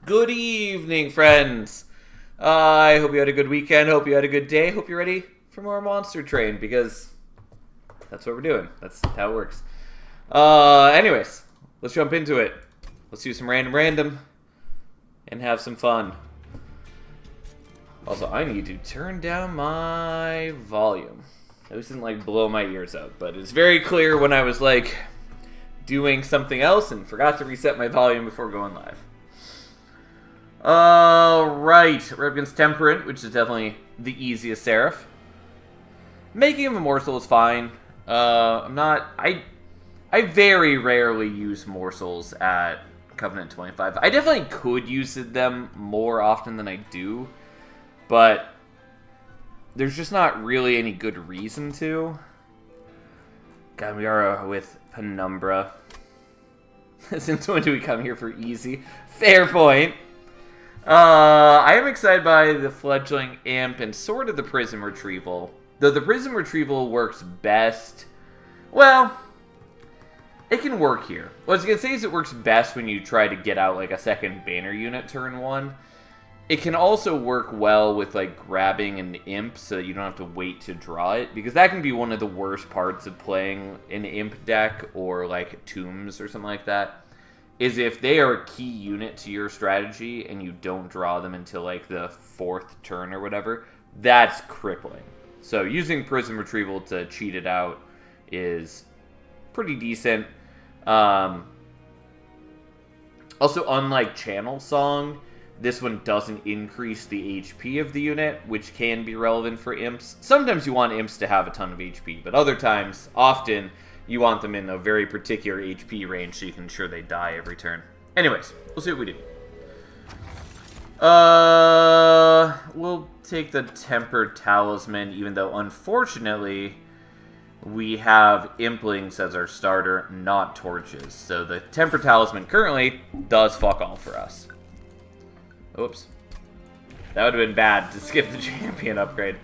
Good evening, friends. I hope you had a good weekend. Hope you had a good day. Hope you're ready for more Monster Train because that's what we're doing. That's how it works. Anyways, let's jump into it. Let's do some random and have some fun. Also, I need to turn down my volume. It doesn't like blow my ears out, but it's very clear when I was like doing something else and forgot to reset my volume before going live. Alright, we're up against Temperate, which is definitely the easiest Seraph. Making him a morsel is fine. I very rarely use morsels at Covenant 25. I definitely could use them more often than I do, but there's just not really any good reason to. God, we are with Penumbra. Since when do we come here for easy? Fair point. I am excited by the Fledgling Imp and sort of the Prism Retrieval. Though the Prism Retrieval works best... Well, it can work here. What I was going to say is it works best when you try to get out like a second banner unit turn 1. It can also work well with like grabbing an Imp so that you don't have to wait to draw it. Because that can be one of the worst parts of playing an Imp deck or like Tombs or something like that. Is if they are a key unit to your strategy and you don't draw them until like the 4th turn or whatever, that's crippling. So using Prism Retrieval to cheat it out is pretty decent. Also, unlike Channel Song, this one doesn't increase the HP of the unit, which can be relevant for imps. Sometimes you want imps to have a ton of HP, but other times, often, you want them in a very particular HP range so you can ensure they die every turn. Anyways, we'll see what we do. We'll take the Tempered Talisman, even though, unfortunately, we have Implings as our starter, not Torches. So the Tempered Talisman currently does fuck all for us. Oops. That would have been bad to skip the champion upgrade.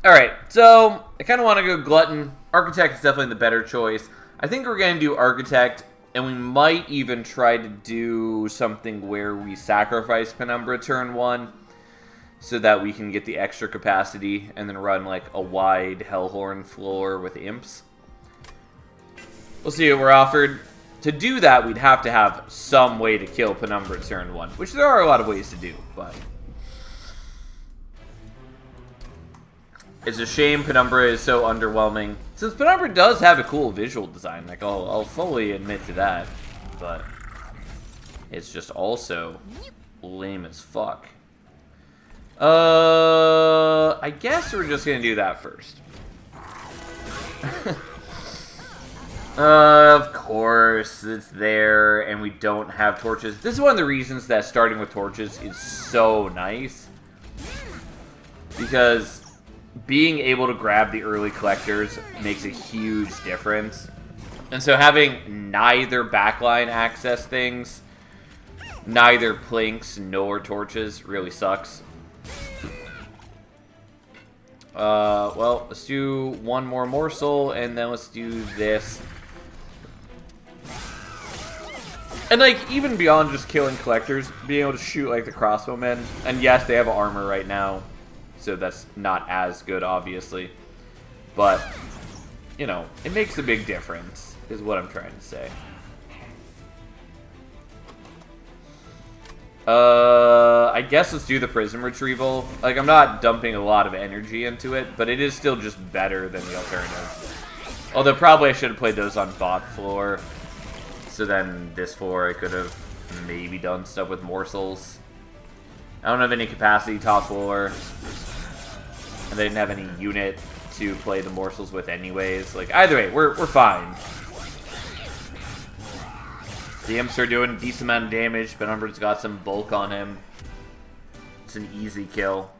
Alright, so I kind of want to go Glutton. Architect is definitely the better choice. I think we're going to do Architect, and we might even try to do something where we sacrifice Penumbra turn 1 so that we can get the extra capacity and then run like a wide Hellhorn floor with Imps. We'll see what we're offered. To do that, we'd have to have some way to kill Penumbra turn 1, which there are a lot of ways to do, but it's a shame Penumbra is so underwhelming. Since Penumbra does have a cool visual design, like I'll fully admit to that, but it's just also lame as fuck. I guess we're just gonna do that first. Of course, it's there, and we don't have torches. This is one of the reasons that starting with torches is so nice. Because being able to grab the early collectors makes a huge difference. And so having neither backline access things, neither Plinks nor torches, really sucks. Well, let's do one more morsel, and then let's do this. And, like, even beyond just killing collectors, being able to shoot, like, the crossbowmen. And yes, they have armor right now, so that's not as good, obviously. But, you know, it makes a big difference, is what I'm trying to say. I guess let's do the Prism Retrieval. Like, I'm not dumping a lot of energy into it, but it is still just better than the alternative. Although, probably I should have played those on bot floor. So then this floor I could have maybe done stuff with morsels. I don't have any capacity top floor. And they didn't have any unit to play the morsels with anyways. Like, either way, we're fine. The imps are doing a decent amount of damage. Penumbra's got some bulk on him. It's an easy kill.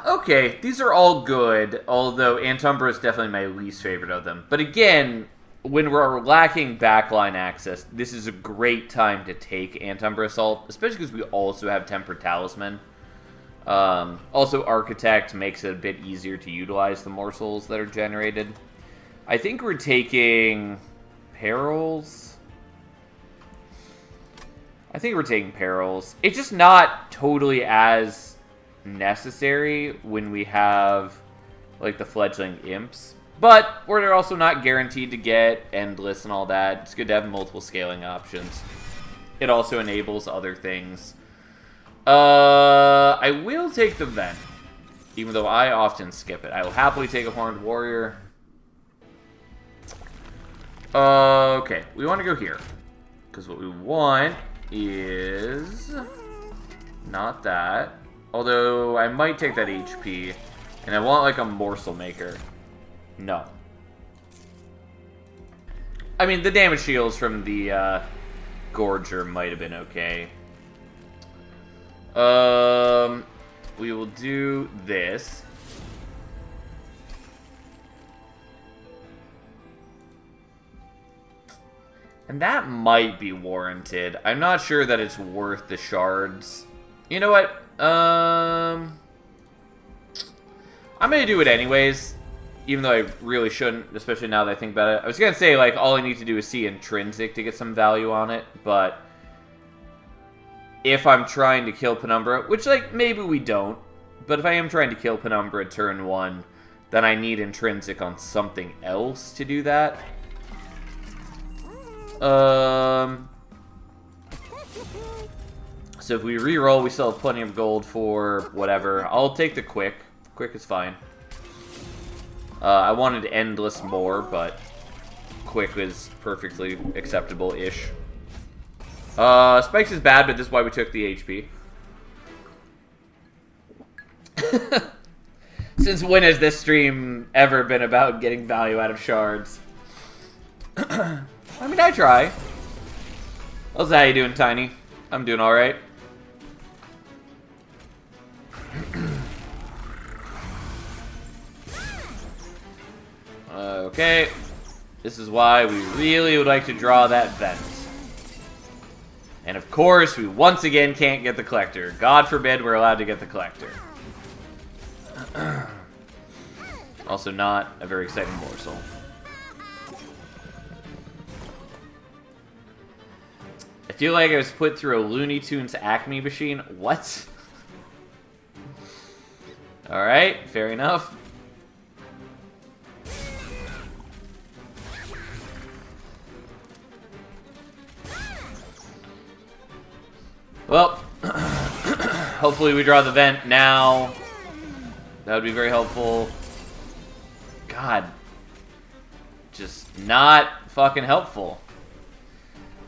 Okay, these are all good, although Antumbra is definitely my least favorite of them. But again, when we're lacking backline access, this is a great time to take Antumbra Assault, especially because we also have Tempered Talisman. Also, Architect makes it a bit easier to utilize the morsels that are generated. I think we're taking Perils. I think we're taking Perils. It's just not totally as necessary when we have, like, the fledgling imps. But we're also not guaranteed to get endless and all that. It's good to have multiple scaling options. It also enables other things. I will take the Vent, even though I often skip it. I will happily take a Horned Warrior. Okay, we want to go here. Because what we want is not that. Although, I might take that HP. And I want, like, a Morsel Maker. No. I mean, the damage shields from the Gorger might have been okay. We will do this. And that might be warranted. I'm not sure that it's worth the shards. You know what? I'm gonna do it anyways. Even though I really shouldn't, especially now that I think about it. I was gonna say, like, all I need to do is see Intrinsic to get some value on it, but if I'm trying to kill Penumbra, which, like, maybe we don't, but if I am trying to kill Penumbra turn 1, then I need Intrinsic on something else to do that. So if we reroll, we still have plenty of gold for whatever. I'll take the Quick. Quick is fine. I wanted Endless more, but Quick was perfectly acceptable-ish. Spikes is bad, but this is why we took the HP. Since when has this stream ever been about getting value out of shards? I mean, I try. How's how you doing, Tiny? I'm doing alright. Okay. This is why we really would like to draw that Vent. And of course, we once again can't get the Collector. God forbid we're allowed to get the Collector. Also not a very exciting morsel. I feel like I was put through a Looney Tunes Acme machine. What? Alright, fair enough. Well, hopefully we draw the Vent now. That would be very helpful. God. Just not fucking helpful.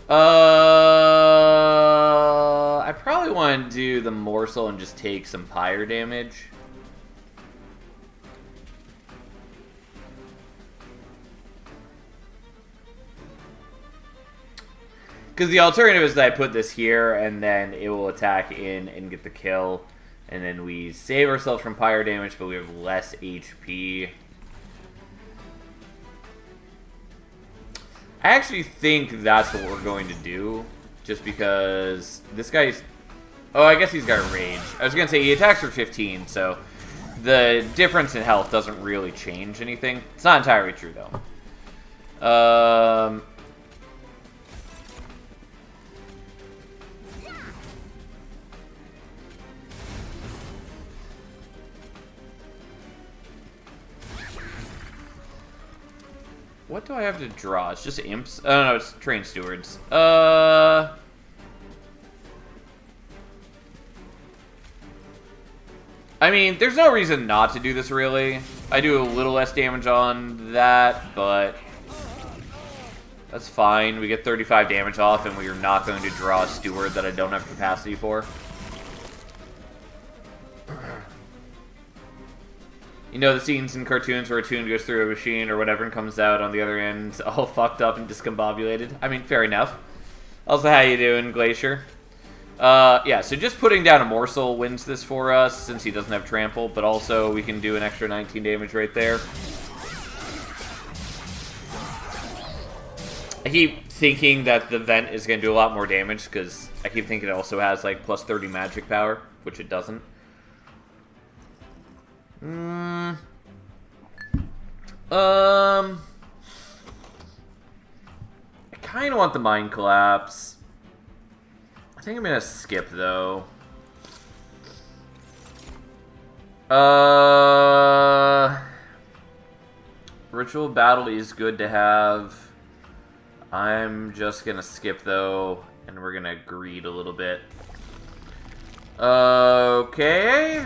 I probably want to do the morsel and just take some pyre damage. Because the alternative is that I put this here, and then it will attack in and get the kill. And then we save ourselves from pyre damage, but we have less HP. I actually think that's what we're going to do. Just because this guy's... Oh, I guess he's got rage. I was going to say he attacks for 15, so the difference in health doesn't really change anything. It's not entirely true, though. What do I have to draw? It's just imps? Oh, no, it's trained stewards. I mean, there's no reason not to do this, really. I do a little less damage on that, but that's fine. We get 35 damage off, and we are not going to draw a steward that I don't have capacity for. You know the scenes in cartoons where a tune goes through a machine or whatever and comes out on the other end all fucked up and discombobulated? I mean, fair enough. Also, how you doing, Glacier? Yeah, so just putting down a morsel wins this for us since he doesn't have trample, but also we can do an extra 19 damage right there. I keep thinking that the Vent is going to do a lot more damage because I keep thinking it also has like plus 30 magic power, which it doesn't. I kind of want the Mind Collapse. I think I'm gonna skip, though. Ritual Battle is good to have. I'm just gonna skip, though, and we're gonna greed a little bit. Okay.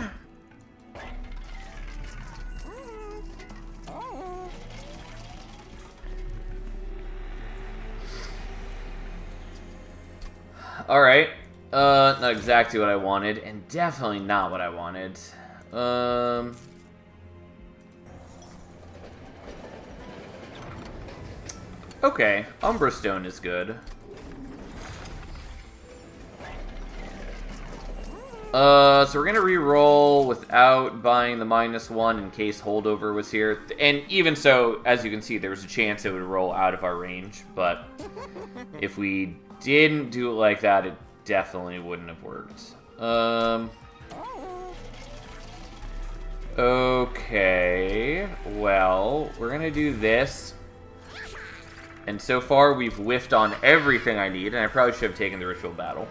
Alright. Not exactly what I wanted, and definitely not what I wanted. Okay, Umbra Stone is good. So we're gonna re-roll without buying the -1 in case holdover was here. And even so, as you can see, there was a chance it would roll out of our range, but if we didn't do it like that, it definitely wouldn't have worked. Okay, well, we're gonna do this. And so far, we've whiffed on everything I need, and I probably should have taken the Ritual Battle.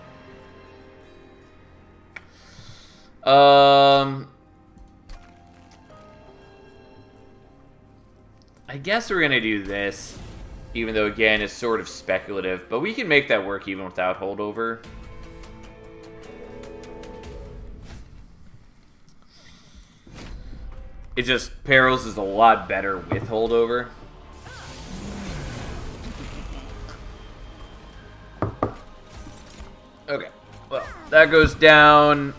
I guess we're gonna do this, even though, again, it's sort of speculative, but we can make that work even without holdover. It just, Perils is a lot better with holdover. Okay, well, that goes down.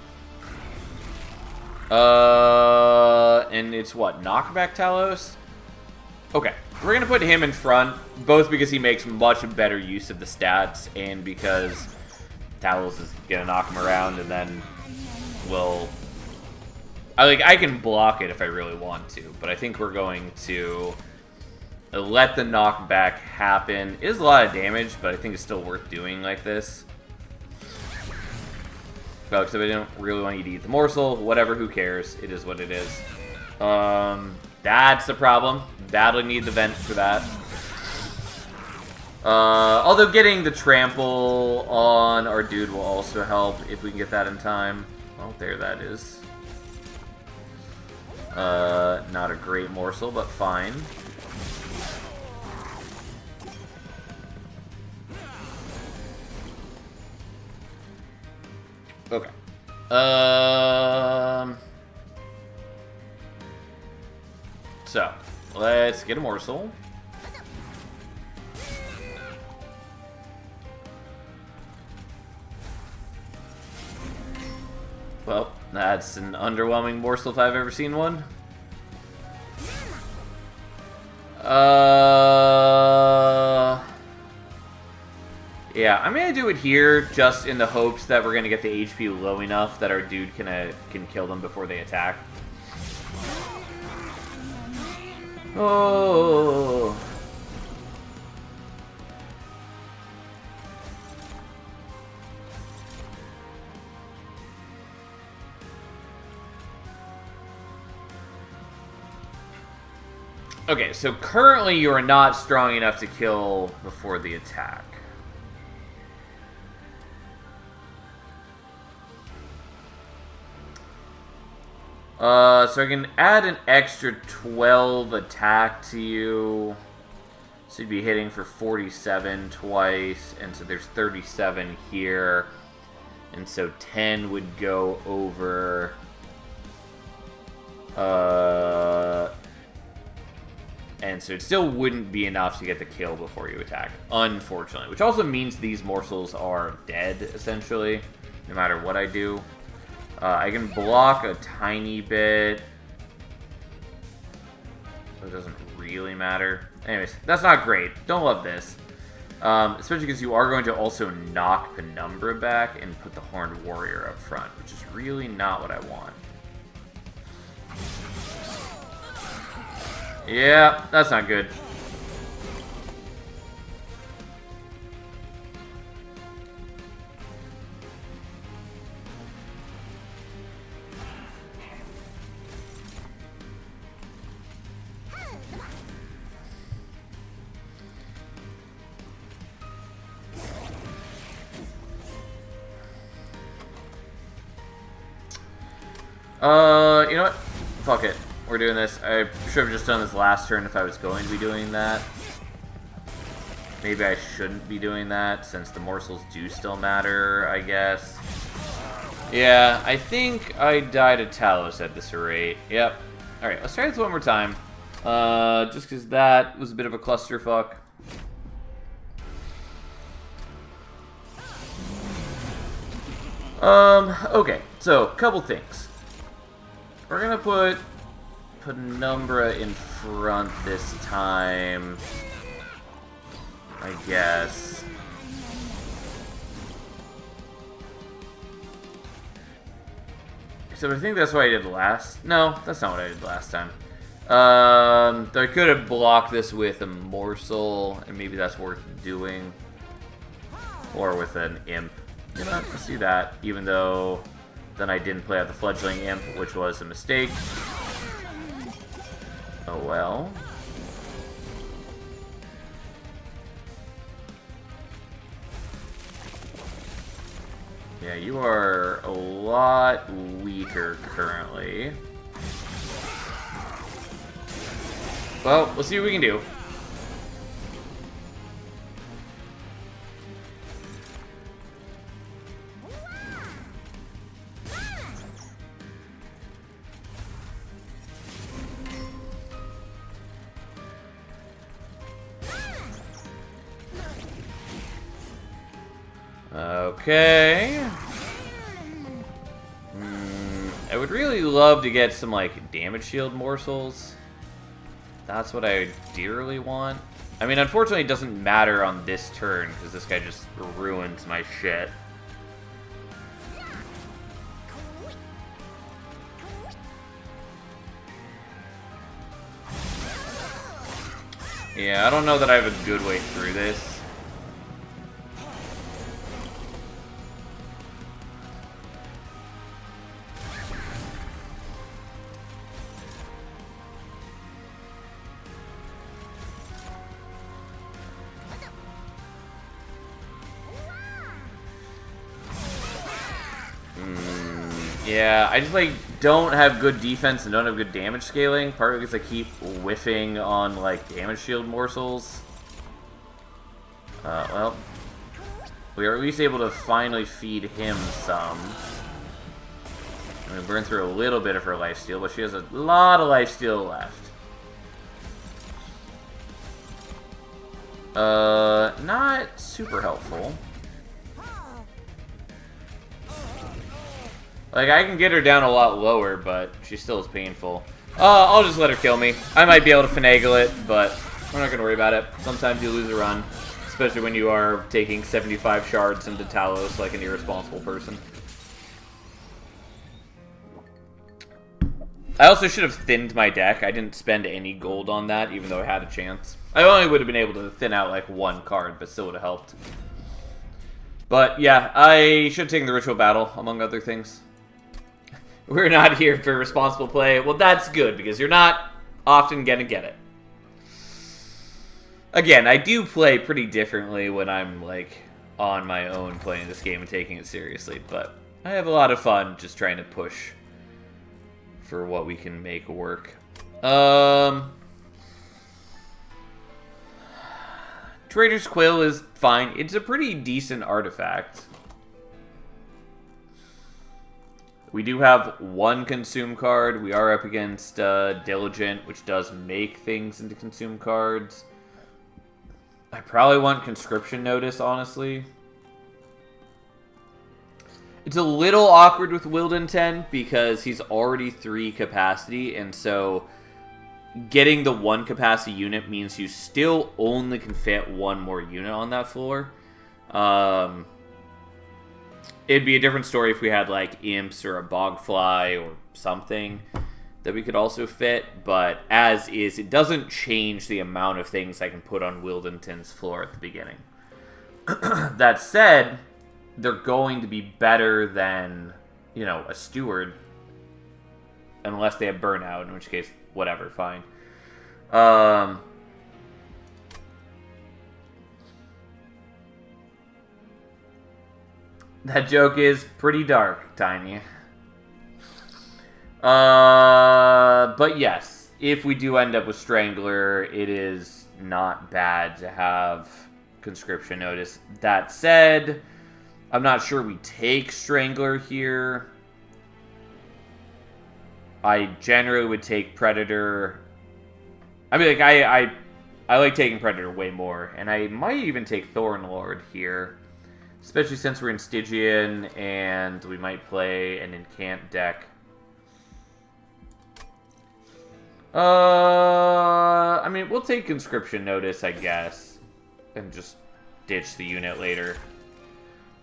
And it's what, knockback Talos? Okay, we're gonna put him in front, both because he makes much better use of the stats, and because Talos is gonna knock him around, and then we'll... I can block it if I really want to, but I think we're going to let the knockback happen. It is a lot of damage, but I think it's still worth doing like this. Well, except I didn't really want you to eat the morsel. Whatever, who cares? It is what it is. That's the problem. Badly need the vent for that. Although getting the trample on our dude will also help if we can get that in time. Oh, there that is. Not a great morsel, but fine. Okay. So, let's get a morsel. Well, that's an underwhelming morsel if I've ever seen one. Yeah, I'm gonna do it here just in the hopes that we're gonna get the HP low enough that our dude can kill them before they attack. Oh. Okay, so currently you are not strong enough to kill before the attack. So I can add an extra 12 attack to you. So you'd be hitting for 47 twice, and so there's 37 here. And so 10 would go over... And so it still wouldn't be enough to get the kill before you attack, unfortunately. Which also means these morsels are dead, essentially, no matter what I do. I can block a tiny bit. It doesn't really matter. Anyways, that's not great. Don't love this. Especially because you are going to also knock Penumbra back and put the Horned Warrior up front, which is really not what I want. Yeah, that's not good. You know what? Fuck it. We're doing this. I should have just done this last turn if I was going to be doing that. Maybe I shouldn't be doing that, since the morsels do still matter, I guess. Yeah, I think I died to Talos at this rate. Yep. Alright, let's try this one more time. Just because that was a bit of a clusterfuck. Okay, so, couple things. We're gonna put Penumbra in front this time, I guess. So I think that's what I did last. No, that's not what I did last time. I could have blocked this with a morsel, and maybe that's worth doing. Or with an imp. You know, let's do that, even though then I didn't play out the fledgling imp, which was a mistake. Oh well. Yeah, you are a lot weaker currently. Well, we'll see what we can do. Okay. I would really love to get some, like, damage shield morsels. That's what I dearly want. I mean, unfortunately, it doesn't matter on this turn, because this guy just ruins my shit. Yeah, I don't know that I have a good way through this. Yeah, I just, like, don't have good defense and don't have good damage scaling, partly because I keep whiffing on, like, damage shield morsels. Well, we are at least able to finally feed him some. And we burn through a little bit of her lifesteal, but she has a lot of lifesteal left. Not super helpful. Like, I can get her down a lot lower, but she still is painful. I'll just let her kill me. I might be able to finagle it, but we're not going to worry about it. Sometimes you lose a run, especially when you are taking 75 shards into Talos like an irresponsible person. I also should have thinned my deck. I didn't spend any gold on that, even though I had a chance. I only would have been able to thin out, like, one card, but still would have helped. But, yeah, I should have taken the Ritual Battle, among other things. We're not here for responsible play. Well, that's good, because you're not often gonna get it. Again, I do play pretty differently when I'm, like, on my own playing this game and taking it seriously, but I have a lot of fun just trying to push for what we can make work. Trader's Quill is fine. It's a pretty decent artifact. We do have one consume card. We are up against Diligent, which does make things into consume cards. I probably want Conscription Notice, honestly. It's a little awkward with Willed 10 because he's already 3 capacity, and so getting the 1 capacity unit means you still only can fit 1 more unit on that floor. It'd be a different story if we had, like, Imps or a Bogfly or something that we could also fit, but as is, it doesn't change the amount of things I can put on Wildenton's floor at the beginning. That said, they're going to be better than, you know, a Steward, unless they have Burnout, in which case, whatever, fine. That joke is pretty dark, Tiny. But yes, if we do end up with Strangler, it is not bad to have Conscription Notice. That said, I'm not sure we take Strangler here. I generally would take Predator. I mean, like, I like taking Predator way more, and I might even take Thornlord here. Especially since we're in Stygian, and we might play an Incant deck. I mean, we'll take Conscription Notice, I guess. And just ditch the unit later.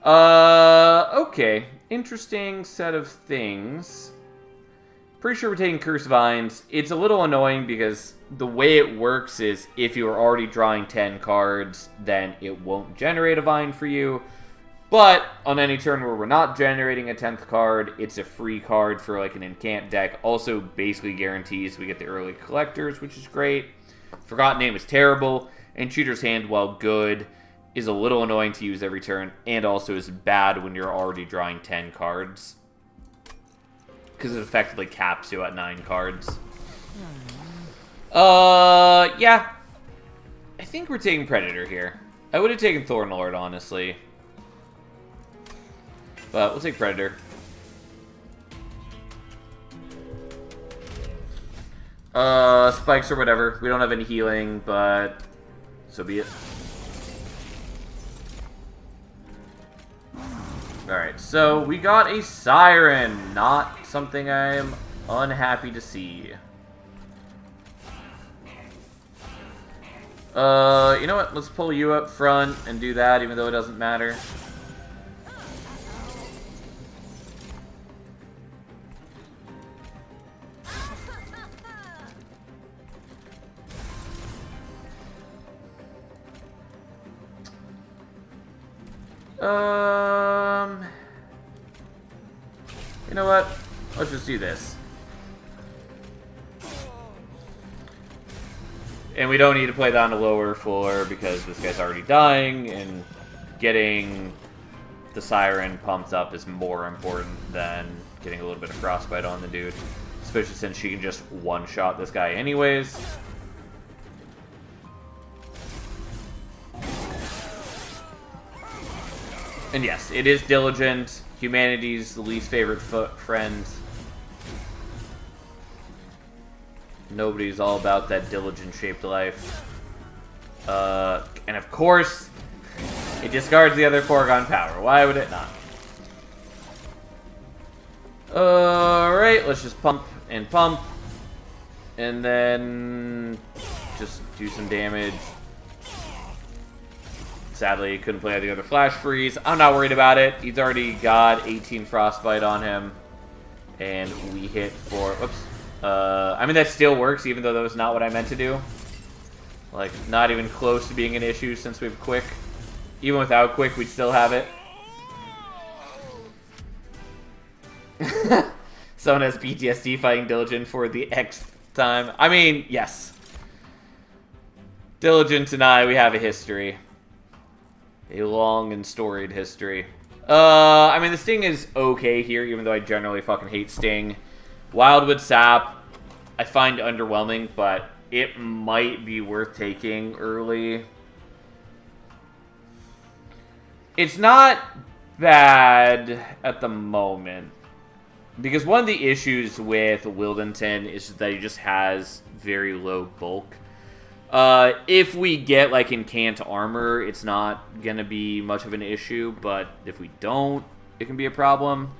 Okay. Interesting set of things. Pretty sure we're taking Curse Vines. It's a little annoying because the way it works is if you are already drawing 10 cards, then it won't generate a Vine for you. But on any turn where we're not generating a 10th card, it's a free card for like an Incant deck. Also basically guarantees we get the early collectors, which is great. Forgotten Name is terrible, and Cheater's Hand, while good, is a little annoying to use every turn, and also is bad when you're already drawing 10 cards. Because it effectively caps you at 9 cards. Yeah. I think we're taking Predator here. I would have taken Thornlord, honestly. But we'll take Predator. Spikes or whatever. We don't have any healing, but so be it. Alright, so we got a Siren. Not something I am unhappy to see. You know what? Let's pull you up front and do that, even though it doesn't matter. You know what? Let's just do this. And we don't need to play that on a lower floor because this guy's already dying, and getting the Siren pumped up is more important than getting a little bit of frostbite on the dude. Especially since she can just one-shot this guy anyways. And yes, it is Diligent, humanity's least favorite friend. Nobody's all about that Diligent-shaped life. And of course, it discards the other Foregone Power. Why would it not? Alright, let's just pump and pump. And then just do some damage. Sadly, he couldn't play the other Flash Freeze. I'm not worried about it. He's already got 18 Frostbite on him. And we hit for... Whoops. I mean, that still works, even though that was not what I meant to do. Like, not even close to being an issue since we have Quick. Even without Quick, we'd still have it. Someone has PTSD fighting Diligent for the Xth time. I mean, yes. Diligent and I, we have a history. A long and storied history. I mean, the Sting is okay here, even though I generally fucking hate Sting. Wildwood Sap, I find underwhelming, but it might be worth taking early. It's not bad at the moment. Because one of the issues with Wildington is that he just has very low bulk. If we get, like, Incant Armor, it's not gonna be much of an issue, but if we don't, it can be a problem.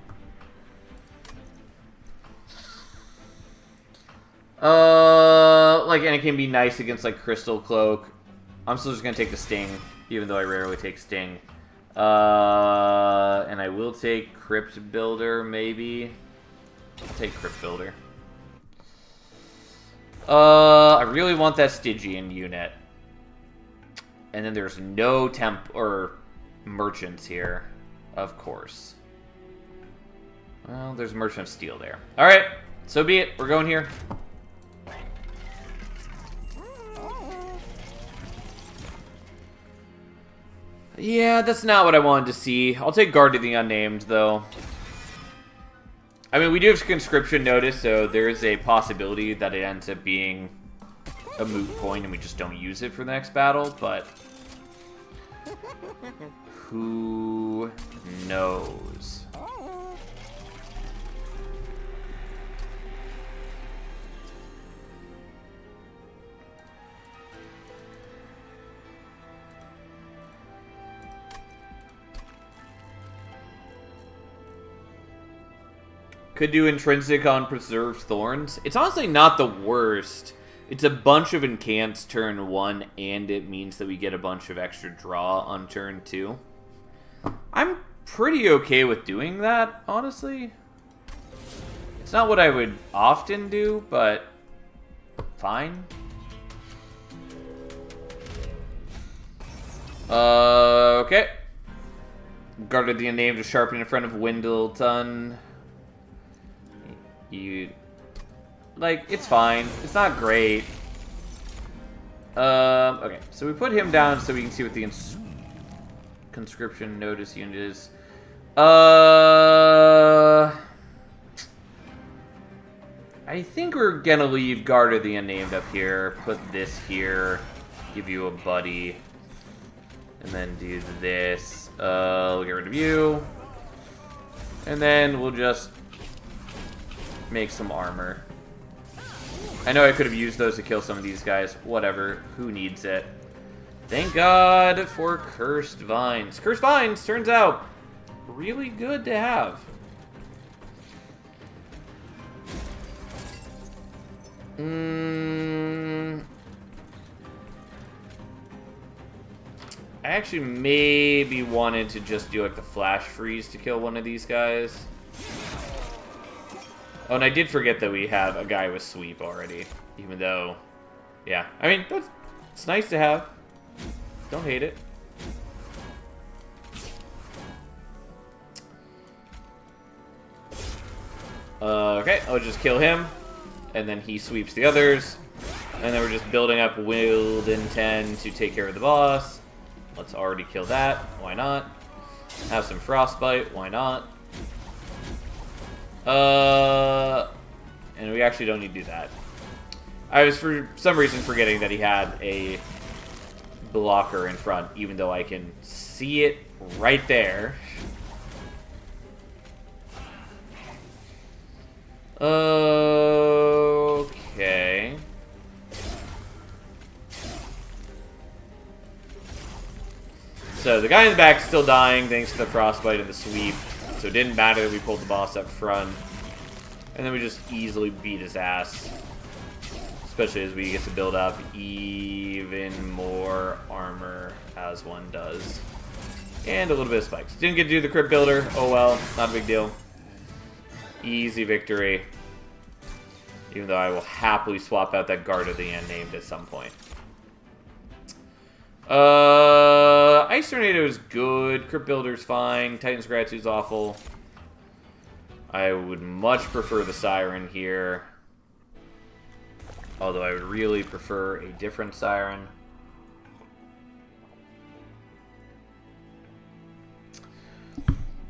And it can be nice against, like, Crystal Cloak. I'm still just gonna take the Sting, even though I rarely take Sting. And I will take Crypt Builder, maybe. I'll take Crypt Builder. I really want that Stygian unit. And then there's no temp or merchants here, of course. Well, there's Merchant of Steel there. Alright, so be it. We're going here. Yeah, that's not what I wanted to see. I'll take Guard of the Unnamed, though. I mean, we do have conscription notice, so there is a possibility that it ends up being a moot point and we just don't use it for the next battle, but who knows? Could do intrinsic on preserved thorns. It's honestly not the worst. It's a bunch of incants turn 1, and it means that we get a bunch of extra draw on turn 2. I'm pretty okay with doing that, honestly. It's not what I would often do, but fine. Okay. Guarded the name to sharpen in front of Windleton. You... Like, it's fine. It's not great. Okay, so we put him down so we can see what the conscription notice unit is. I think we're gonna leave Guard of the Unnamed up here. Put this here. Give you a buddy. And then do this. We'll get rid of you. And then we'll just make some armor. I know I could have used those to kill some of these guys. Whatever. Who needs it? Thank God for Cursed Vines. Cursed Vines, turns out, really good to have. I actually maybe wanted to just do like the flash freeze to kill one of these guys. Oh, and I did forget that we have a guy with sweep already, even though, yeah. I mean, it's nice to have. Don't hate it. Okay, I'll just kill him, and then he sweeps the others, and then we're just building up Wildinten to take care of the boss. Let's already kill that. Why not? Have some Frostbite. Why not? And we actually don't need to do that. I was for some reason forgetting that he had a blocker in front, even though I can see it right there. Okay. So the guy in the back is still dying thanks to the Frostbite and the sweep. So it didn't matter that we pulled the boss up front. And then we just easily beat his ass. Especially as we get to build up even more armor, as one does. And a little bit of spikes. Didn't get to do the crypt builder. Oh well, not a big deal. Easy victory. Even though I will happily swap out that Guard of the Unnamed at some point. Ice Tornado is good. Crypt Builder's fine. Titan's Gratitude's awful. I would much prefer the Siren here. Although I would really prefer a different Siren.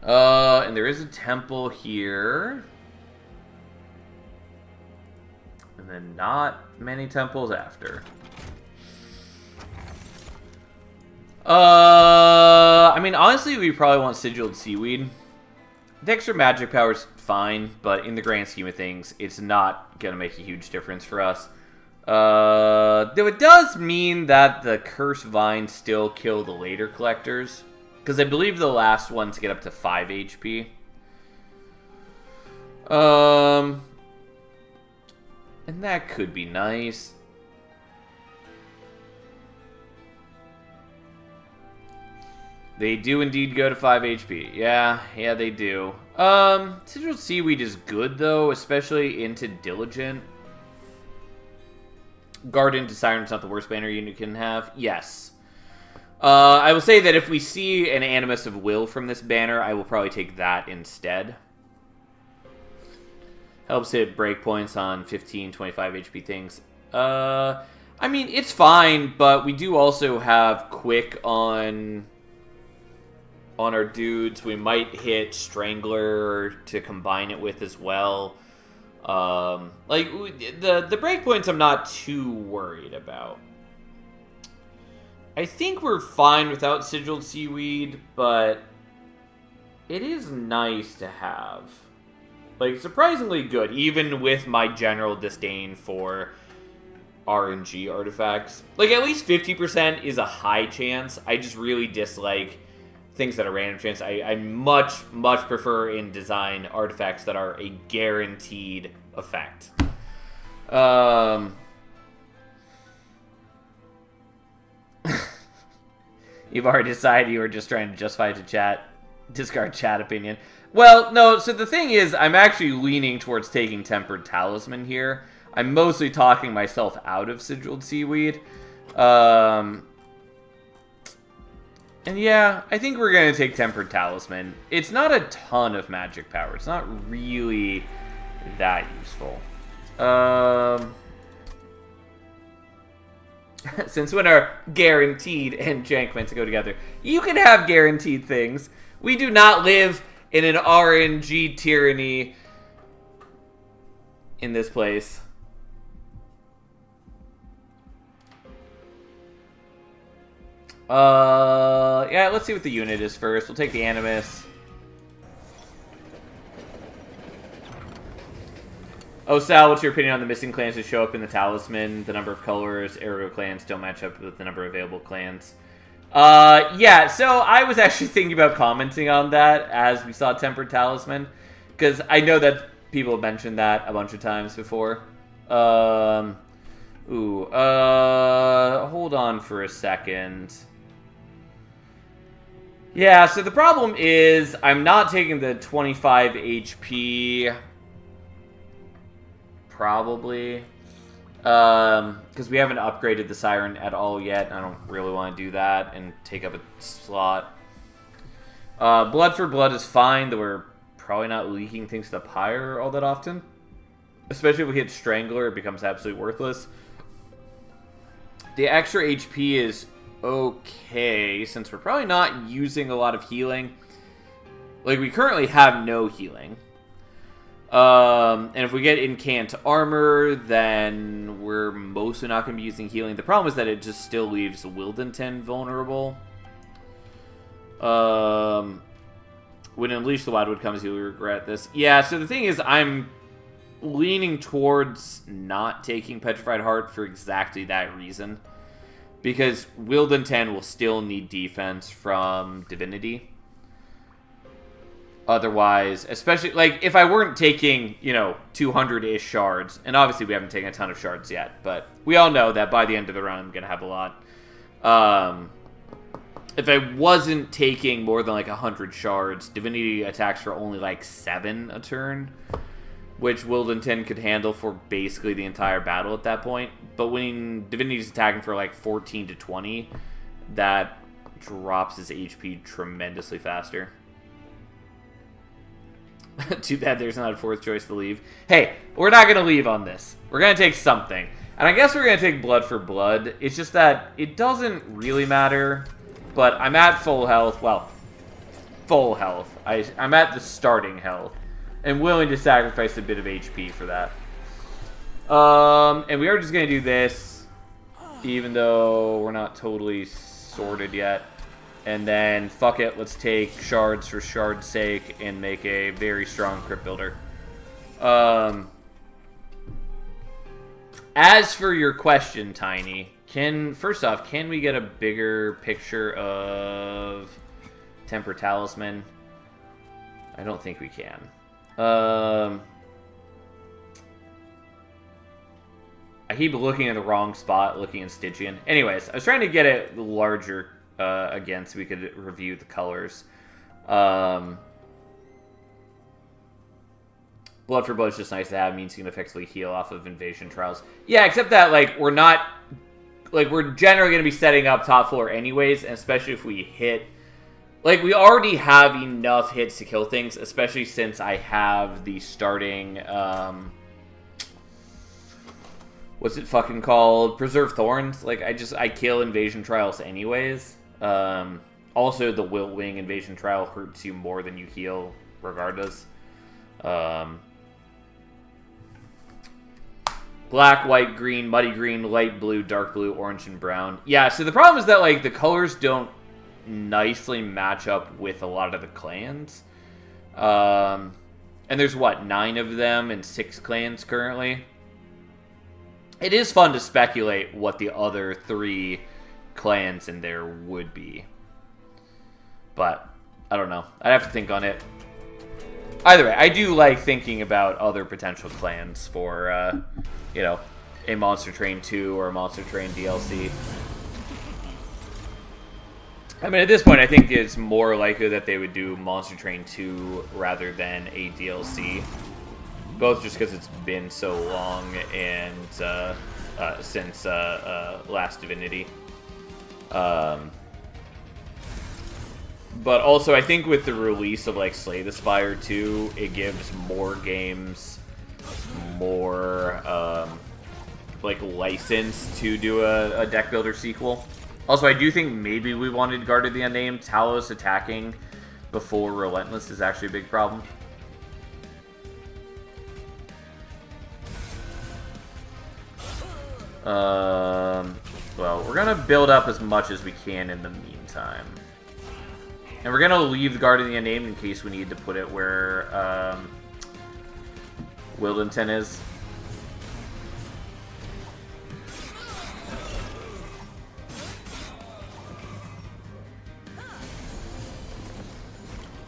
And there is a temple here. And then not many temples after. I mean, honestly, we probably want Sigiled Seaweed. The extra magic power is fine, but in the grand scheme of things, it's not going to make a huge difference for us. Though it does mean that the Cursed Vines still kill the later collectors. Because I believe the last ones get up to 5 HP. And that could be nice. They do indeed go to 5 HP. Yeah, they do. Sigiled Seaweed is good, though, especially into Diligent. Guard into Siren's not the worst banner unit can have. Yes. I will say that if we see an Animus of Will from this banner, I will probably take that instead. Helps hit breakpoints on 15, 25 HP things. I mean, it's fine, but we do also have Quick on on our dudes. We might hit Strangler to combine it with as well. Like, the breakpoints I'm not too worried about. I think we're fine without Sigiled Seaweed, but it is nice to have. Like, surprisingly good, even with my general disdain for RNG artifacts. Like, at least 50% is a high chance. I just really dislike things that are random chance. I much, much prefer in design artifacts that are a guaranteed effect. You've already decided you were just trying to justify to discard chat opinion. Well, no, so the thing is, I'm actually leaning towards taking Tempered Talisman here. I'm mostly talking myself out of Sigiled Seaweed. And yeah, I think we're going to take Tempered Talisman. It's not a ton of magic power. It's not really that useful. Since when are guaranteed and Jank meant to go together? You can have guaranteed things. We do not live in an RNG tyranny in this place. Yeah, let's see what the unit is first. We'll take the Animus. Oh, Sal, what's your opinion on the missing clans that show up in the Talisman? The number of colors, Aerial clans don't match up with the number of available clans. Yeah, so I was actually thinking about commenting on that as we saw Tempered Talisman, because I know that people have mentioned that a bunch of times before. Hold on for a second. Yeah, so the problem is I'm not taking the 25 HP, probably, because we haven't upgraded the Siren at all yet. I don't really want to do that and take up a slot. Blood for Blood is fine, though we're probably not leaking things to the Pyre all that often. Especially if we hit Strangler, it becomes absolutely worthless. The extra HP is okay, since we're probably not using a lot of healing. Like, we currently have no healing. And if we get Incant Armor, then we're mostly not going to be using healing. The problem is that it just still leaves Wildenton vulnerable. When Unleash the Wildwood comes, you'll regret this. Yeah, so the thing is, I'm leaning towards not taking Petrified Heart for exactly that reason. Because Wildenton will still need defense from Divinity. Otherwise, especially, like, if I weren't taking, 200-ish shards, and obviously we haven't taken a ton of shards yet, but we all know that by the end of the run I'm going to have a lot. If I wasn't taking more than, 100 shards, Divinity attacks for only, 7 a turn, which Wildenton could handle for basically the entire battle at that point. But when Divinity's attacking for, 14 to 20, that drops his HP tremendously faster. Too bad there's not a fourth choice to leave. Hey, we're not going to leave on this. We're going to take something. And I guess we're going to take Blood for Blood. It's just that it doesn't really matter. But I'm at full health. Well, full health. I'm at the starting health. And willing to sacrifice a bit of HP for that. And we are just going to do this. Even though we're not totally sorted yet. And then, fuck it, let's take shards for shard's sake and make a very strong crypt builder. As for your question, Tiny, first off, can we get a bigger picture of Temper Talisman? I don't think we can. I keep looking in the wrong spot, looking in Stygian. Anyways, I was trying to get it larger again, so we could review the colors. Blood for Blood is just nice to have. Means you can effectively heal off of Invasion Trials. Yeah, except that, we're not... we're generally going to be setting up top floor anyways, and especially if we hit... we already have enough hits to kill things, especially since I have the starting... what's it fucking called? Preserve Thorns. I kill Invasion Trials anyways. Also, the Wilt Wing Invasion Trial hurts you more than you heal, regardless. Black, white, green, muddy green, light blue, dark blue, orange, and brown. Yeah, so the problem is that, like, the colors don't nicely match up with a lot of the clans. And there's, what, 9 of them and 6 clans currently? It is fun to speculate what the other 3 clans in there would be. But, I don't know. I'd have to think on it. Either way, I do like thinking about other potential clans for, you know, a Monster Train 2 or a Monster Train DLC. I mean, at this point, I think it's more likely that they would do Monster Train 2 rather than a DLC. Both just because it's been so long and since Last Divinity. But also, I think with the release of, like, Slay the Spire 2, it gives more games more, like, license to do a deck builder sequel. Also, I do think maybe we wanted Guard of the Unnamed. Talos attacking before Relentless is actually a big problem. Well, we're gonna build up as much as we can in the meantime. And we're gonna leave the Guard of the Unnamed in case we need to put it where, Wildington is.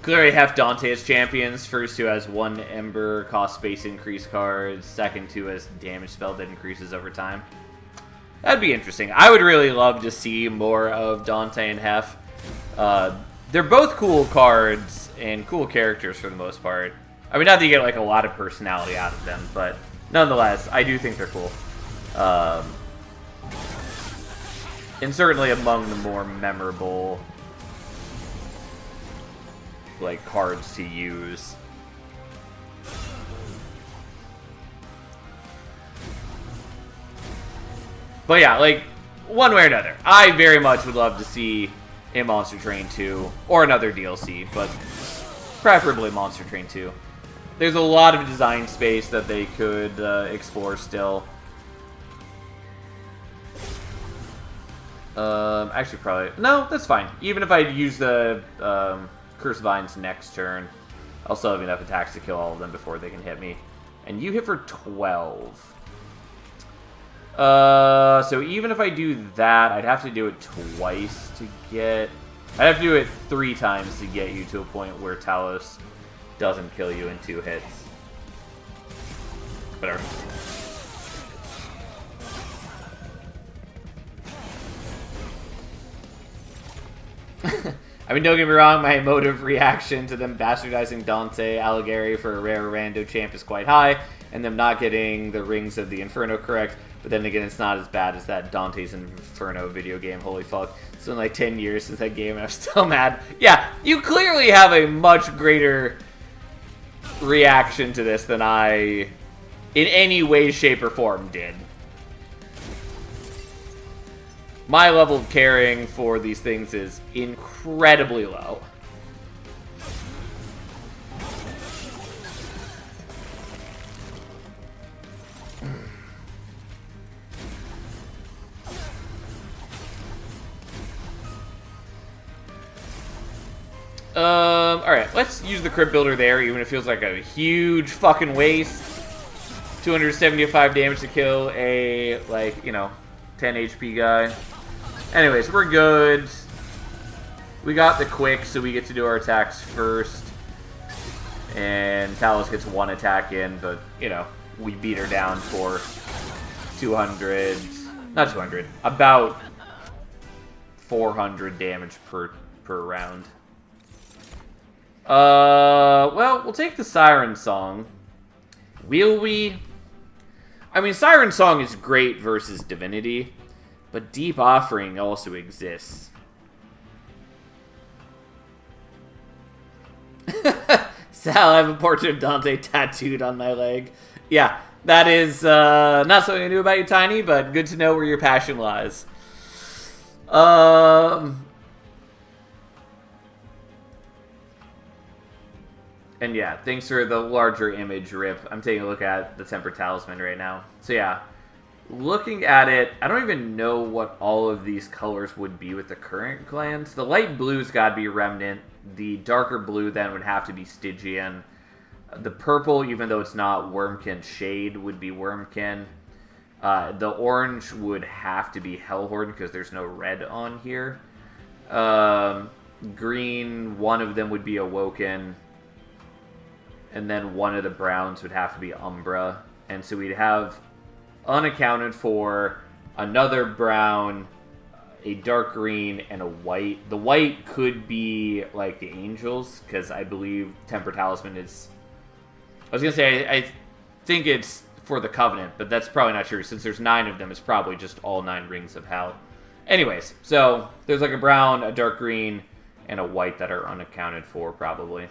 Clearly have Dante as champions. First 2 has 1 Ember, cost space increase cards. Second 2 has damage spell that increases over time. That'd be interesting. I would really love to see more of Dante and Hef. They're both cool cards and cool characters for the most part. I mean, not that you get, like, a lot of personality out of them, but nonetheless, I do think they're cool. And certainly among the more memorable, like, cards to use. But yeah, like, one way or another, I very much would love to see a Monster Train 2 or another DLC, but preferably Monster Train 2. There's a lot of design space that they could explore still. Actually, probably... No, that's fine. Even if I use the Curse Vines next turn, I'll still have enough attacks to kill all of them before they can hit me. And you hit for 12. So even if I do that, I'd have to do it twice to get... I'd have to do it 3 times to get you to a point where Talos doesn't kill you in 2 hits. Whatever. I mean, don't get me wrong, my emotive reaction to them bastardizing Dante Alighieri for a rare rando champ is quite high, and them not getting the Rings of the Inferno correct, but then again, it's not as bad as that Dante's Inferno video game, holy fuck. It's been like 10 years since that game, and I'm still mad. Yeah, you clearly have a much greater reaction to this than I, in any way, shape, or form, did. My level of caring for these things is incredibly low. Alright, let's use the Crypt Builder there, even if it feels like a huge fucking waste. 275 damage to kill a, like, you know, 10 HP guy. Anyways, we're good. We got the quick, so we get to do our attacks first. And Talos gets 1 attack in, but, you know, we beat her down for 200... Not 200. About 400 damage per round. Well, we'll take the Siren Song. Will we? I mean, Siren Song is great versus Divinity, but Deep Offering also exists. Sal, I have a portrait of Dante tattooed on my leg. Yeah, that is not something I knew about you, Tiny, but good to know where your passion lies. And yeah, thanks for the larger image, Rip. I'm taking a look at the Temper Talisman right now. So yeah, looking at it, I don't even know what all of these colors would be with the current clans. The light blue's got to be Remnant. The darker blue then would have to be Stygian. The purple, even though it's not Wormkin Shade, would be Wormkin. The orange would have to be Hellhorn because there's no red on here. Green, one of them would be Awoken. And then one of the browns would have to be Umbra. And so we'd have unaccounted for another brown, a dark green, and a white. The white could be like the Angels, because I believe Temper Talisman is... I was going to say, I think it's for the Covenant, but that's probably not true. Since there's 9 of them, it's probably just all 9 rings of hell. Anyways, so there's like a brown, a dark green, and a white that are unaccounted for, probably.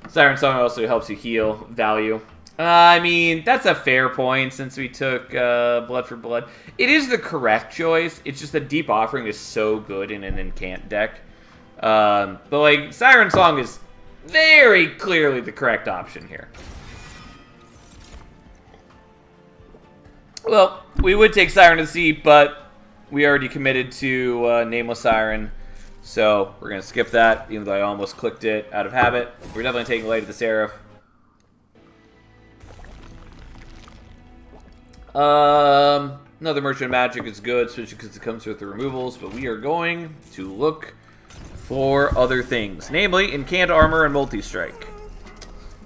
Siren Song also helps you heal value. I mean, that's a fair point since we took Blood for Blood. It is the correct choice. It's just that Deep Offering is so good in an Incant deck. But, like, Siren Song is very clearly the correct option here. Well, we would take Siren to Sea, but we already committed to Nameless Siren. So, we're going to skip that, even though I almost clicked it out of habit. We're definitely taking Light of the Seraph. Another Merchant of Magic is good, especially because it comes with the removals, but we are going to look for other things. Namely, Incant Armor and Multi-Strike.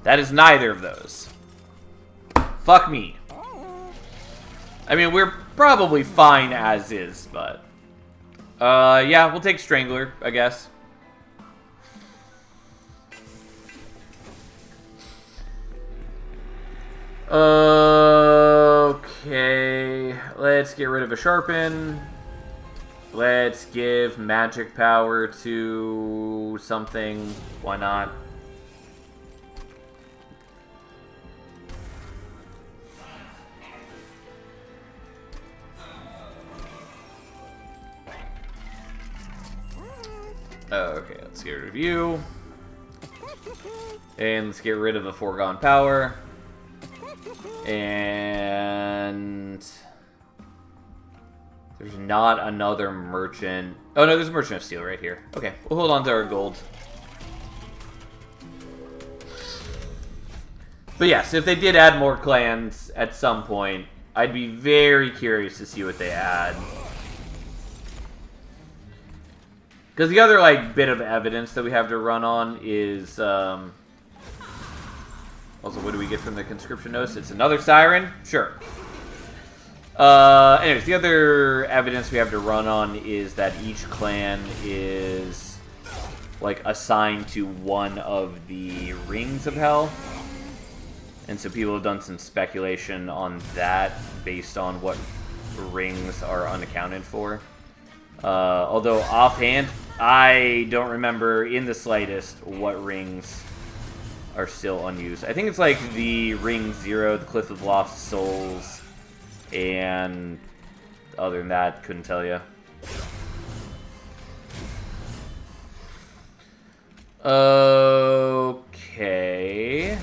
That is neither of those. Fuck me. I mean, we're probably fine as is, but... yeah, we'll take Strangler, I guess. Okay, let's get rid of a Sharpen. Let's give Magic Power to something. Why not? Okay, let's get rid of you. And let's get rid of a Foregone Power. And there's not another Merchant. Oh no, there's a Merchant of Steel right here. Okay, we'll hold on to our gold. But yes, if they did add more clans at some point, I'd be very curious to see what they add. Because the other like bit of evidence that we have to run on is also, what do we get from the conscription notice? It's another Siren? Sure. Anyways, the other evidence we have to run on is that each clan is, like, assigned to one of the rings of hell. And so people have done some speculation on that based on what rings are unaccounted for. Although, offhand, I don't remember in the slightest what rings are still unused. I think it's like the Ring 0, the Cliff of Lost Souls, and other than that, couldn't tell you. Okay.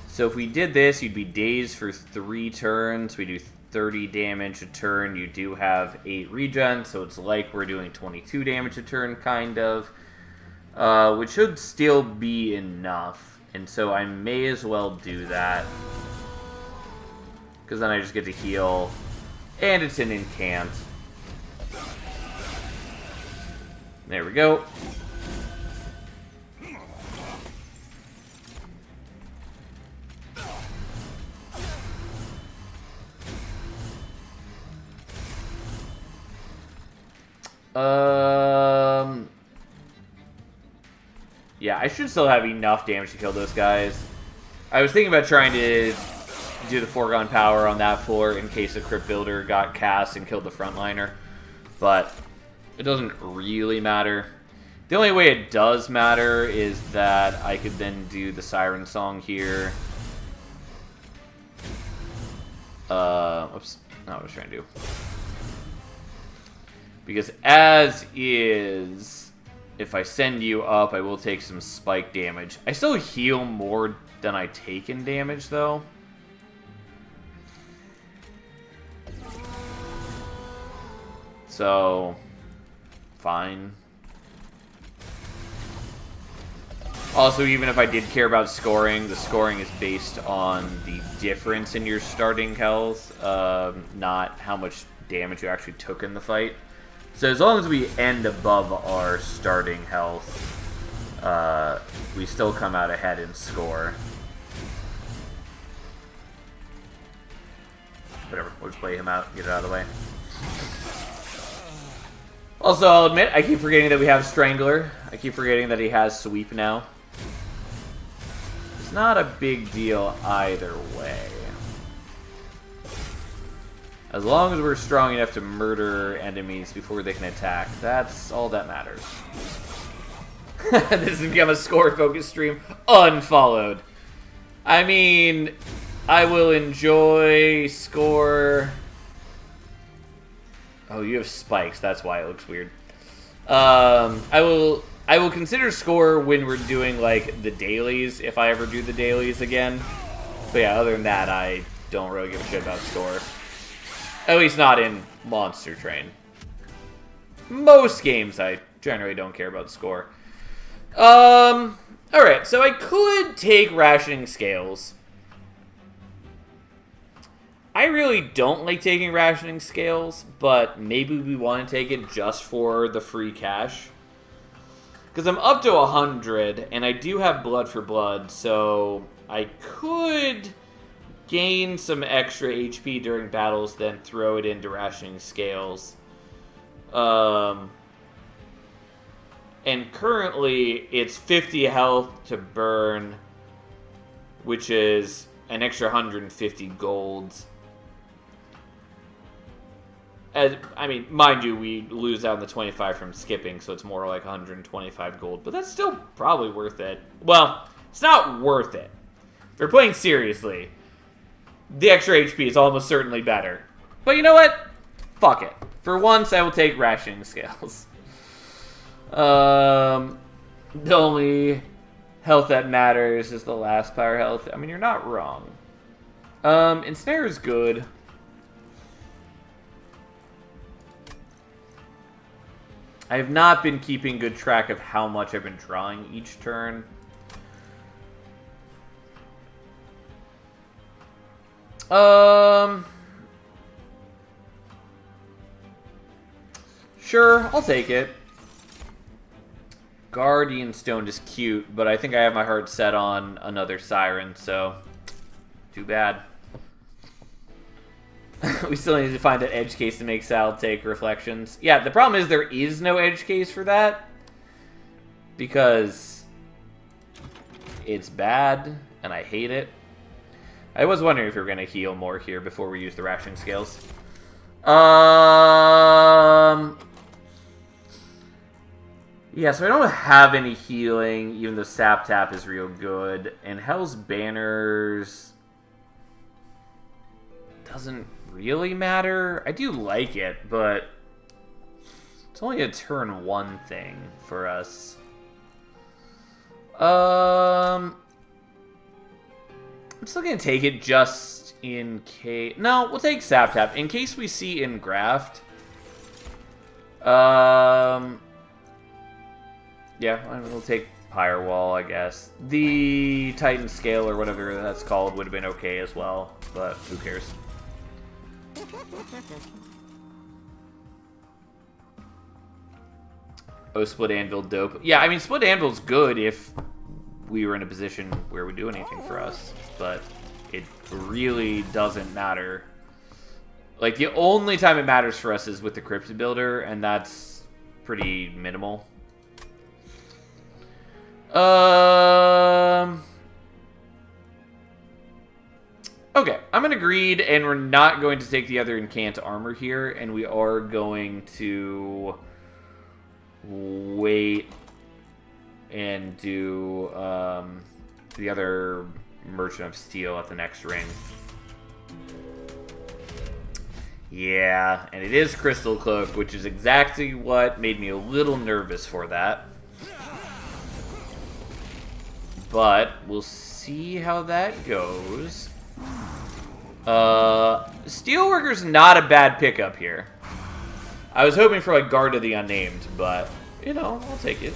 So if we did this, you'd be dazed for 3 turns. We do 30 damage a turn. You do have 8 regen, so it's like we're doing 22 damage a turn, kind of. Which should still be enough. And so I may as well do that. Because then I just get to heal. And it's an incant. There we go. Yeah, I should still have enough damage to kill those guys. I was thinking about trying to do the Foregone Power on that floor in case a Crypt Builder got cast and killed the frontliner. But it doesn't really matter. The only way it does matter is that I could then do the Siren Song here. Oops. Not what I was trying to do. Because as is, if I send you up, I will take some spike damage. I still heal more than I take in damage, though. So, fine. Also, even if I did care about scoring, the scoring is based on the difference in your starting health, not how much damage you actually took in the fight. So as long as we end above our starting health, we still come out ahead in score. Whatever, we'll just play him out, get it out of the way. Also, I'll admit, I keep forgetting that we have Strangler. I keep forgetting that he has Sweep now. It's not a big deal either way. As long as we're strong enough to murder enemies before they can attack, that's all that matters. This has become a score-focused stream. Unfollowed. I mean, I will enjoy score... Oh, you have spikes. That's why it looks weird. I will consider score when we're doing, like, the dailies, if I ever do the dailies again. But yeah, other than that, I don't really give a shit about score. At least not in Monster Train. Most games, I generally don't care about score. Alright, so I could take Rationing Scales. I really don't like taking Rationing Scales, but maybe we want to take it just for the free cash. Because I'm up to 100, and I do have Blood for Blood, so I could gain some extra HP during battles, then throw it into Rationing Scales. And currently, it's 50 health to burn, which is an extra 150 golds. I mean, mind you, we lose out on the 25 from skipping, so it's more like 125 gold. But that's still probably worth it. Well, it's not worth it. If you're playing seriously, the extra HP is almost certainly better. But you know what? Fuck it. For once, I will take Rationing Scales. The only health that matters is the last power health. I mean, you're not wrong. Ensnare is good. I have not been keeping good track of how much I've been drawing each turn. Sure, I'll take it. Guardian Stone is cute, but I think I have my heart set on another Siren, so too bad. We still need to find an edge case to make Sal take Reflections. Yeah, the problem is there is no edge case for that. Because it's bad, and I hate it. I was wondering if we were going to heal more here before we use the Rationing Scales. Yeah, so I don't have any healing, even though Sap Tap is real good. And Hell's Banners doesn't really matter. I do like it, but it's only a turn one thing for us. I'm still gonna take it just in case. No, we'll take Sap Tap in case we see Engraft. Yeah, we'll take Firewall, I guess. The Titan Scale or whatever that's called would have been okay as well, but who cares? Oh, Split Anvil, dope. Yeah, I mean, Split Anvil's good if we were in a position where it would do anything for us, but it really doesn't matter. Like, the only time it matters for us is with the Crypt Builder, and that's pretty minimal. Okay, I'm going to greed, and we're not going to take the other Incant Armor here, and we are going to wait and do the other Merchant of Steel at the next ring. Yeah, and it is Crystal Cloak, which is exactly what made me a little nervous for that. but we'll see how that goes. Steelworker's not a bad pickup here. I was hoping for like Guard of the Unnamed, but you know, I'll take it.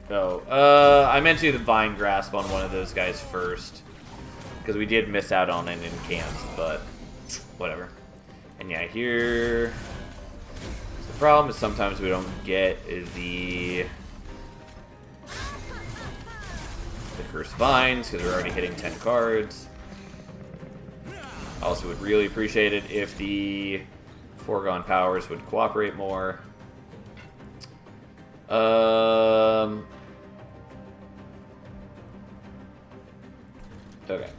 Oh, I meant to do the Vine Grasp on one of those guys first, because we did miss out on it in camps, but whatever. And yeah, here the problem is sometimes we don't get the Cursed Vines because we're already hitting 10 cards. Also would really appreciate it if the Foregone Powers would cooperate more. Okay.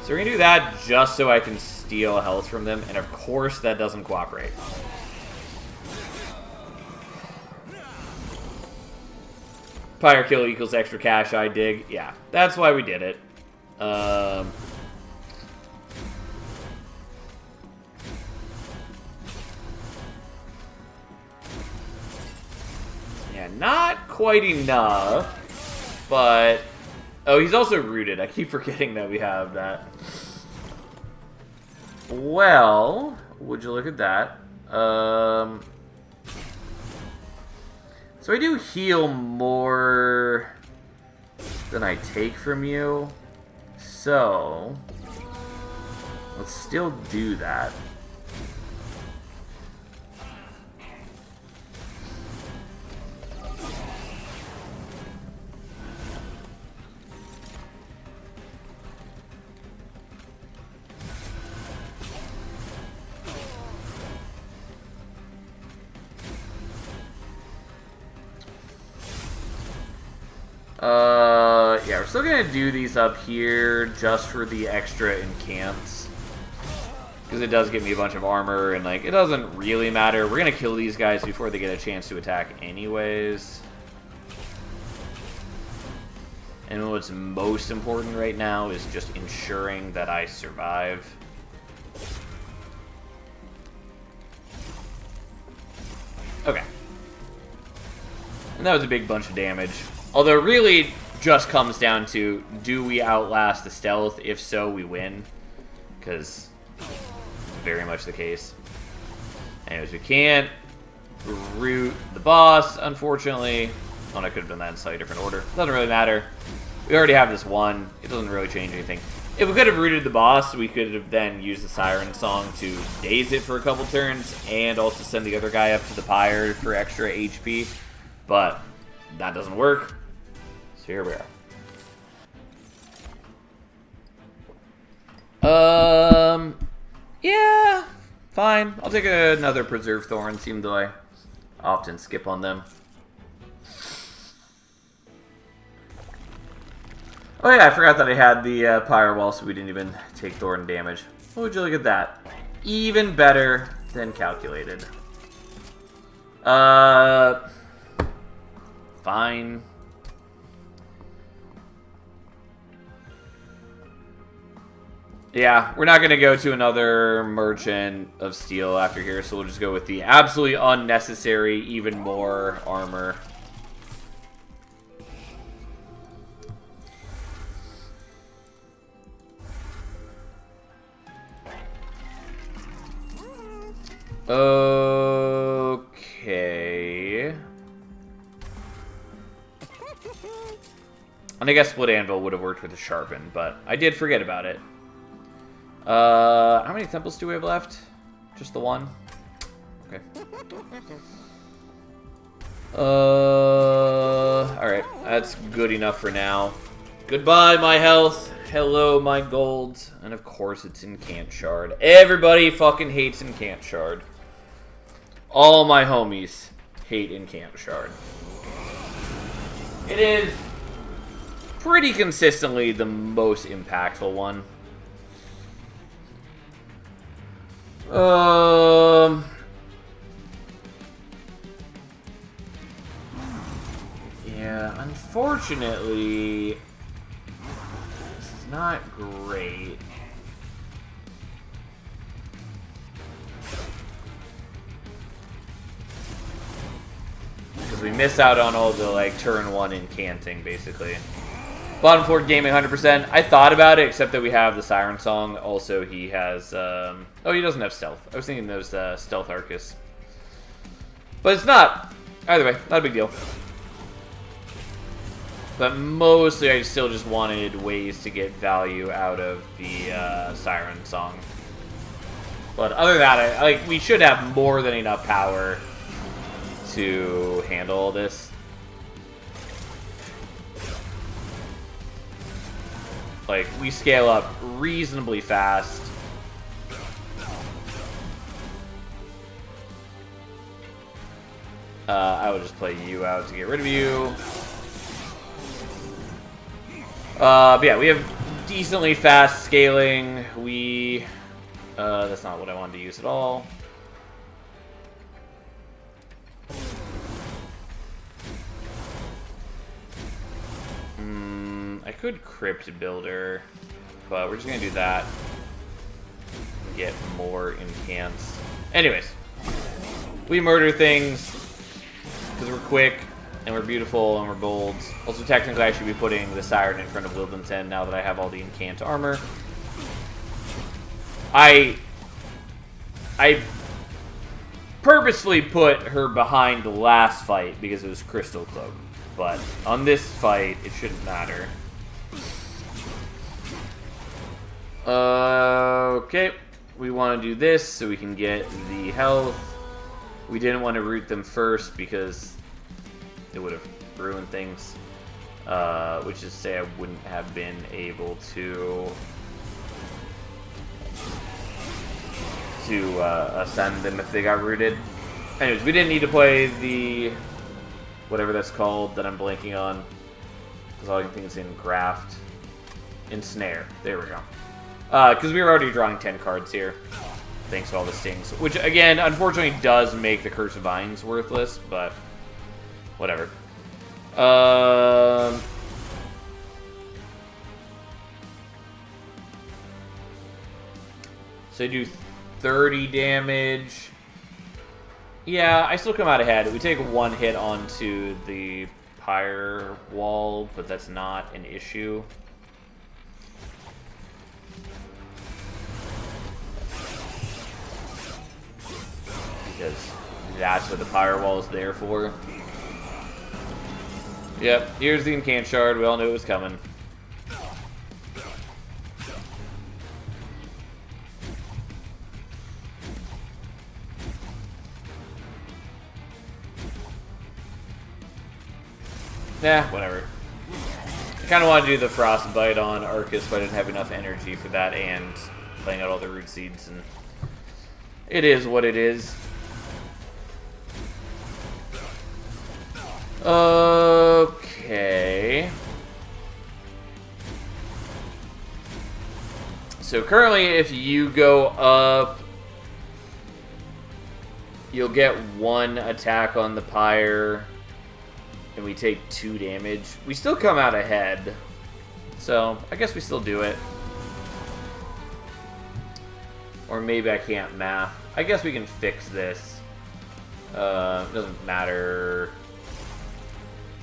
So we're gonna do that just so I can steal health from them, and of course that doesn't cooperate. Pyre kill equals extra cash, I dig. Yeah, that's why we did it. Yeah, not quite enough, but... Oh, he's also rooted. I keep forgetting that we have that. Well, would you look at that? So I do heal more than I take from you. So let's still do that. Yeah, we're still gonna do these up here just for the extra encamps. Because it does give me a bunch of armor, and, like, it doesn't really matter. We're gonna kill these guys before they get a chance to attack anyways. And what's most important right now is just ensuring that I survive. Okay. And that was a big bunch of damage. Although it really just comes down to, do we outlast the stealth? If so, we win. Because very much the case. Anyways, we can't root the boss, unfortunately. Oh, I could have done that in a slightly different order. Doesn't really matter. We already have this one. It doesn't really change anything. If we could have rooted the boss, we could have then used the Siren Song to daze it for a couple turns, and also send the other guy up to the pyre for extra HP. But that doesn't work. So here we are. Yeah, fine. I'll take another Preserve Thorn, even though I often skip on them. Oh yeah, I forgot that I had the Pyre Wall, so we didn't even take Thorn damage. Oh, would you look at that? Even better than calculated. Fine. Yeah, we're not going to go to another Merchant of Steel after here, so we'll just go with the absolutely unnecessary, even more armor. Okay. And I guess Split Anvil would have worked with the Sharpen, but I did forget about it. How many temples do we have left? Just the one? Okay. Alright. That's good enough for now. Goodbye, my health. Hello, my gold. And of course, it's Incant Shard. Everybody fucking hates Incant Shard. All my homies hate Incant Shard. It is pretty consistently the most impactful one. Yeah. Unfortunately, this is not great. Because we miss out on all the, like, turn 1 incanting, basically. Bottom 4 gaming 100%. I thought about it, except that we have the Siren Song. Also, he has, oh, he doesn't have stealth. I was thinking those stealth Arcus. But it's not. Either way, not a big deal. But mostly, I still just wanted ways to get value out of the Siren Song. But other than that, we should have more than enough power to handle all this. Like, we scale up reasonably fast. I will just play you out to get rid of you. But yeah, we have decently fast scaling. That's not what I wanted to use at all. I could Crypt Builder, but we're just gonna do that. Get more incants. Anyways, we murder things because we're quick and we're beautiful and we're bold. Also, technically, I should be putting the Siren in front of Wildington now that I have all the incant armor. I purposefully put her behind the last fight because it was Crystal Cloak. But on this fight, it shouldn't matter. Okay. We want to do this so we can get the health. We didn't want to root them first because it would have ruined things. Which is to say I wouldn't have been able to ascend them if they got rooted. Anyways, we didn't need to play the whatever that's called that I'm blanking on. Because all I can think is in Graft. Ensnare. There we go. Because we were already drawing 10 cards here. Thanks to all the stings. Which, again, unfortunately does make the Curse of Vines worthless, but whatever. So I do 30 damage. Yeah, I still come out ahead. We take one hit onto the Pyre wall, but that's not an issue. Because that's what the Pyre wall is there for. Yep, here's the Incant Shard. We all knew it was coming. Nah, whatever. I kind of want to do the Frostbite on Arcus, but I didn't have enough energy for that and playing out all the root seeds, and it is what it is. Okay. So currently, if you go up, you'll get 1 attack on the Pyre, and we take 2 damage. We still come out ahead, so I guess we still do it. Or maybe I can't math. I guess we can fix this. It doesn't matter.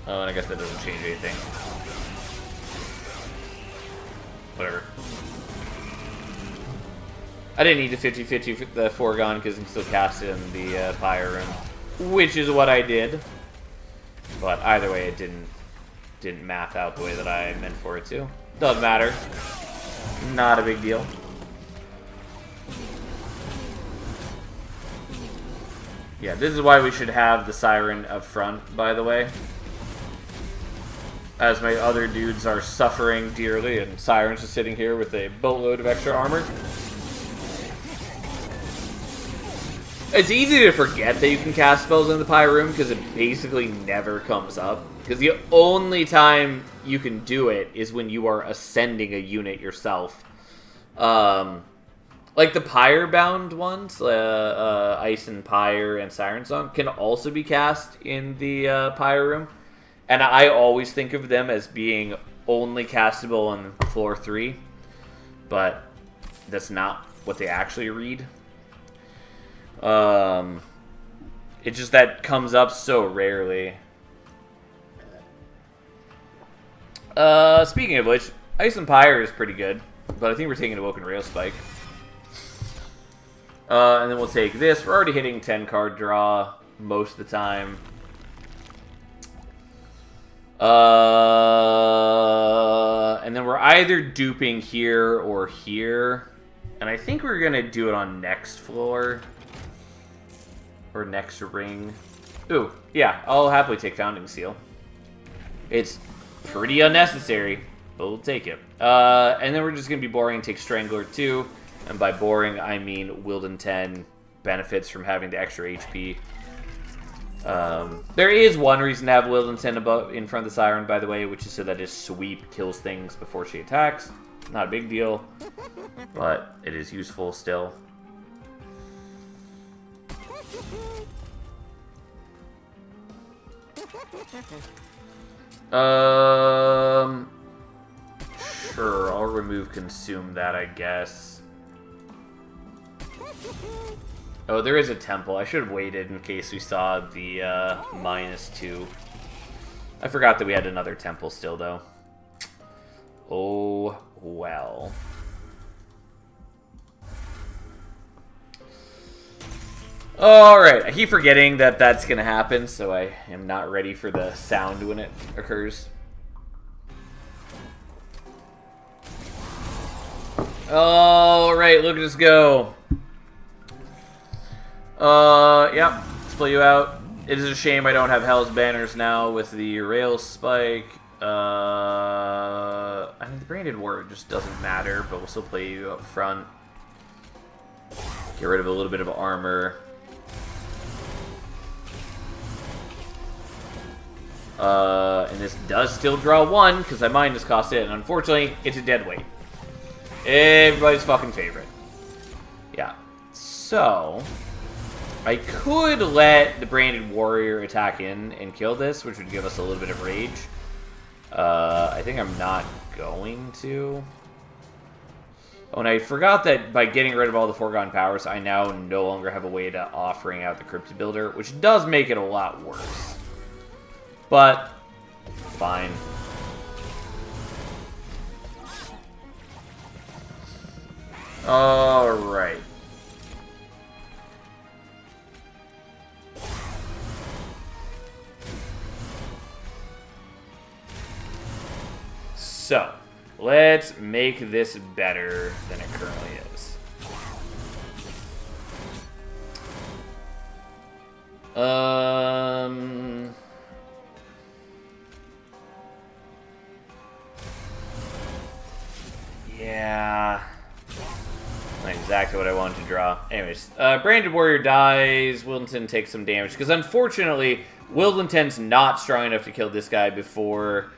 Oh, and I guess that doesn't change anything. Whatever. I didn't need the 50-50 for the Foregone because I can still cast it in the Pyre room, which is what I did. But either way, it didn't math out the way that I meant for it to. Doesn't matter. Not a big deal. Yeah, this is why we should have the Siren up front, by the way. As my other dudes are suffering dearly, and Siren's just sitting here with a boatload of extra armor. It's easy to forget that you can cast spells in the Pyre room because it basically never comes up. Because the only time you can do it is when you are ascending a unit yourself. Like the Pyre-bound ones, Ice and Pyre and Siren Song, can also be cast in the Pyre room. And I always think of them as being only castable on floor 3, but that's not what they actually read. It's just that comes up so rarely. Speaking of which, Ice and Pyre is pretty good, but I think we're taking Awoken Rail Spike. And then we'll take this. We're already hitting 10 card draw most of the time. And then we're either duping here or here. And I think we're going to do it on next floor. Or next ring. Ooh, yeah, I'll happily take Founding Seal. It's pretty unnecessary, but we'll take it. And then we're just going to be boring and take Strangler too. And by boring, I mean Wilden 10 benefits from having the extra HP. There is one reason to have Wilden 10 above in front of the Siren, by the way, which is so that his sweep kills things before she attacks. Not a big deal, but it is useful still. Sure, I'll remove Consume that, I guess. Oh, there is a temple. I should have waited in case we saw the -2. I forgot that we had another temple still, though. Oh, well. Alright, I keep forgetting that that's going to happen, so I am not ready for the sound when it occurs. Alright, look at us go. Yep, split you out. It is a shame I don't have Hell's Banners now with the Rail Spike. I mean, the Branded Warrior just doesn't matter, but we'll still play you up front. Get rid of a little bit of armor. And this does still draw 1, because I might just cost it, and unfortunately, it's a dead weight. Everybody's fucking favorite. Yeah. So, I could let the Branded Warrior attack in and kill this, which would give us a little bit of rage. I think I'm not going to. Oh, and I forgot that by getting rid of all the foregone powers, I now no longer have a way to offering out the Crypt Builder, which does make it a lot worse. But, fine. Alright. So, let's make this better than it currently is. Yeah. Not exactly what I wanted to draw. Anyways, Branded Warrior dies. Wildenton takes some damage. Because unfortunately, Wildenton's not strong enough to kill this guy before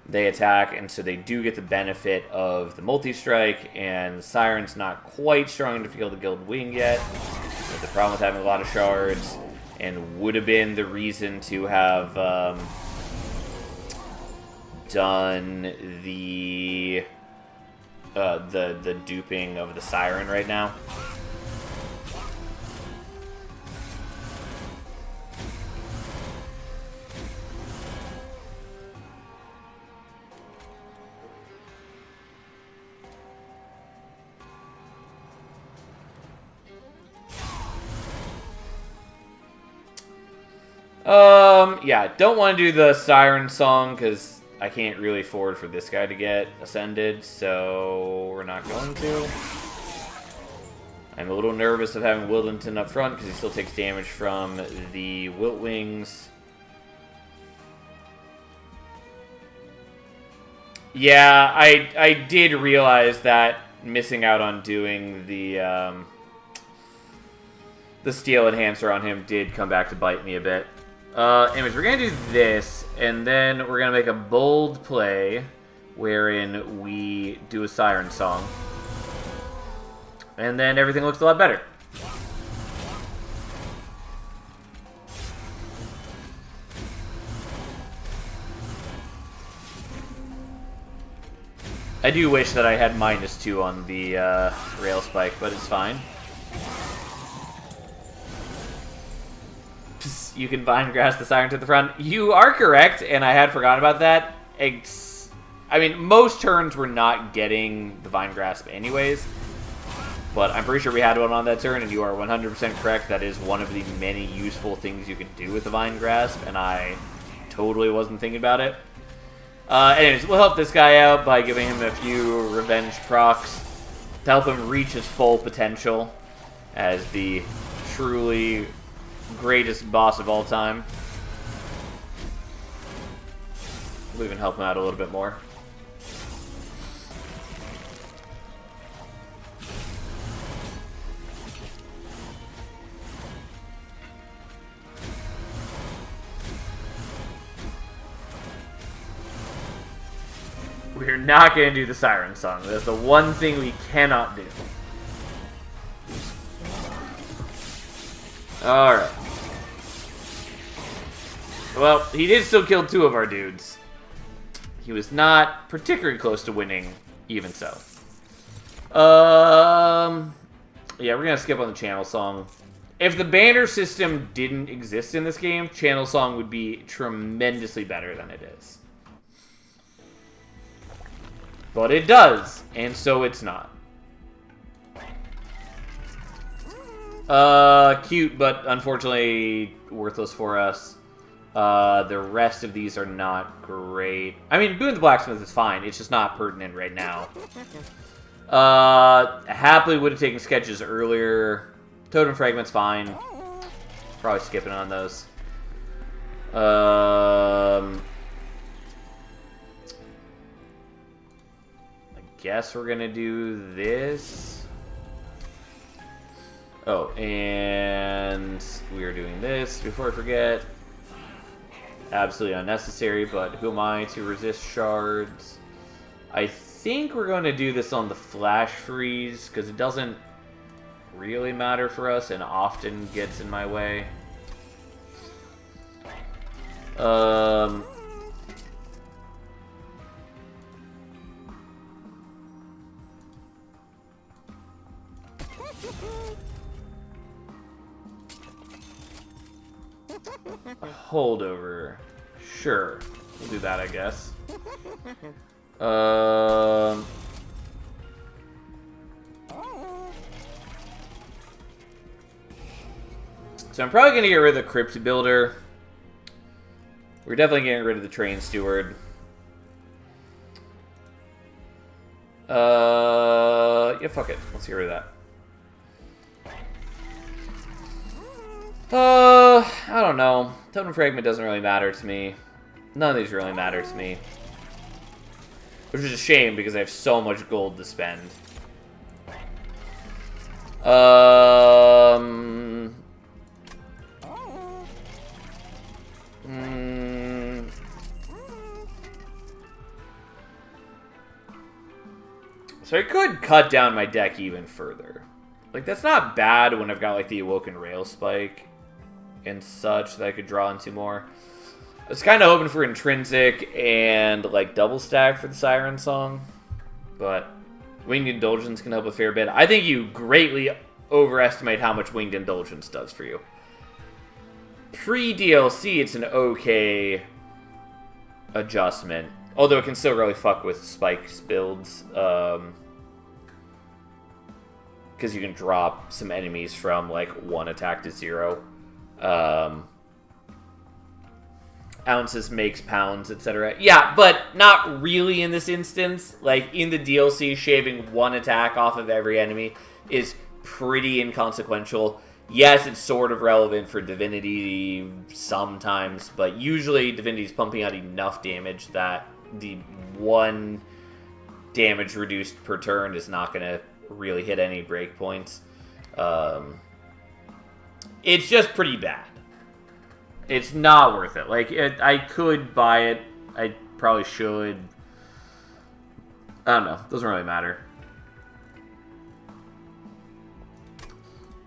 they attack. And so they do get the benefit of the multi-strike. And Siren's not quite strong enough to kill the Guild Wing yet. But the problem with having a lot of shards. And would have been the reason to have done the duping of the Siren right now. Yeah, don't want to do the Siren song because I can't really afford for this guy to get ascended, so we're not going to. I'm a little nervous of having Wildenton up front because he still takes damage from the Wilt Wings. Yeah, I did realize that missing out on doing the Steel Enhancer on him did come back to bite me a bit. Anyways, we're going to do this, and then we're going to make a bold play wherein we do a Siren song. And then everything looks a lot better. do wish that I had -2 on the rail spike, but it's fine. Psst, you can vine grass the siren to the front. You are correct, and I had forgotten about that. I mean, most turns we're not getting the vine grasp anyways, but I'm pretty sure we had one on that turn, and you are 100% correct. That is one of the many useful things you can do with the vine grasp, and I totally wasn't thinking about it. Anyways, we'll help this guy out by giving him a few revenge procs to help him reach his full potential as the truly greatest boss of all time. We'll even help him out a little bit more. We're not going to do the siren song. That's the one thing we cannot do. Alright. Well, he did still kill 2 of our dudes. He was not particularly close to winning, even so. Yeah, we're going to skip on the channel song. If the banner system didn't exist in this game, channel song would be tremendously better than it is. But it does, and so it's not. Cute, but unfortunately worthless for us. The rest of these are not great. I mean, Boone the Blacksmith is fine. It's just not pertinent right now. Happily would have taken sketches earlier. Totem Fragment's fine. Probably skipping on those. Guess we're gonna do this. Oh, and we are doing this before I forget. Absolutely unnecessary, but who am I to resist shards? I think we're going to do this on the flash freeze because it doesn't really matter for us and often gets in my way. Holdover. Sure. We'll do that, I guess. So I'm probably going to get rid of the Crypt Builder. We're definitely getting rid of the Train Steward. Yeah, fuck it. Let's get rid of that. I don't know. Totem Fragment doesn't really matter to me. None of these really matter to me. Which is a shame because I have so much gold to spend. So I could cut down my deck even further. Like, that's not bad when I've got, like, the Awoken Rail Spike and such that I could draw into more. I was kind of hoping for Intrinsic and, like, Double Stack for the Siren Song. But Winged Indulgence can help a fair bit. I think you greatly overestimate how much Winged Indulgence does for you. Pre-DLC, it's an okay adjustment. Although it can still really fuck with Spike's builds. Because you can drop some enemies from, like, 1 attack to 0. Ounces makes pounds, etc. Yeah, but not really in this instance. Like, in the DLC, shaving 1 attack off of every enemy is pretty inconsequential. Yes, it's sort of relevant for Divinity sometimes, but usually Divinity's pumping out enough damage that the 1 damage reduced per turn is not going to really hit any breakpoints. It's just pretty bad. It's not worth it. Like, I could buy it. I probably should. I don't know. Doesn't really matter.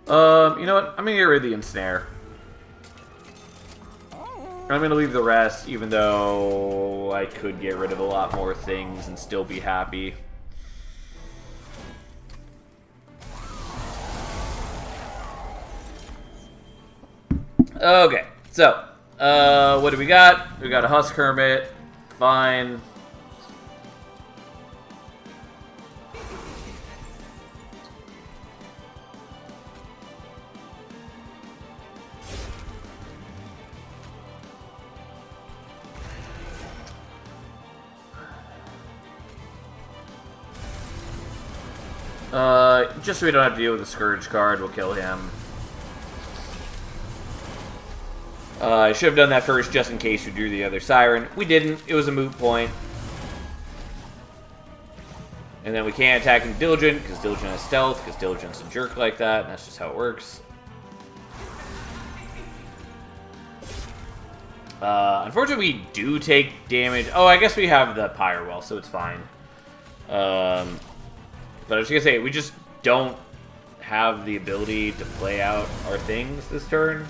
You know what? I'm going to get rid of the Ensnare. I'm going to leave the rest, even though I could get rid of a lot more things and still be happy. Okay, so, what do we got? We got a Husk Hermit. Fine. Just so we don't have to deal with the Scourge card, we'll kill him. I should have done that first just in case we drew the other Siren. We didn't. It was a moot point. And then we can't attack him Diligent, because Diligent has stealth, because Diligent's a jerk like that, and that's just how it works. Unfortunately, we do take damage. Oh, I guess we have the Pyre Well, so it's fine. But I was going to say, we just don't have the ability to play out our things this turn.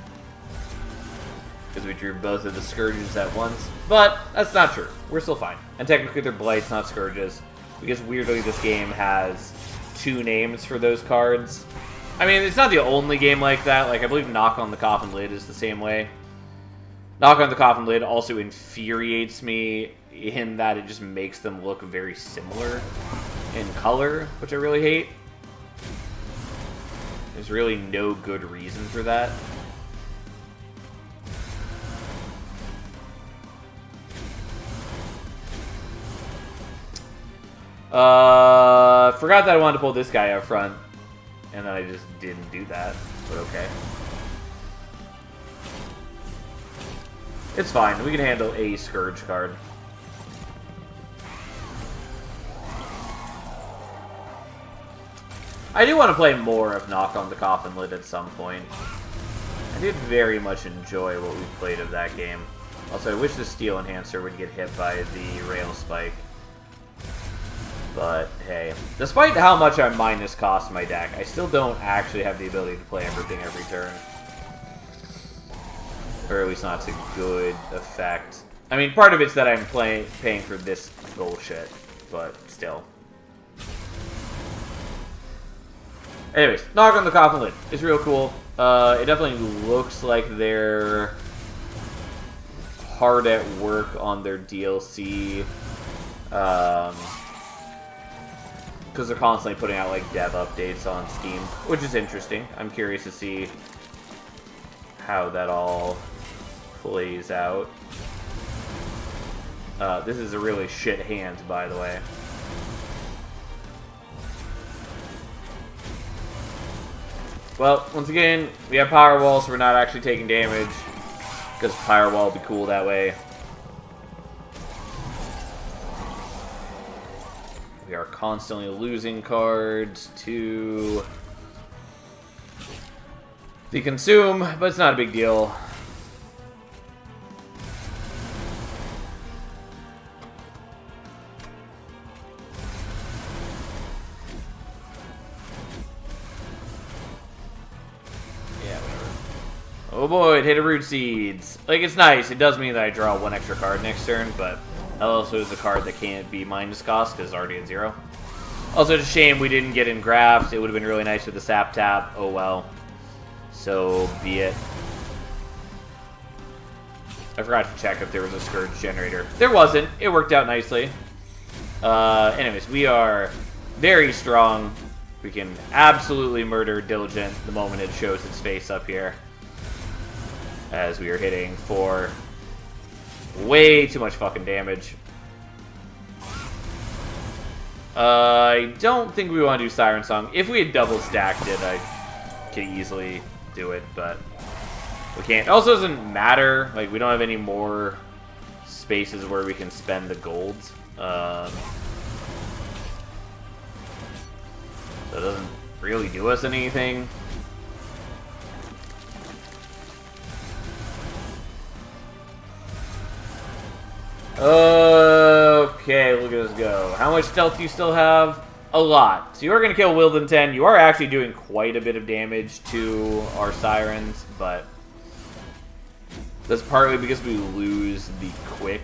Because we drew both of the Scourges at once. But that's not true. We're still fine. And technically they're Blights, not Scourges. Because weirdly this game has 2 names for those cards. I mean, it's not the only game like that. Like, I believe Knock on the Coffin Lid is the same way. Knock on the Coffin Lid also infuriates me in that it just makes them look very similar in color, which I really hate. There's really no good reason for that. Forgot that I wanted to pull this guy up front, and then I just didn't do that, but okay. It's fine, we can handle a Scourge card. I do want to play more of Knock on the Coffin Lid at some point. I did very much enjoy what we played of that game. Also, I wish the Steel Enhancer would get hit by the Rail Spike. But, hey. Despite how much I minus cost my deck, I still don't actually have the ability to play everything every turn. Or at least not to good effect. I mean, part of it's that I'm paying for this bullshit, but still. Anyways, Knock on the Coffin Lid. It's real cool. It definitely looks like they're hard at work on their DLC. Because they're constantly putting out, like, dev updates on Steam, which is interesting. I'm curious to see how that all plays out. This is a really shit hand, by the way. Well, once again, we have Power Wall, so we're not actually taking damage. Because Power Wall would be cool that way. We are constantly losing cards to the Consume, but it's not a big deal. Oh boy, it hit a Root Seeds. Like, it's nice. It does mean that I draw 1 extra card next turn, but also is a card that can't be minus cost because it's already at 0. Also, it's a shame we didn't get Engraft. It would have been really nice with the Sap Tap. Oh well. So be it. I forgot to check if there was a Scourge generator. There wasn't. It worked out nicely. Anyways, we are very strong. We can absolutely murder Diligent the moment it shows its face up here. As we are hitting for way too much fucking damage. I don't think we want to do Siren Song. If we had double stacked it, I could easily do it, but we can't. It also doesn't matter. Like, we don't have any more spaces where we can spend the gold. So it doesn't really do us anything. Okay, look at us go. How much stealth do you still have? A lot. So you are going to kill Wilden 10. You are actually doing quite a bit of damage to our Sirens, but that's partly because we lose the Quick.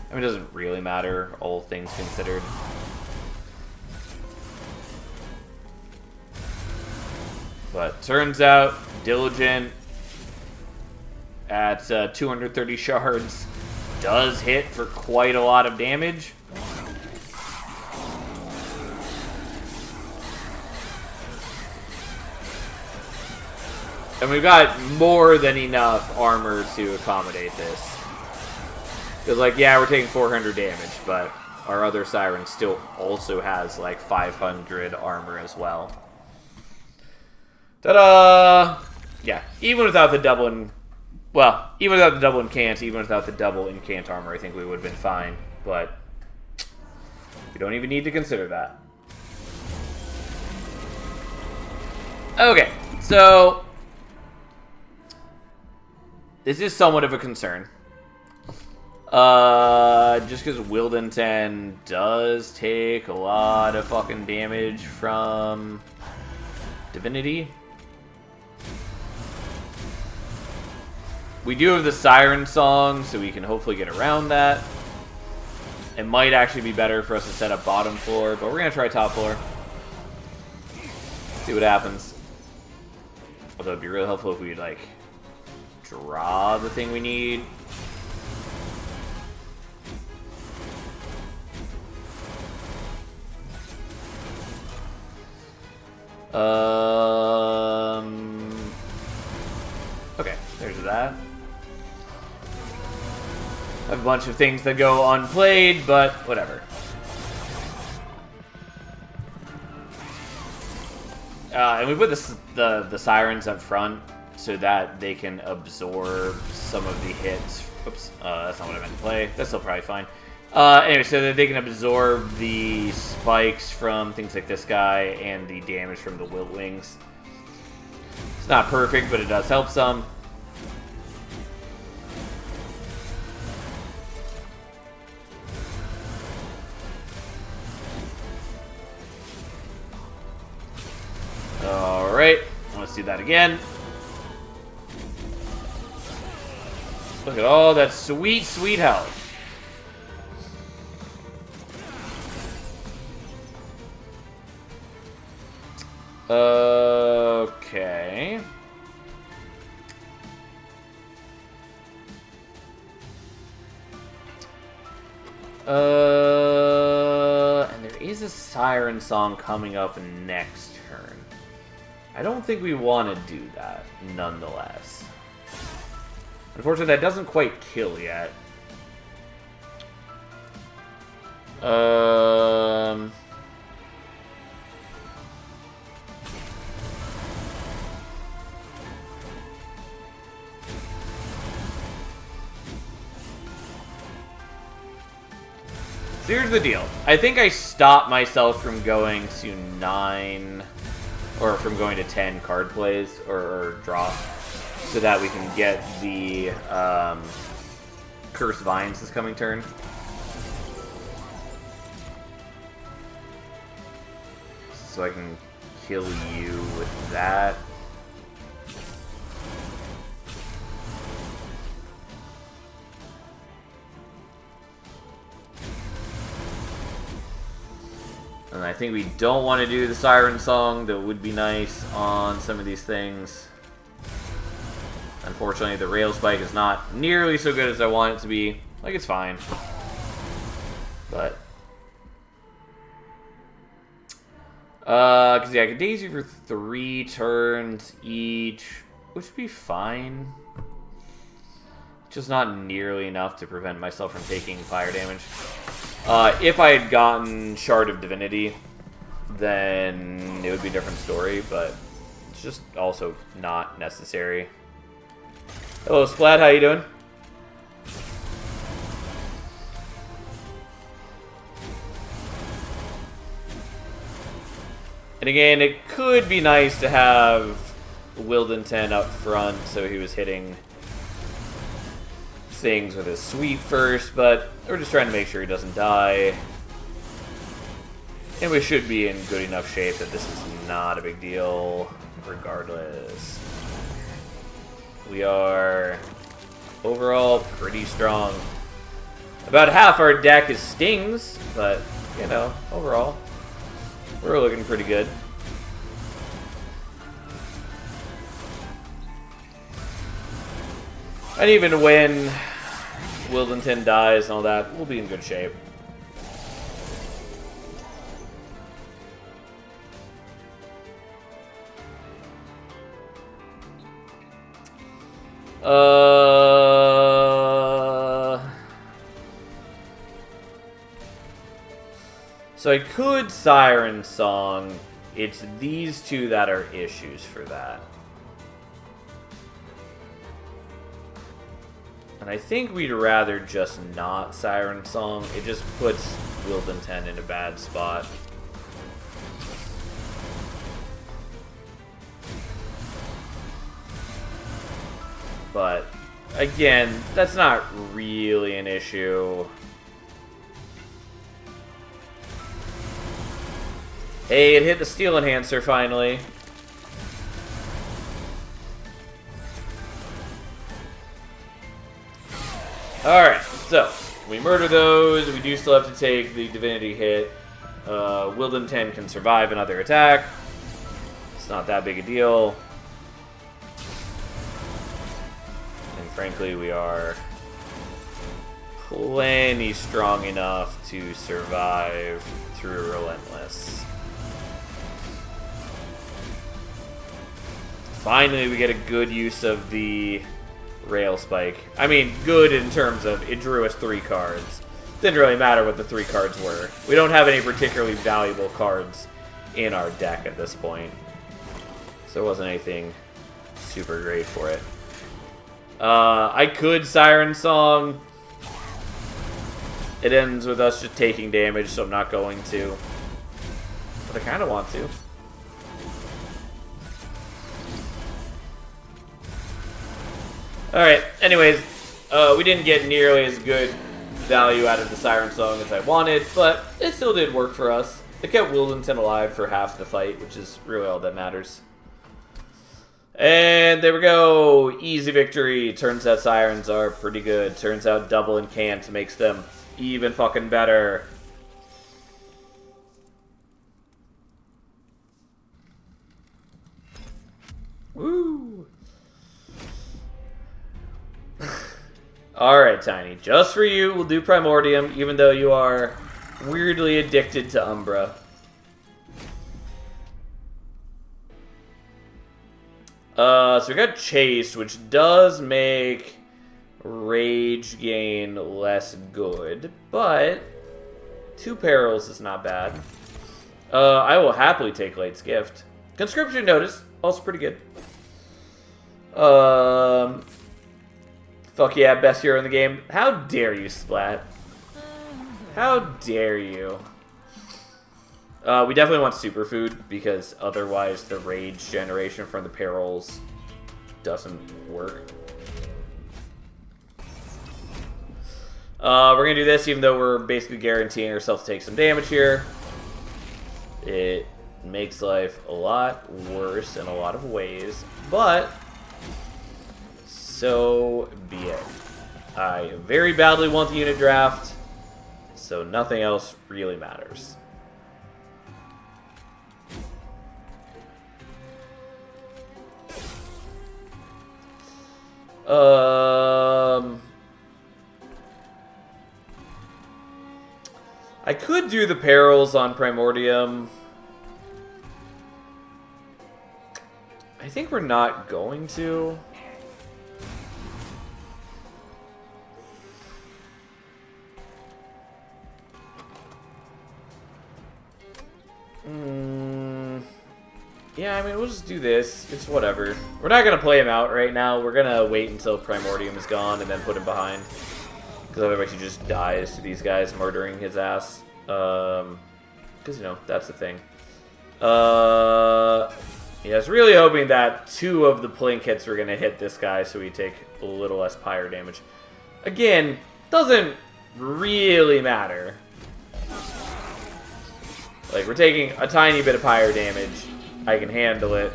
I mean, it doesn't really matter, all things considered. But turns out, Diligent at 230 shards does hit for quite a lot of damage. And we've got more than enough armor to accommodate this. Because, like, yeah, we're taking 400 damage, but our other Siren still also has, like, 500 armor as well. Ta-da! Yeah, even without the double... Well, even without the double incant, even without the double incant armor, I think we would have been fine. But we don't even need to consider that. Okay, so this is somewhat of a concern. Just because Wilden 10 does take a lot of fucking damage from Divinity. We do have the Siren Song, so we can hopefully get around that. It might actually be better for us to set up bottom floor, but we're going to try top floor. See what happens. Although it'd be real helpful if we, like, draw the thing we need. Okay, there's that. I have a bunch of things that go unplayed, but whatever. And we put the Sirens up front so that they can absorb some of the hits. Oops, that's not what I meant to play. That's still probably fine. Anyway, so that they can absorb the spikes from things like this guy and the damage from the Wilt Wings. It's not perfect, but it does help some. Alright, let's do that again. Look at all that sweet, sweet health. Okay. And there is a Siren Song coming up next turn. I don't think we want to do that, nonetheless. Unfortunately, that doesn't quite kill yet. So here's the deal. I think I stopped myself from going to 9, or from going to 10 card plays, or draw, so that we can get the Cursed Vines this coming turn. So I can kill you with that. And I think we don't want to do the Siren Song. That would be nice on some of these things. Unfortunately, the Rail Spike is not nearly so good as I want it to be. Like, it's fine. But... because, yeah, I could Daisy for 3 turns each, which would be fine. Just not nearly enough to prevent myself from taking fire damage. If I had gotten Shard of Divinity, then it would be a different story, but it's just also not necessary. Hello, Splat, how you doing? And again, it could be nice to have Wilden 10 up front so he was hitting things with his sweep first, but we're just trying to make sure he doesn't die. And we should be in good enough shape that this is not a big deal, regardless. We are overall pretty strong. About half our deck is stings, but, you know, overall, we're looking pretty good. And even when Wildington dies and all that, we'll be in good shape. So I could Siren Song. It's these two that are issues for that. And I think we'd rather just not Siren Song. It just puts Wildington in a bad spot. But, again, that's not really an issue. Hey, it hit the Steel Enhancer finally. Alright, so we murder those. We do still have to take the Divinity hit. Wildington can survive another attack. It's not that big a deal. And frankly, we are plenty strong enough to survive through Relentless. Finally, we get a good use of the Rail Spike. I mean, good in terms of it drew us 3 cards. Didn't really matter what the 3 cards were. We don't have any particularly valuable cards in our deck at this point. So it wasn't anything super great for it. I could Siren Song. It ends with us just taking damage, so I'm not going to. But I kind of want to. Alright, anyways, we didn't get nearly as good value out of the Siren Song as I wanted, but it still did work for us. It kept Wildington alive for half the fight, which is really all that matters. And there we go. Easy victory. Turns out Sirens are pretty good. Turns out double and can't makes them even fucking better. Woo! Alright, Tiny. Just for you, we'll do Primordium, even though you are weirdly addicted to Umbra. So we got Chased, which does make Rage gain less good, but 2 Perils is not bad. I will happily take Late's Gift. Conscription Notice, also pretty good. Fuck yeah, best hero in the game. How dare you, Splat? How dare you? We definitely want Superfood, because otherwise the Rage generation from the Perils doesn't work. We're going to do this even though we're basically guaranteeing ourselves to take some damage here. It makes life a lot worse in a lot of ways, but so be it. I very badly want the unit draft, so nothing else really matters. I could do the Perils on Primordium. I think we're not going to. Yeah, I mean, we'll just do this. It's whatever. We're not going to play him out right now. We're going to wait until Primordium is gone and then put him behind. Because otherwise he just dies to these guys murdering his ass. Because, you know, that's the thing. Yeah, I was really hoping that 2 of the Plink hits were going to hit this guy so we take a little less pyre damage. Again, doesn't really matter. Like, we're taking a tiny bit of pyre damage. I can handle it.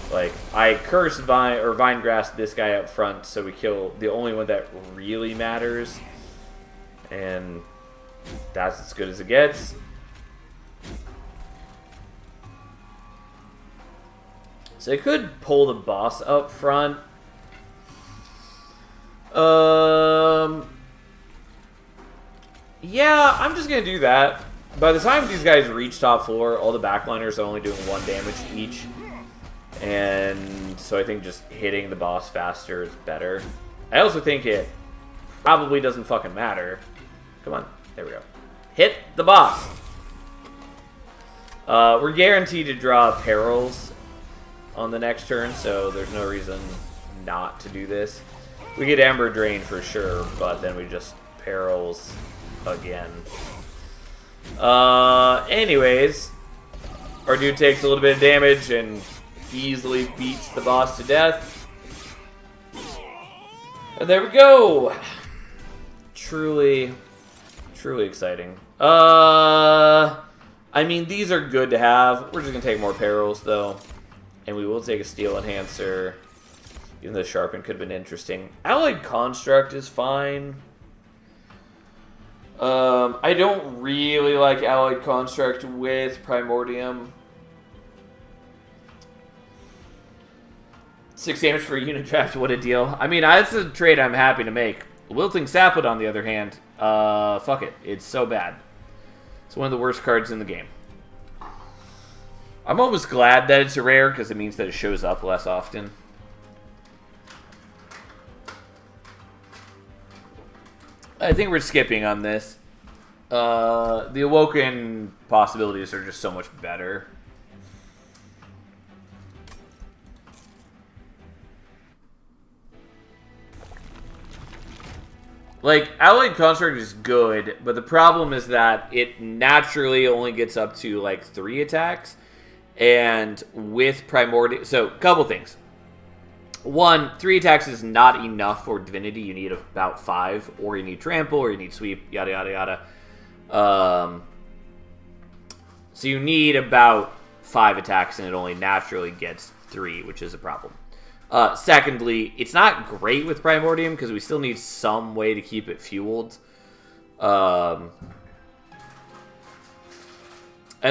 Like, I curse Vinegrass this guy up front, so we kill the only one that really matters. And that's as good as it gets. So I could pull the boss up front. Yeah, I'm just gonna do that. By the time these guys reach top floor, all the backliners are only doing 1 damage each. And so I think just hitting the boss faster is better. I also think it probably doesn't fucking matter. Come on, there we go. Hit the boss. We're guaranteed to draw perils on the next turn, so there's no reason not to do this. We get Ember Drain for sure, but then we just perils again. Anyways, our dude takes a little bit of damage and easily beats the boss to death. And there we go. Truly exciting. I mean, these are good to have. We're just gonna take more perils though, and we will take a Steel Enhancer. Even though Sharpen could have been interesting. Allied Construct is fine. I don't really like Allied Construct with Primordium. 6 damage for a unit draft, what a deal. I mean, that's a trade I'm happy to make. Wilting Sapwood, on the other hand, fuck it. It's so bad. It's one of the worst cards in the game. I'm almost glad that it's a rare, because it means that it shows up less often. I think we're skipping on this. The Awoken possibilities are just so much better. Like, Allied Construct is good, but the problem is that it naturally only gets up to, like, 3 attacks. And with Primordial... So, couple things. 1, 3 attacks is not enough for Divinity. You need about 5, or you need Trample, or you need Sweep, yada, yada, yada. So you need about 5 attacks, and it only naturally gets 3, which is a problem. Secondly, it's not great with Primordium, because we still need some way to keep it fueled. And,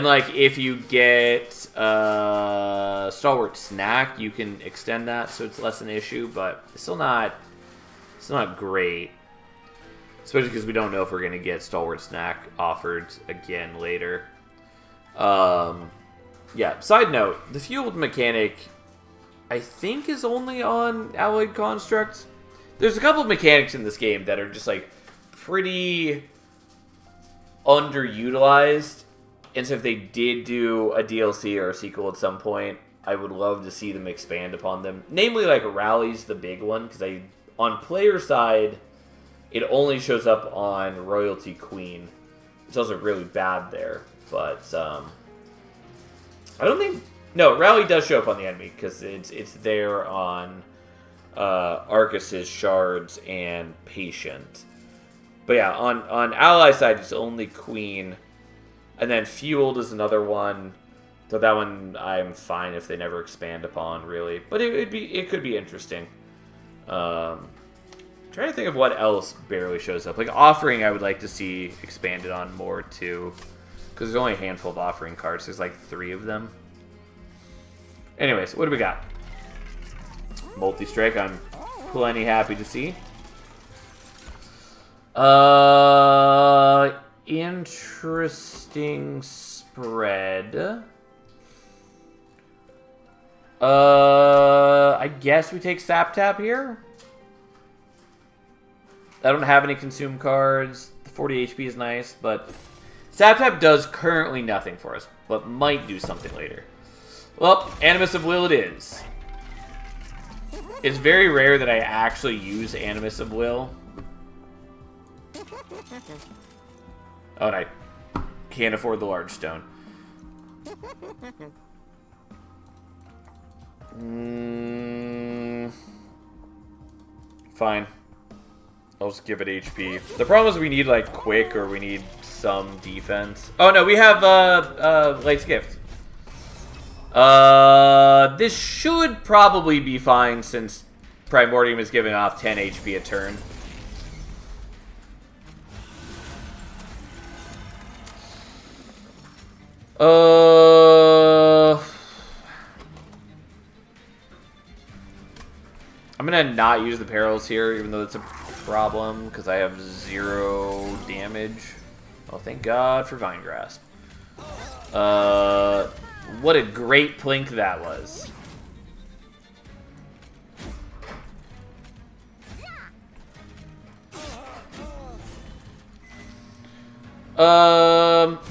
like, if you get Stalwart Snack, you can extend that, so it's less an issue, but it's still not great. Especially because we don't know if we're going to get Stalwart Snack offered again later. Yeah, side note, the fueled mechanic, I think, is only on Allied Constructs. There's a couple of mechanics in this game that are just, like, pretty underutilized. And so if they did do a DLC or a sequel at some point, I would love to see them expand upon them. Namely, like, Rally's the big one, because on player side, it only shows up on Royalty Queen. It's also really bad there, but I don't think... No, Rally does show up on the enemy, because it's there on Arcus's Shards and Patient. But yeah, on Ally side, it's only Queen. And then Fueled is another one. So that one I'm fine if they never expand upon, really. But it could be interesting. Trying to think of what else barely shows up. Like Offering, I would like to see expanded on more too. Because there's only a handful of Offering cards. There's like 3 of them. Anyways, what do we got? Multi-strike, I'm plenty happy to see. Interesting spread. I guess we take Sap Tap here. I don't have any consume cards. The 40 HP is nice, but Sap Tap does currently nothing for us, but might do something later. Well, Animus of Will it is. It's very rare that I actually use Animus of Will. Oh, and I can't afford the large stone. Fine. I'll just give it HP. The problem is we need, like, quick or we need some defense. Oh, no, we have, Light's Gift. This should probably be fine since Primordium is giving off 10 HP a turn. I'm gonna not use the perils here, even though it's a problem, because I have 0 damage. Oh, thank God for Vine Grasp. What a great plink that was.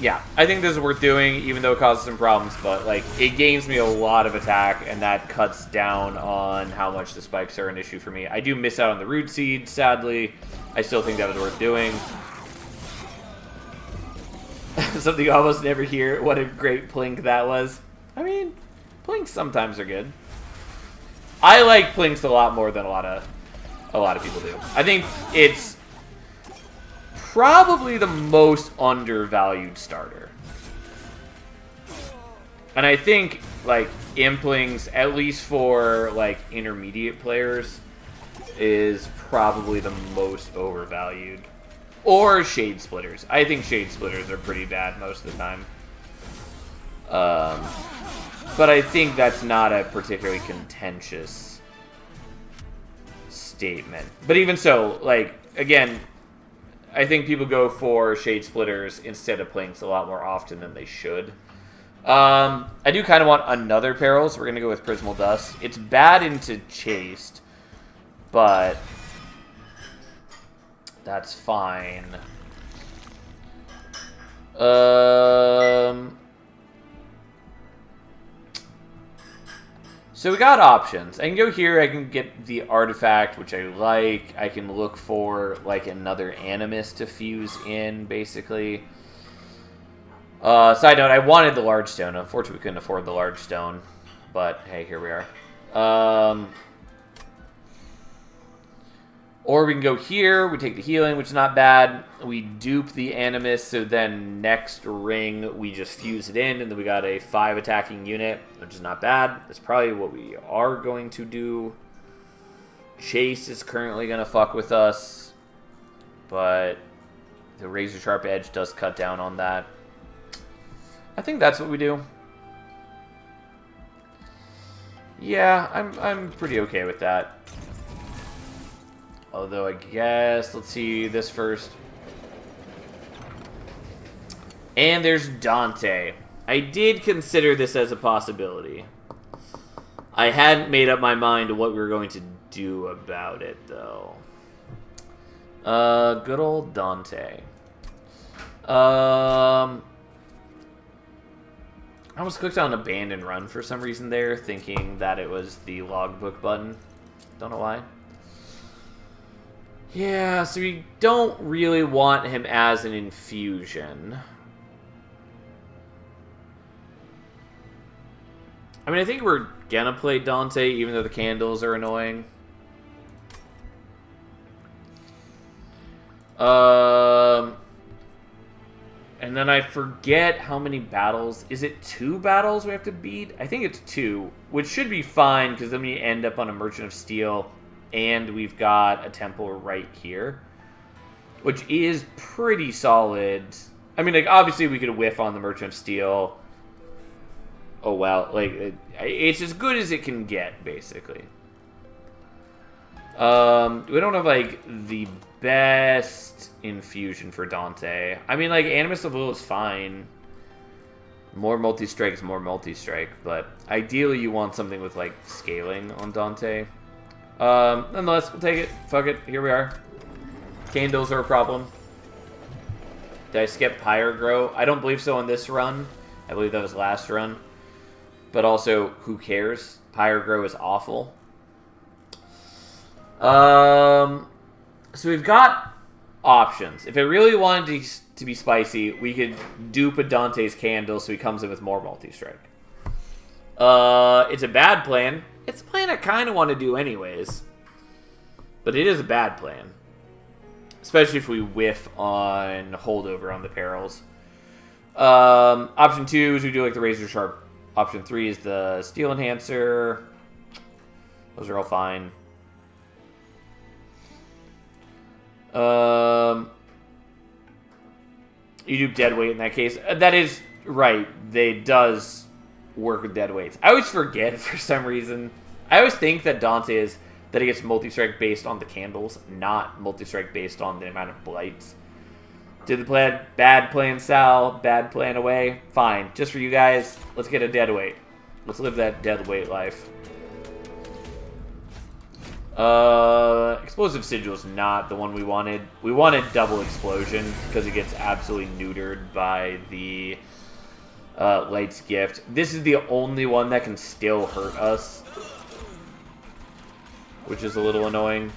Yeah, I think this is worth doing, even though it causes some problems, but, like, it gains me a lot of attack, and that cuts down on how much the spikes are an issue for me. I do miss out on the Root Seed, sadly. I still think that was worth doing. Something you almost never hear. What a great plink that was. I mean, plinks sometimes are good. I like plinks a lot more than a lot of people do. I think it's probably the most undervalued starter. And I think, like, Implings, at least for, like, intermediate players, is probably the most overvalued. Or Shade Splitters. I think Shade Splitters are pretty bad most of the time. But I think that's not a particularly contentious statement. But even so, like, again, I think people go for Shade Splitters instead of Plinks a lot more often than they should. I do kind of want another Peril, so we're going to go with Prismal Dust. It's bad into Chased, but that's fine. So we got options. I can go here, I can get the artifact, which I like. I can look for, like, another Animus to fuse in, basically. Side note, I wanted the large stone. Unfortunately, we couldn't afford the large stone. But, hey, here we are. Or we can go here, we take the healing, which is not bad. We dupe the Animus, so then next ring, we just fuse it in, and then we got a 5 attacking unit, which is not bad. That's probably what we are going to do. Chase is currently going to fuck with us, but the Razor Sharp Edge does cut down on that. I think that's what we do. Yeah, I'm pretty okay with that. Although, I guess, let's see this first. And there's Dante. I did consider this as a possibility. I hadn't made up my mind to what we were going to do about it, though. Good old Dante. I almost clicked on Abandon Run for some reason there, thinking that it was the logbook button. Don't know why. Yeah, so we don't really want him as an infusion. I mean, I think we're gonna play Dante, even though the candles are annoying. And then I forget how many battles. Is it 2 battles we have to beat? I think it's 2, which should be fine, because then we end up on a Merchant of Steel. And we've got a temple right here, which is pretty solid. I mean, like, obviously we could whiff on the Merchant of Steel. Oh, well. Like, it's as good as it can get, basically. We don't have, like, the best infusion for Dante. I mean, like, Animus of Will is fine. More multi-strike is more multi-strike. But ideally you want something with, like, scaling on Dante. Nonetheless, we'll take it. Fuck it. Here we are. Candles are a problem. Did I skip Pyre Grow? I don't believe so on this run. I believe that was last run. But also, who cares? Pyre Grow is awful. So we've got options. If it really wanted to be spicy, we could dupe a Dante's Candle so he comes in with more multi-strike. It's a bad plan. It's a plan I kind of want to do anyways. But it is a bad plan. Especially if we whiff on holdover on the perils. Option 2 is we do like the Razor Sharp. Option 3 is the Steel Enhancer. Those are all fine. You do dead weight in that case. That is right. They does work with dead weights. I always forget for some reason. I always think that Dante is that it gets multi-strike based on the candles, not multi-strike based on the amount of blights. Did the plan bad plan Sal, bad plan away? Fine. Just for you guys, let's get a deadweight. Let's live that deadweight life. Explosive Sigil is not the one we wanted. We wanted Double Explosion because it gets absolutely neutered by the Light's Gift. This is the only one that can still hurt us, which is a little annoying.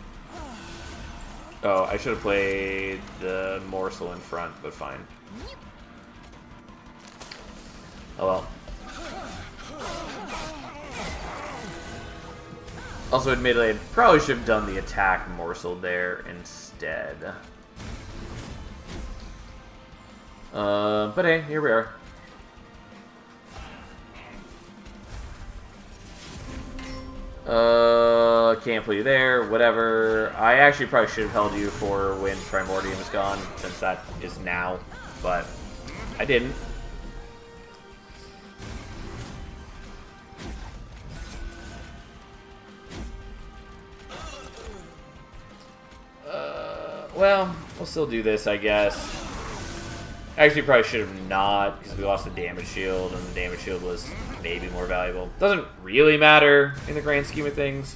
Oh, I should have played the morsel in front, but fine. Oh well. Also, admittedly, I probably should have done the attack morsel there instead. But hey, here we are. Can't play you there, whatever. I actually probably should have held you for when Primordium is gone, since that is now, but I didn't. Well, we'll still do this, I guess. Actually, probably should have not, because we lost the damage shield, and the damage shield was maybe more valuable. Doesn't really matter in the grand scheme of things.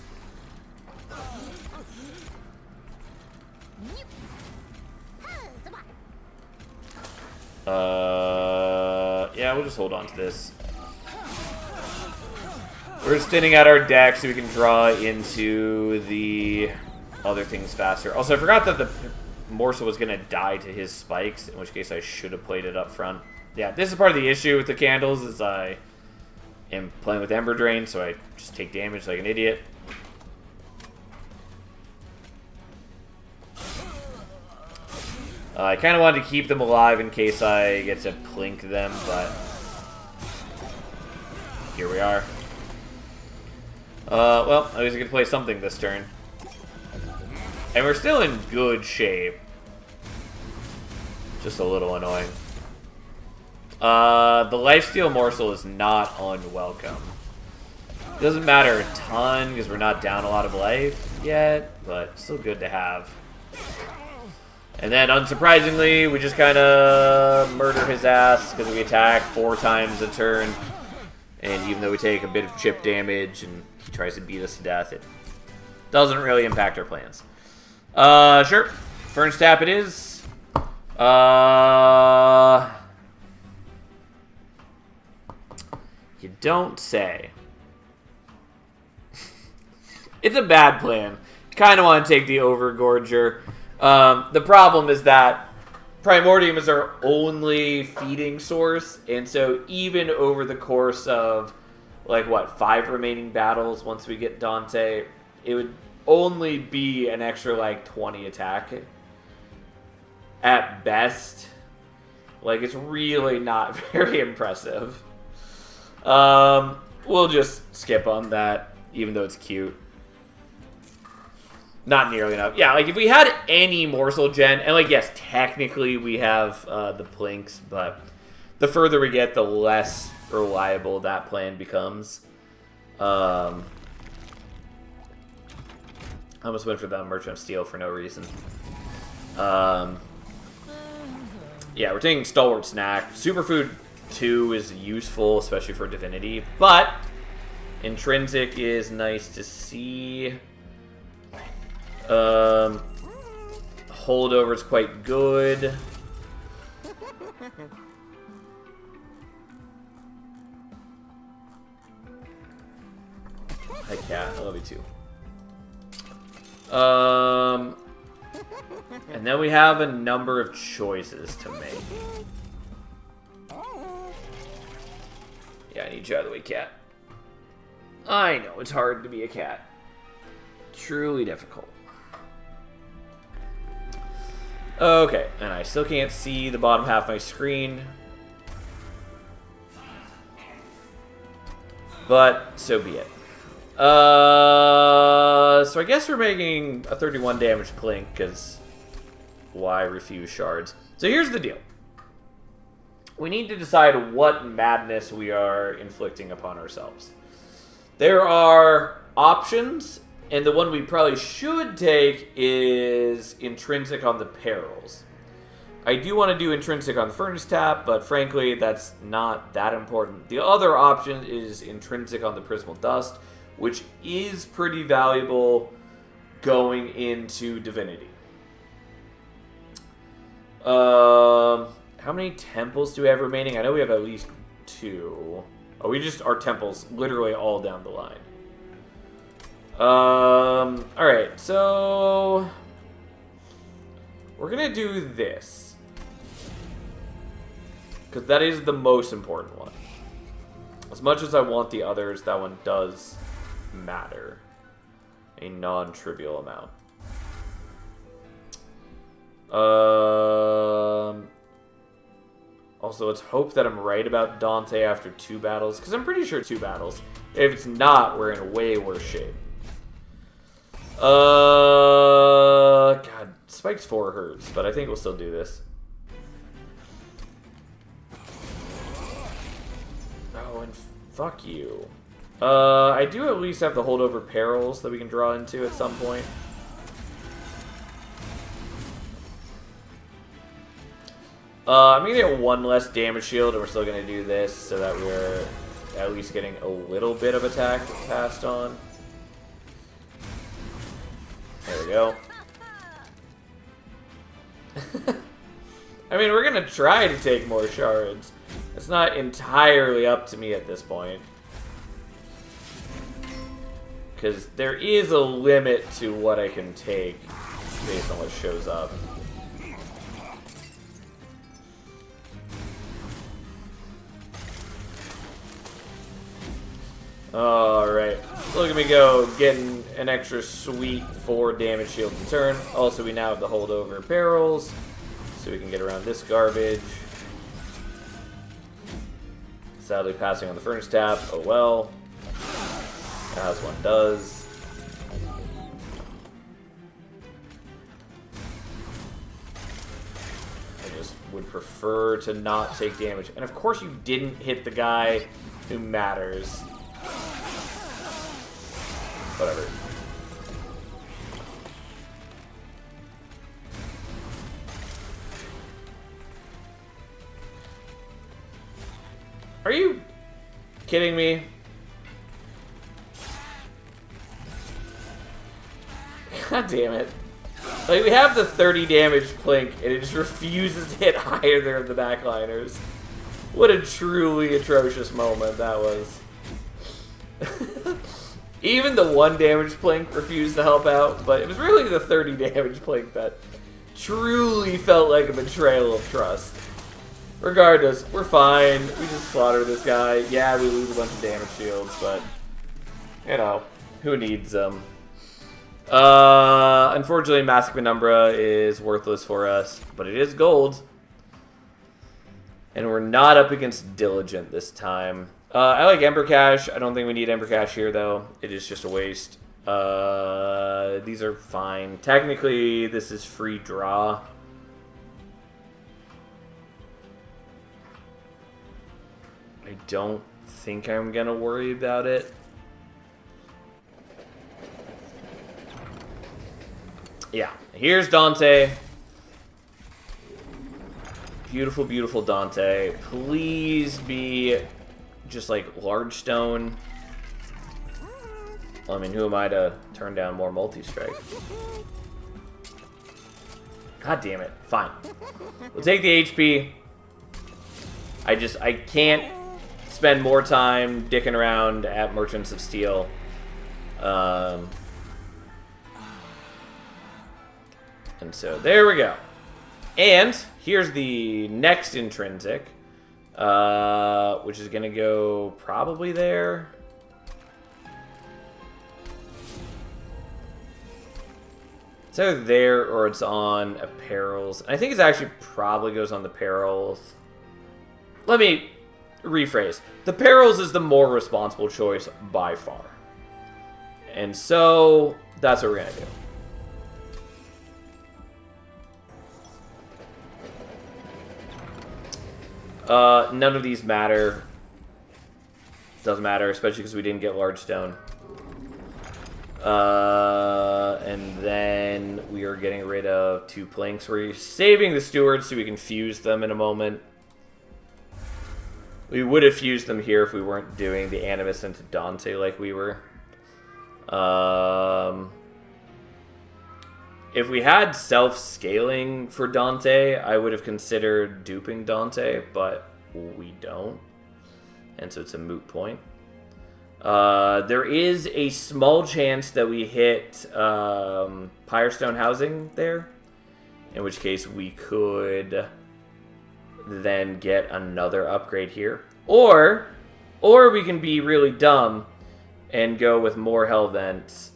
Yeah, we'll just hold on to this. We're just thinning out our deck so we can draw into the other things faster. Also, I forgot that the morsel was going to die to his spikes, in which case I should have played it up front. Yeah, this is part of the issue with the candles, is I am playing with Ember Drain, so I just take damage like an idiot. I kind of wanted to keep them alive in case I get to plink them, but here we are. Well, I was going to play something this turn. And we're still in good shape. Just a little annoying. The lifesteal morsel is not unwelcome. It doesn't matter a ton because we're not down a lot of life yet, but still good to have. And then, unsurprisingly, we just kind of murder his ass because we attack 4 times a turn. And even though we take a bit of chip damage and he tries to beat us to death, it doesn't really impact our plans. Sure. Fern's Tap it is. You don't say. It's a bad plan. Kind of want to take the Overgorger. The problem is that Primordium is our only feeding source, and so even over the course of, like, what, 5 remaining battles once we get Dante, it would only be an extra, like, 20 attack. At best. Like, it's really not very impressive. We'll just skip on that, even though it's cute. Not nearly enough. Yeah, like, if we had any morsel gen, and, like, yes, technically we have the plinks, but the further we get, the less reliable that plan becomes. I almost went for the Merchant of Steel for no reason. Yeah, we're taking Stalwart Snack. Superfood 2 is useful, especially for Divinity, but Intrinsic is nice to see. Holdover is quite good. Hi, Cat. I love you too. And then we have a number of choices to make. Yeah, I need you out of the way, Cat. I know, it's hard to be a cat. Truly difficult. Okay, and I still can't see the bottom half of my screen. But, so be it. So I guess we're making a 31 damage plink, because why refuse shards? So here's the deal. We need to decide what madness we are inflicting upon ourselves. There are options And the one we probably should take is Intrinsic on the Perils. I do want to do Intrinsic on the Furnace Tap, but frankly, that's not that important. The other option is Intrinsic on the Prismal Dust, which is pretty valuable going into Divinity. How many temples do we have remaining? I know we have at least 2. Oh, we just... Our temples literally all down the line. Alright, so... We're gonna do this. Because that is the most important one. As much as I want the others, that one does matter. A non-trivial amount. Also, let's hope that I'm right about Dante after 2 battles, because I'm pretty sure 2 battles. If it's not, we're in way worse shape. God, Spikes 4 hurts, but I think we'll still do this. Oh, and fuck you. I do at least have the holdover perils that we can draw into at some point. I'm going to get 1 less damage shield, and we're still going to do this so that we're at least getting a little bit of attack passed on. There we go. I mean, we're going to try to take more shards. It's not entirely up to me at this point. Because there is a limit to what I can take based on what shows up. Alright, look at me go, getting an extra sweet 4 damage shield in turn. Also, we now have the holdover perils, so we can get around this garbage. Sadly, passing on the Furnace Tap, oh well. As one does. I just would prefer to not take damage. And of course you didn't hit the guy who matters. Whatever. Are you kidding me? God damn it. Like, we have the 30 damage Plink, and it just refuses to hit either of the backliners. What a truly atrocious moment that was. Even the 1 damage Plink refused to help out, but it was really the 30 damage Plink that truly felt like a betrayal of trust. Regardless, we're fine. We just slaughter this guy. Yeah, we lose a bunch of damage shields, but, you know, who needs them? Unfortunately, Mask Penumbra is worthless for us, but it is gold. And we're not up against Diligent this time. I like Ember Cash. I don't think we need Ember Cash here, though. It is just a waste. These are fine. Technically, this is free draw. I don't think I'm going to worry about it. Yeah, here's Dante. Beautiful, beautiful Dante. Please be just like large stone. Well, I mean, who am I to turn down more multi-strike? God damn it. Fine. We'll take the HP. I can't spend more time dicking around at Merchants of Steel. And so there we go. And here's the next intrinsic, which is going to go probably there. It's either there or it's on apparels. I think it actually probably goes on the perils. Let me rephrase. The perils is the more responsible choice by far. And so that's what we're going to do. None of these matter. Doesn't matter, especially because we didn't get large stone. And then we are getting rid of 2 planks. We're saving the stewards so we can fuse them in a moment. We would have fused them here if we weren't doing the Animus into Dante like we were. If we had self-scaling for Dante, I would have considered duping Dante, but we don't. And so it's a moot point. There is a small chance that we hit Pyrestone housing there, in which case we could then get another upgrade here. Or we can be really dumb and go with more hell vents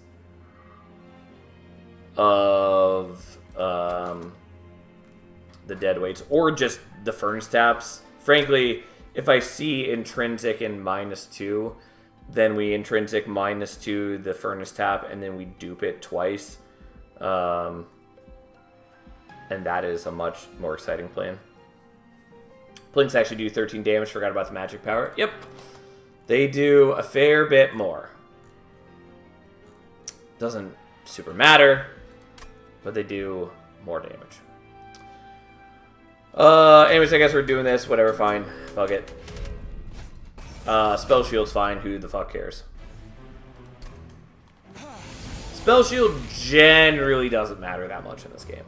of the dead weights, or just the furnace taps. Frankly, if I see intrinsic in -2, then we intrinsic -2 the furnace tap, and then we dupe it twice. And that is a much more exciting plan. Plinks actually do 13 damage. Forgot about the magic power. Yep. They do a fair bit more. Doesn't super matter, but they do more damage. Anyways, I guess we're doing this. Whatever, fine. Fuck it. Spell shield's fine. Who the fuck cares? Spell shield generally doesn't matter that much in this game.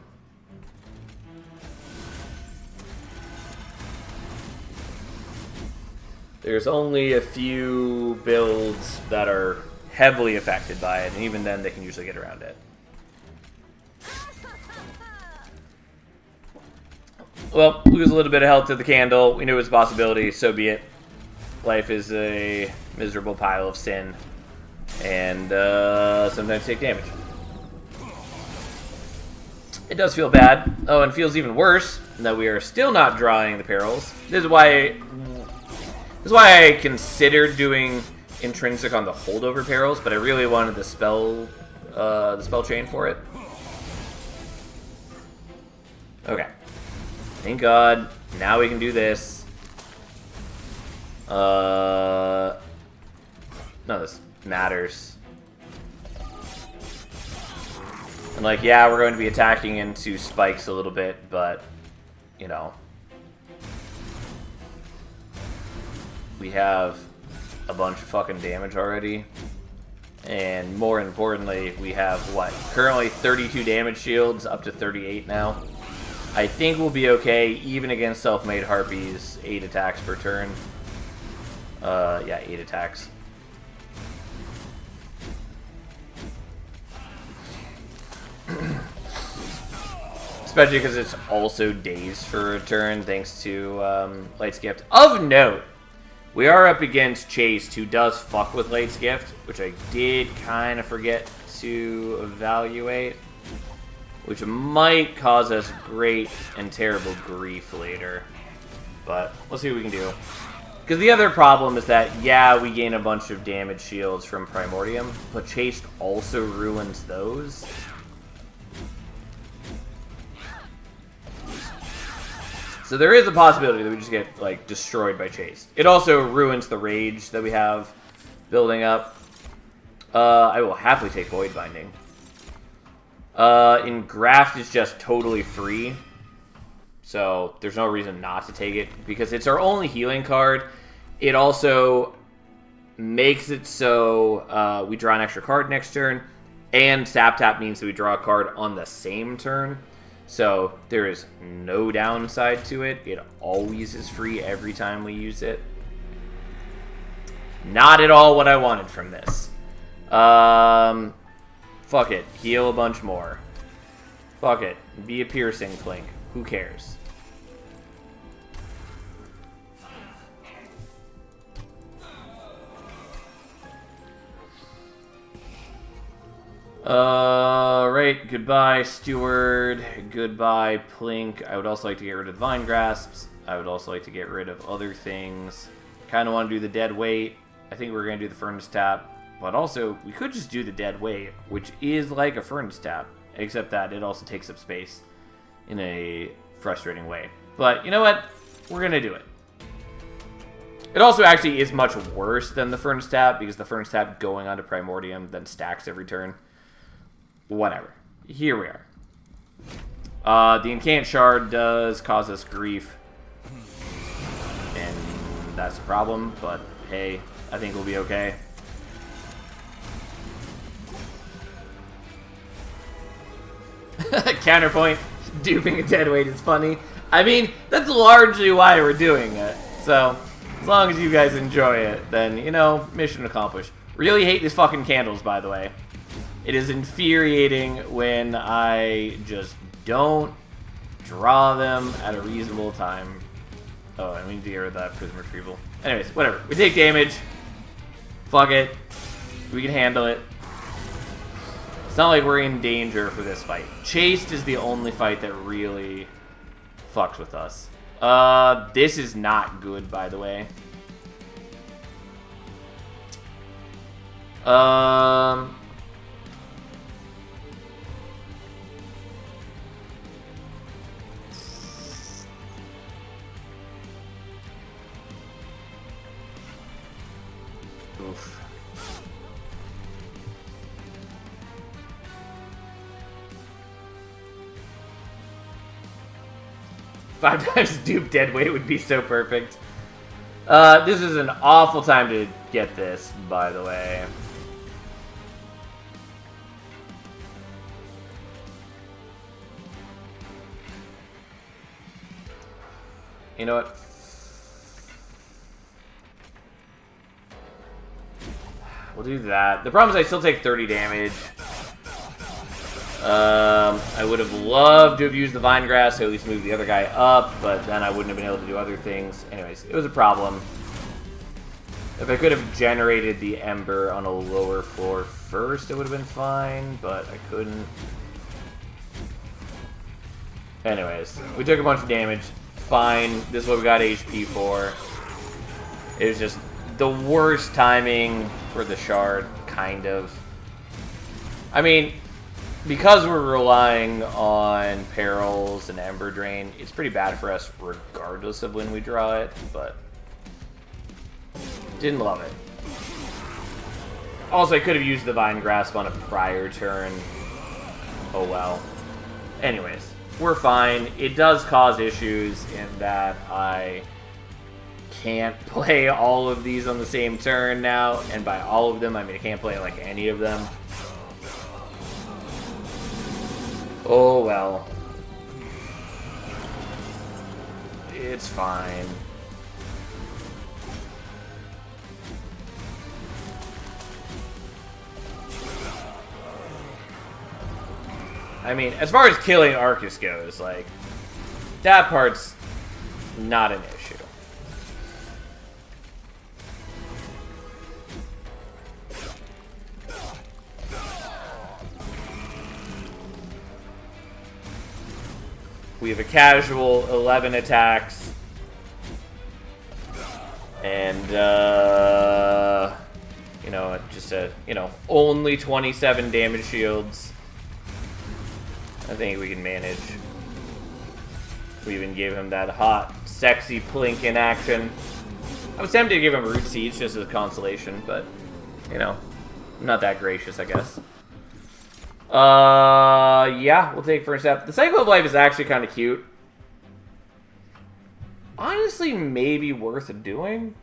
There's only a few builds that are heavily affected by it, and even then they can usually get around it. Well, lose a little bit of health to the candle. We knew it was a possibility, so be it. Life is a miserable pile of sin, and sometimes take damage. It does feel bad. Oh, and feels even worse that we are still not drawing the perils. This is why I considered doing intrinsic on the holdover perils, but I really wanted the spell chain for it. Okay. Thank God. Now we can do this. None of this matters. And like, yeah, we're going to be attacking into spikes a little bit, but, you know. We have a bunch of fucking damage already. And more importantly, we have, what, currently 32 damage shields, up to 38 now. I think we'll be okay, even against self-made harpies. 8 attacks per turn. Yeah, 8 attacks. Especially because it's also dazed for a turn, thanks to Light's Gift. Of note, we are up against Chase, who does fuck with Light's Gift, which I did kind of forget to evaluate, which might cause us great and terrible grief later. But we'll see what we can do. Because the other problem is that, yeah, we gain a bunch of damage shields from Primordium, but Chase also ruins those. So there is a possibility that we just get, like, destroyed by Chase. It also ruins the rage that we have building up. I will happily take Void Binding. Engraft is just totally free. So there's no reason not to take it, because it's our only healing card. It also makes it so we draw an extra card next turn, and Sap Tap means that we draw a card on the same turn. So there is no downside to it. It always is free every time we use it. Not at all what I wanted from this. Fuck it. Heal a bunch more. Fuck it. Be a piercing Plink. Who cares? Right, goodbye, Steward. Goodbye, Plink. I would also like to get rid of Divine Grasps. I would also like to get rid of other things. Kind of want to do the Dead Weight. I think we're going to do the Furnace Tap. But also, we could just do the Dead Weight, which is like a Furnace Tap, except that it also takes up space in a frustrating way. But, you know what? We're going to do it. It also actually is much worse than the Furnace Tap, because the Furnace Tap going onto Primordium then stacks every turn. Whatever. Here we are. The Incant Shard does cause us grief. And that's a problem, but hey, I think we'll be okay. Counterpoint, duping a deadweight is funny. I mean, that's largely why we're doing it. So, as long as you guys enjoy it, then, you know, mission accomplished. Really hate these fucking candles, by the way. It is infuriating when I just don't draw them at a reasonable time. Oh, I need to get rid of that Prism Retrieval. Anyways, whatever. We take damage. Fuck it. We can handle it. It's not like we're in danger for this fight. Chased is the only fight that really fucks with us. This is not good, by the way. Oof. 5 times dupe deadweight would be so perfect. This is an awful time to get this, by the way. You know what? We'll do that. The problem is I still take 30 damage. I would have loved to have used the Vine Grass to at least move the other guy up, but then I wouldn't have been able to do other things. Anyways, it was a problem. If I could have generated the Ember on a lower floor first, it would have been fine, but I couldn't. Anyways, we took a bunch of damage. Fine. This is what we got HP for. It was just the worst timing for the shard, kind of. I mean, because we're relying on Perils and Ember Drain, it's pretty bad for us regardless of when we draw it, but didn't love it. Also, I could have used the Vine Grasp on a prior turn. Oh well. Anyways, we're fine. It does cause issues in that I can't play all of these on the same turn now, and by all of them, I mean I can't play like any of them. Oh well. It's fine. I mean, as far as killing Arcus goes, like, that part's not an issue. We have a casual 11 attacks. And, you know, just a, you know, only 27 damage shields. I think we can manage. We even gave him that hot, sexy plink in action. I was tempted to give him Root Siege just as a consolation, but, you know, not that gracious, I guess. Yeah, we'll take first step. The Cycle of Life is actually kind of cute. Honestly, maybe worth doing.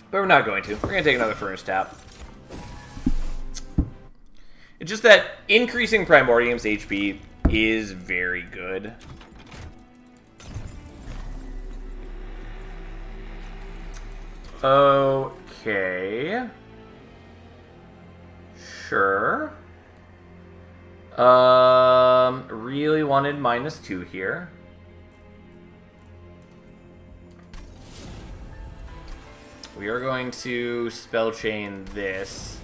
But we're not going to. We're going to take another Furnace Tap. It's just that increasing Primordium's HP is very good. Okay. Sure. Really wanted -2 here. We are going to Spell Chain this.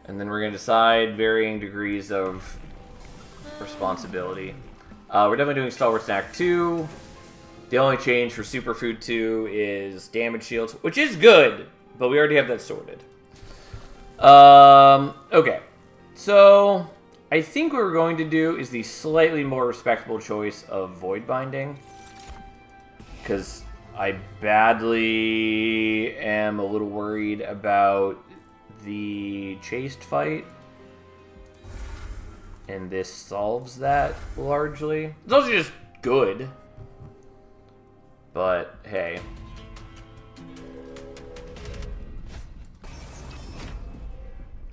And then we're going to decide varying degrees of responsibility. We're definitely doing Stalwart Snack 2. The only change for Superfood 2 is damage shields, which is good, but we already have that sorted. Okay. So, I think what we're going to do is the slightly more respectable choice of Void Binding. Because I badly am a little worried about the Chaste fight. And this solves that largely. It's also just good. But, hey.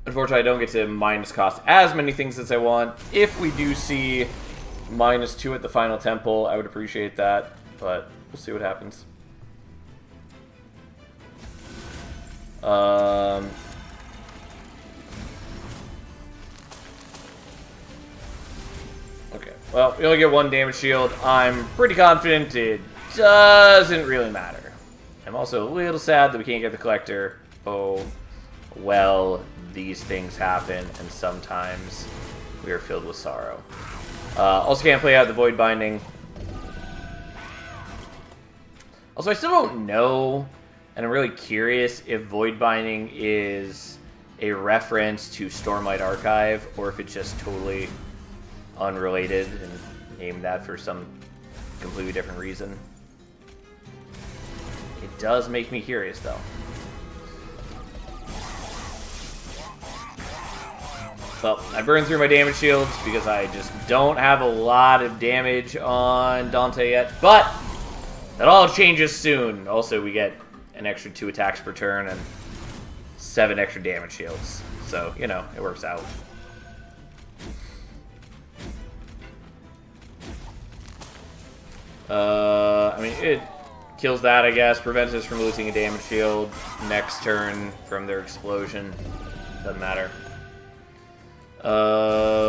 Unfortunately, I don't get to minus cost as many things as I want. If we do see -2 at the final temple, I would appreciate that. But we'll see what happens. Okay, well, we only get 1 damage shield. I'm pretty confident it doesn't really matter. I'm also a little sad that we can't get the collector. Oh, well, these things happen, and sometimes we are filled with sorrow. Also can't play out the Void Binding. Also, I still don't know, and I'm really curious if Void Binding is a reference to Stormlight Archive, or if it's just totally unrelated and named that for some completely different reason. It does make me curious, though. Well, I burned through my damage shields because I just don't have a lot of damage on Dante yet, but that all changes soon. Also, we get an extra 2 attacks per turn and 7 extra damage shields. So, you know, it works out. I mean, it kills that, I guess. Prevents us from losing a damage shield next turn from their explosion. Doesn't matter. Okay.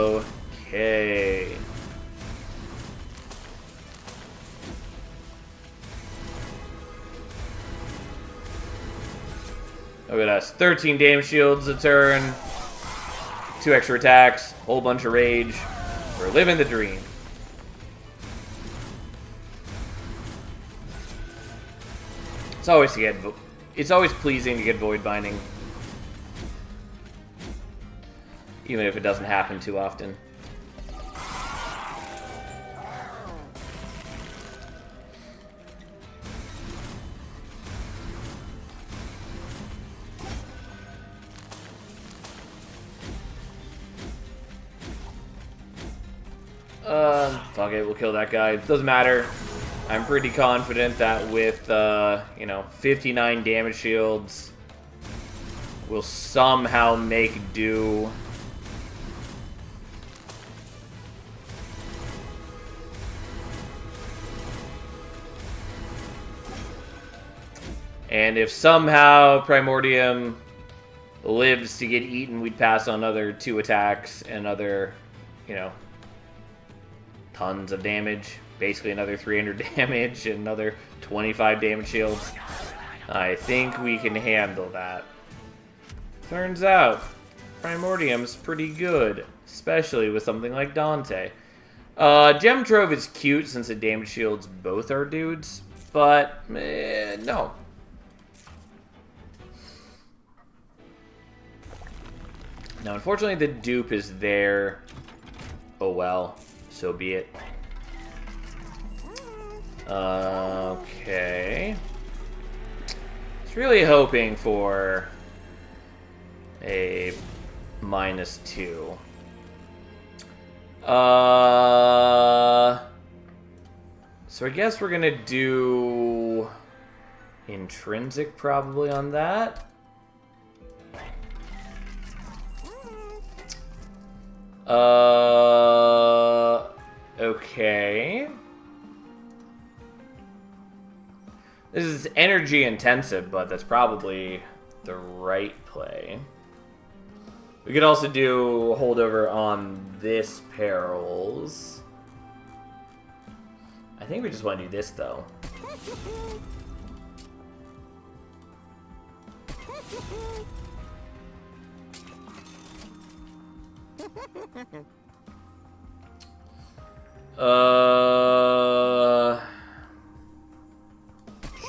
Look at us. 13 damage shields a turn. 2 extra attacks. Whole bunch of rage. We're living the dream. It's always pleasing to get Void Binding. Even if it doesn't happen too often. Fuck it, we'll kill that guy. Doesn't matter. I'm pretty confident that with, 59 damage shields, we'll somehow make do. And if somehow Primordium lives to get eaten, we'd pass on another 2 attacks and another, tons of damage. Basically another 300 damage and another 25 damage shields. I think we can handle that. Turns out, Primordium's pretty good, especially with something like Dante. Gem Trove is cute since it damage shields both our dudes, but no. Now, unfortunately, the dupe is there. Oh well, so be it. Okay. It's really hoping for a -2. So I guess we're gonna do intrinsic probably on that. Okay. This is energy intensive, but that's probably the right play. We could also do a holdover on this Perils. I think we just want to do this, though.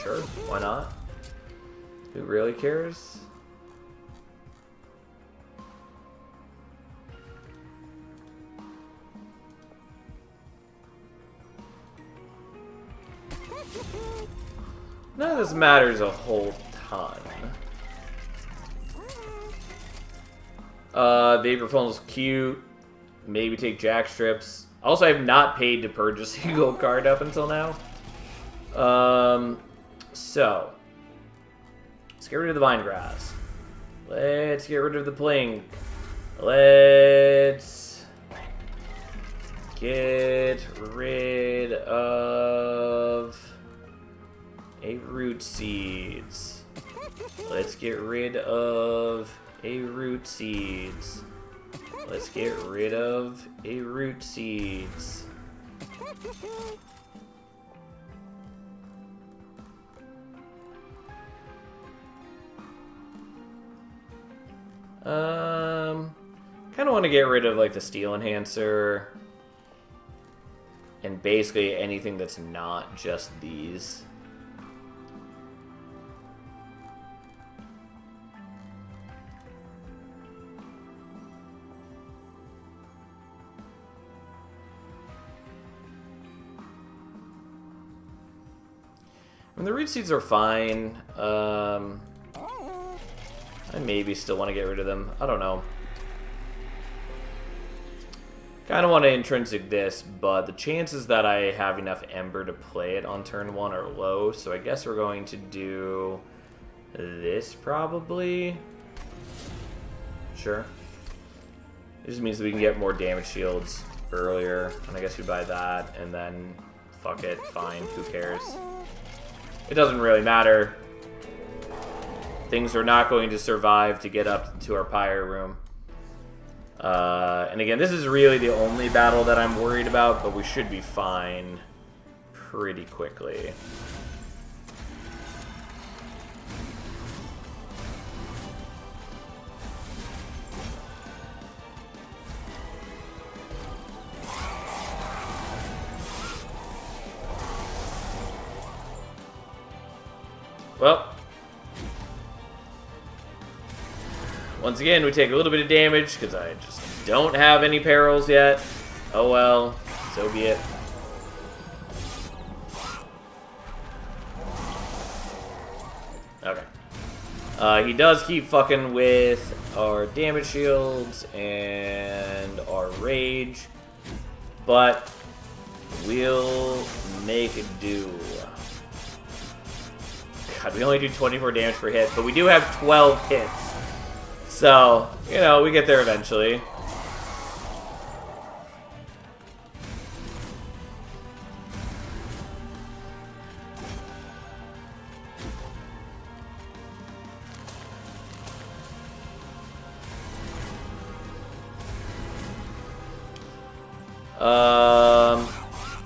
Sure, why not? Who really cares? None of this matters a whole ton. Vapor Funnel's cute. Maybe take Jack Strips. Also, I have not paid to purge a single card up until now. So. Let's get rid of the Vine Grass. Let's get rid of the Plink. Let's get rid of a Root Seeds. Let's get rid of a Root Seeds. Let's get rid of a Root Seeds. Kind of want to get rid of like the Steel Enhancer and basically anything that's not just these. I mean, the Root Seeds are fine. I maybe still want to get rid of them. I don't know. Kind of want to intrinsic this, but the chances that I have enough Ember to play it on turn 1 are low, so I guess we're going to do this probably. Sure. It just means that we can get more damage shields earlier, and I guess we buy that, and then fuck it, fine, who cares. It doesn't really matter. Things are not going to survive to get up to our Pyre room. And again, this is really the only battle that I'm worried about, but we should be fine pretty quickly. Well, once again, we take a little bit of damage because I just don't have any perils yet. Oh well, so be it. Okay. He does keep fucking with our damage shields and our rage, but we'll make it do. God, we only do 24 damage per hit, but we do have 12 hits. So, you know, we get there eventually.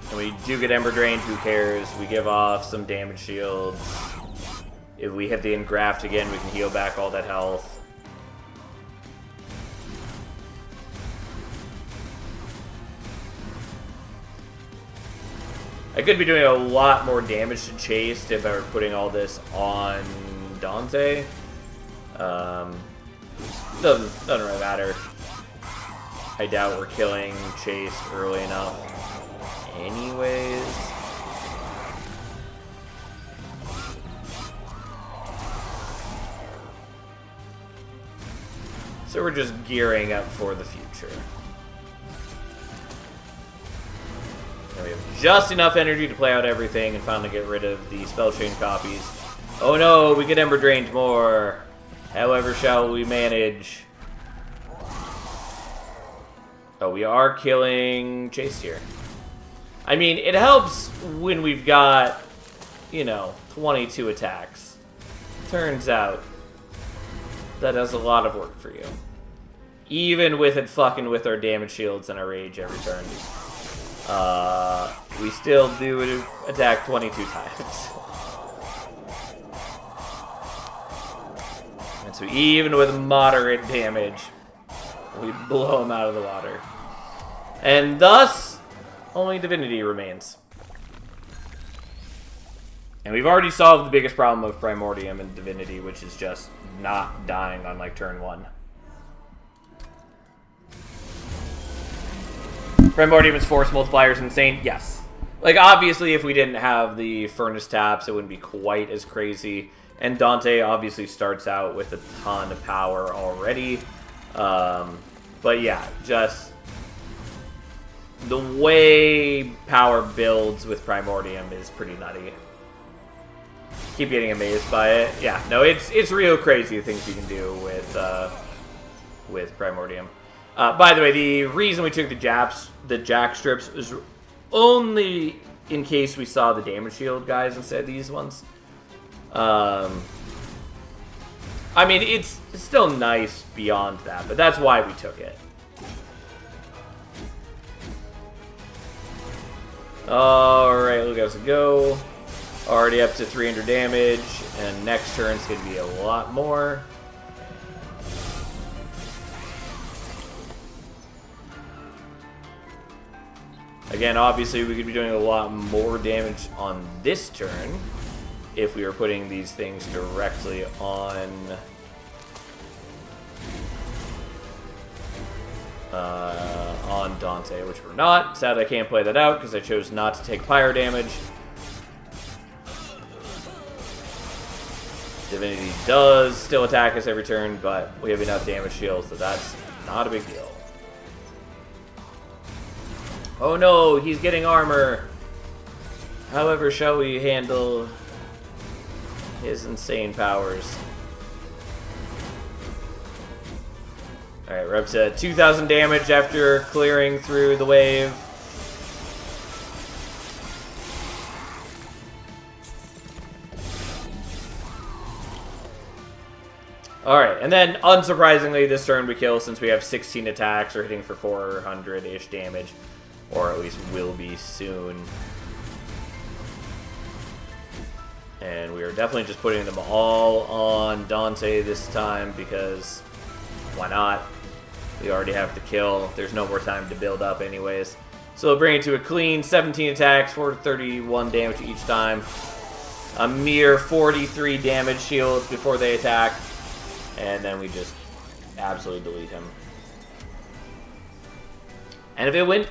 And we do get Ember Drained, who cares? We give off some damage shields. If we hit the Engraft again, we can heal back all that health. I could be doing a lot more damage to Chase if I were putting all this on Dante. Doesn't really matter. I doubt we're killing Chase early enough anyways. So we're just gearing up for the future. And we have just enough energy to play out everything and finally get rid of the spell chain copies. Oh no, we get Ember Drained more. However shall we manage? Oh, we are killing Chase here. I mean, it helps when we've got, you know, 22 attacks. Turns out that does a lot of work for you. Even with it fucking with our damage shields and our rage every turn. We still do attack 22 times. And so even with moderate damage, we blow him out of the water. And thus, only Divinity remains. And we've already solved the biggest problem of Primordium and Divinity, which is just not dying on like turn 1. Primordium's force multiplier is insane, yes. Like, obviously, if we didn't have the Furnace taps, it wouldn't be quite as crazy. And Dante obviously starts out with a ton of power already. But yeah, just the way power builds with Primordium is pretty nutty. Keep getting amazed by it. Yeah, no, it's real crazy the things you can do with Primordium. By the way, the reason we took the Jack strips was only in case we saw the damage shield guys instead of these ones. I mean, it's still nice beyond that, but that's why we took it. Alright, look at us go. Already up to 300 damage, and next turn's going to be a lot more. Again, obviously, we could be doing a lot more damage on this turn if we were putting these things directly on Dante, which we're not. Sadly, I can't play that out because I chose not to take pyro damage. Divinity does still attack us every turn, but we have enough damage shield, so that's not a big deal. Oh no, he's getting armor. However, shall we handle his insane powers? Alright, we're up to 2,000 damage after clearing through the wave. Alright, and then, unsurprisingly, this turn we kill since we have 16 attacks. We're hitting for 400-ish damage. Or at least will be soon. And we are definitely just putting them all on Dante this time because why not? We already have the kill. There's no more time to build up anyways. So we'll bring it to a clean 17 attacks, 431 damage each time. A mere 43 damage shield before they attack. And then we just absolutely delete him. And if it went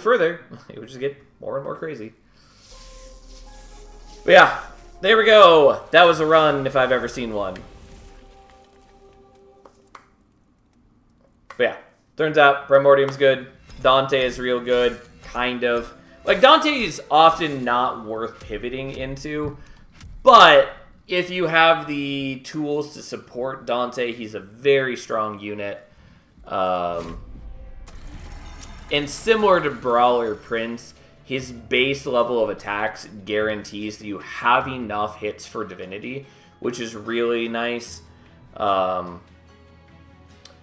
further, it would just get more and more crazy. But yeah, there we go. That was a run if I've ever seen one. But yeah, turns out Primordium's good. Dante is real good, kind of. Like, Dante is often not worth pivoting into, but if you have the tools to support Dante, he's a very strong unit. And similar to Brawler Prince, his base level of attacks guarantees that you have enough hits for Divinity, which is really nice.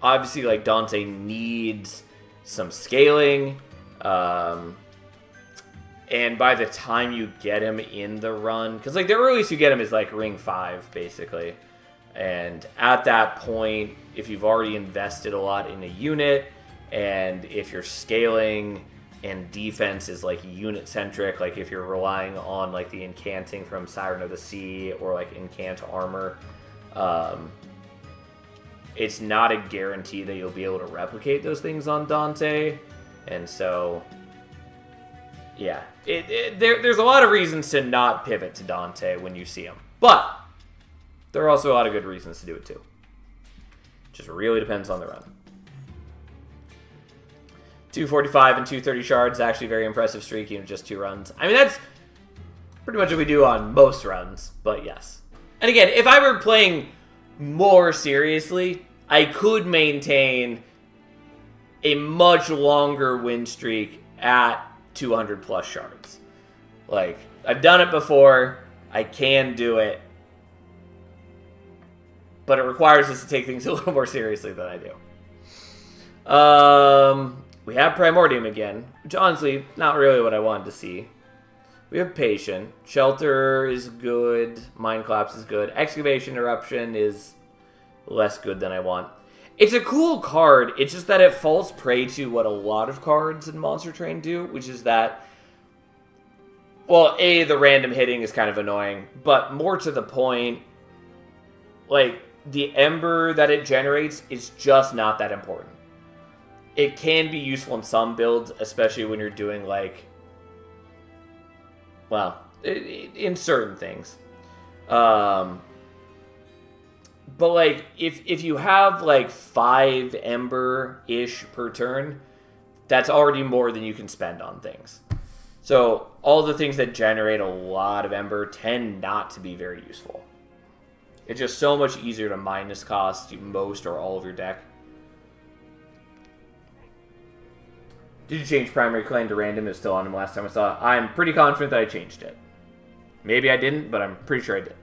Obviously, like, Dante needs some scaling. And by the time you get him in the run, because, like, the earliest you get him is, like, Ring 5, basically. And at that point, if you've already invested a lot in a unit, and if you're scaling and defense is like unit centric, like if you're relying on like the incanting from Siren of the Sea or like incant armor, it's not a guarantee that you'll be able to replicate those things on Dante. And so, yeah, there's a lot of reasons to not pivot to Dante when you see him, but there are also a lot of good reasons to do it too. Just really depends on the run. 245 and 230 shards, actually very impressive streak, even just 2 runs. I mean, that's pretty much what we do on most runs, but yes. And again, if I were playing more seriously, I could maintain a much longer win streak at 200 plus shards. Like, I've done it before, I can do it, but it requires us to take things a little more seriously than I do. We have Primordium again, which honestly, not really what I wanted to see. We have Patient. Shelter is good. Mind Collapse is good. Excavation Eruption is less good than I want. It's a cool card, it's just that it falls prey to what a lot of cards in Monster Train do, which is that, well, A, the random hitting is kind of annoying, but more to the point, like, the Ember that it generates is just not that important. It can be useful in some builds, especially when you're doing, like, well, in certain things. But like, if you have like 5 ember-ish per turn, that's already more than you can spend on things. So all the things that generate a lot of ember tend not to be very useful. It's just so much easier to minus cost most or all of your deck. Did you change primary clan to random? It was still on him last time I saw it. I'm pretty confident that I changed it. Maybe I didn't, but I'm pretty sure I did.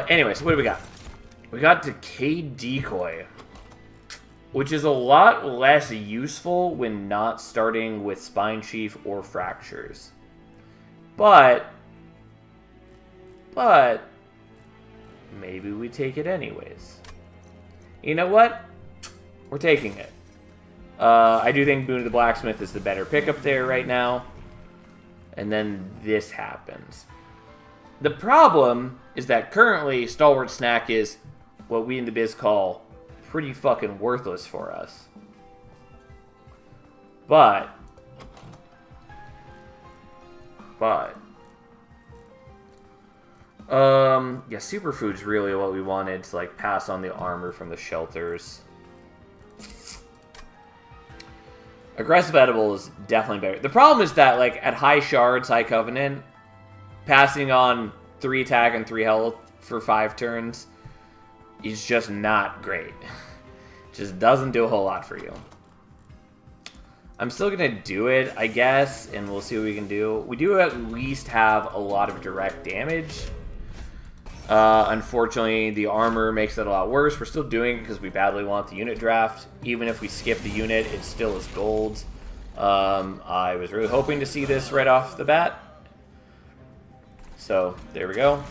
Anyways, what do we got? We got Decay Decoy, which is a lot less useful when not starting with Spine Chief or Fractures. But maybe we take it anyways. You know what? We're taking it. I do think Boon of the Blacksmith is the better pickup there right now. And then this happens. The problem is that currently Stalwart Snack is what we in the biz call pretty fucking worthless for us. But yeah, Superfood's really what we wanted to like pass on the armor from the shelters. Aggressive Edible is definitely better. The problem is that like at high shards, high covenant, passing on 3 attack and 3 health for 5 turns is just not great. Just doesn't do a whole lot for you. I'm still going to do it, I guess, and we'll see what we can do. We do at least have a lot of direct damage. Unfortunately, the armor makes it a lot worse. We're still doing it because we badly want the unit draft. Even if we skip the unit, it still is gold. I was really hoping to see this right off the bat. So, there we go.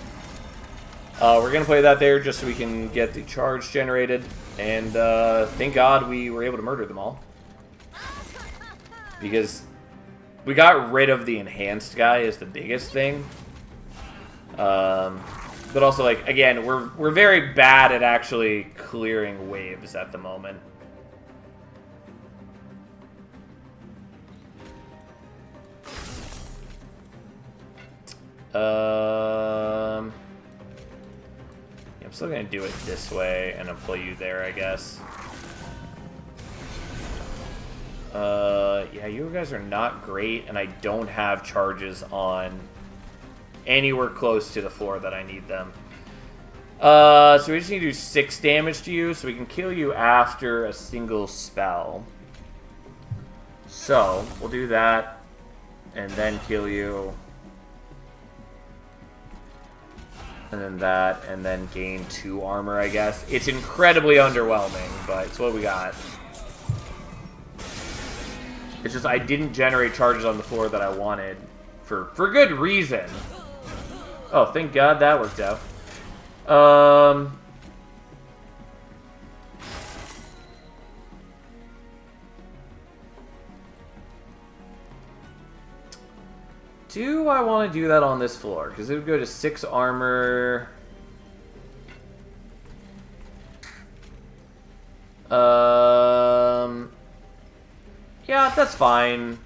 We're going to play that there just so we can get the charge generated. And thank God we were able to murder them all. Because we got rid of the enhanced guy is the biggest thing. But also, like, again, we're very bad at actually clearing waves at the moment. I'm still gonna do it this way and employ you there, I guess. Yeah, you guys are not great, and I don't have charges on anywhere close to the floor that I need them. So we just need to do 6 damage to you, so we can kill you after a single spell. So, we'll do that, and then kill you. And then that, and then gain 2 armor, I guess. It's incredibly underwhelming, but it's what we got. It's just I didn't generate charges on the floor that I wanted for good reason. Oh, thank God that worked out. Do I want to do that on this floor? Because it would go to 6 armor. Yeah, that's fine.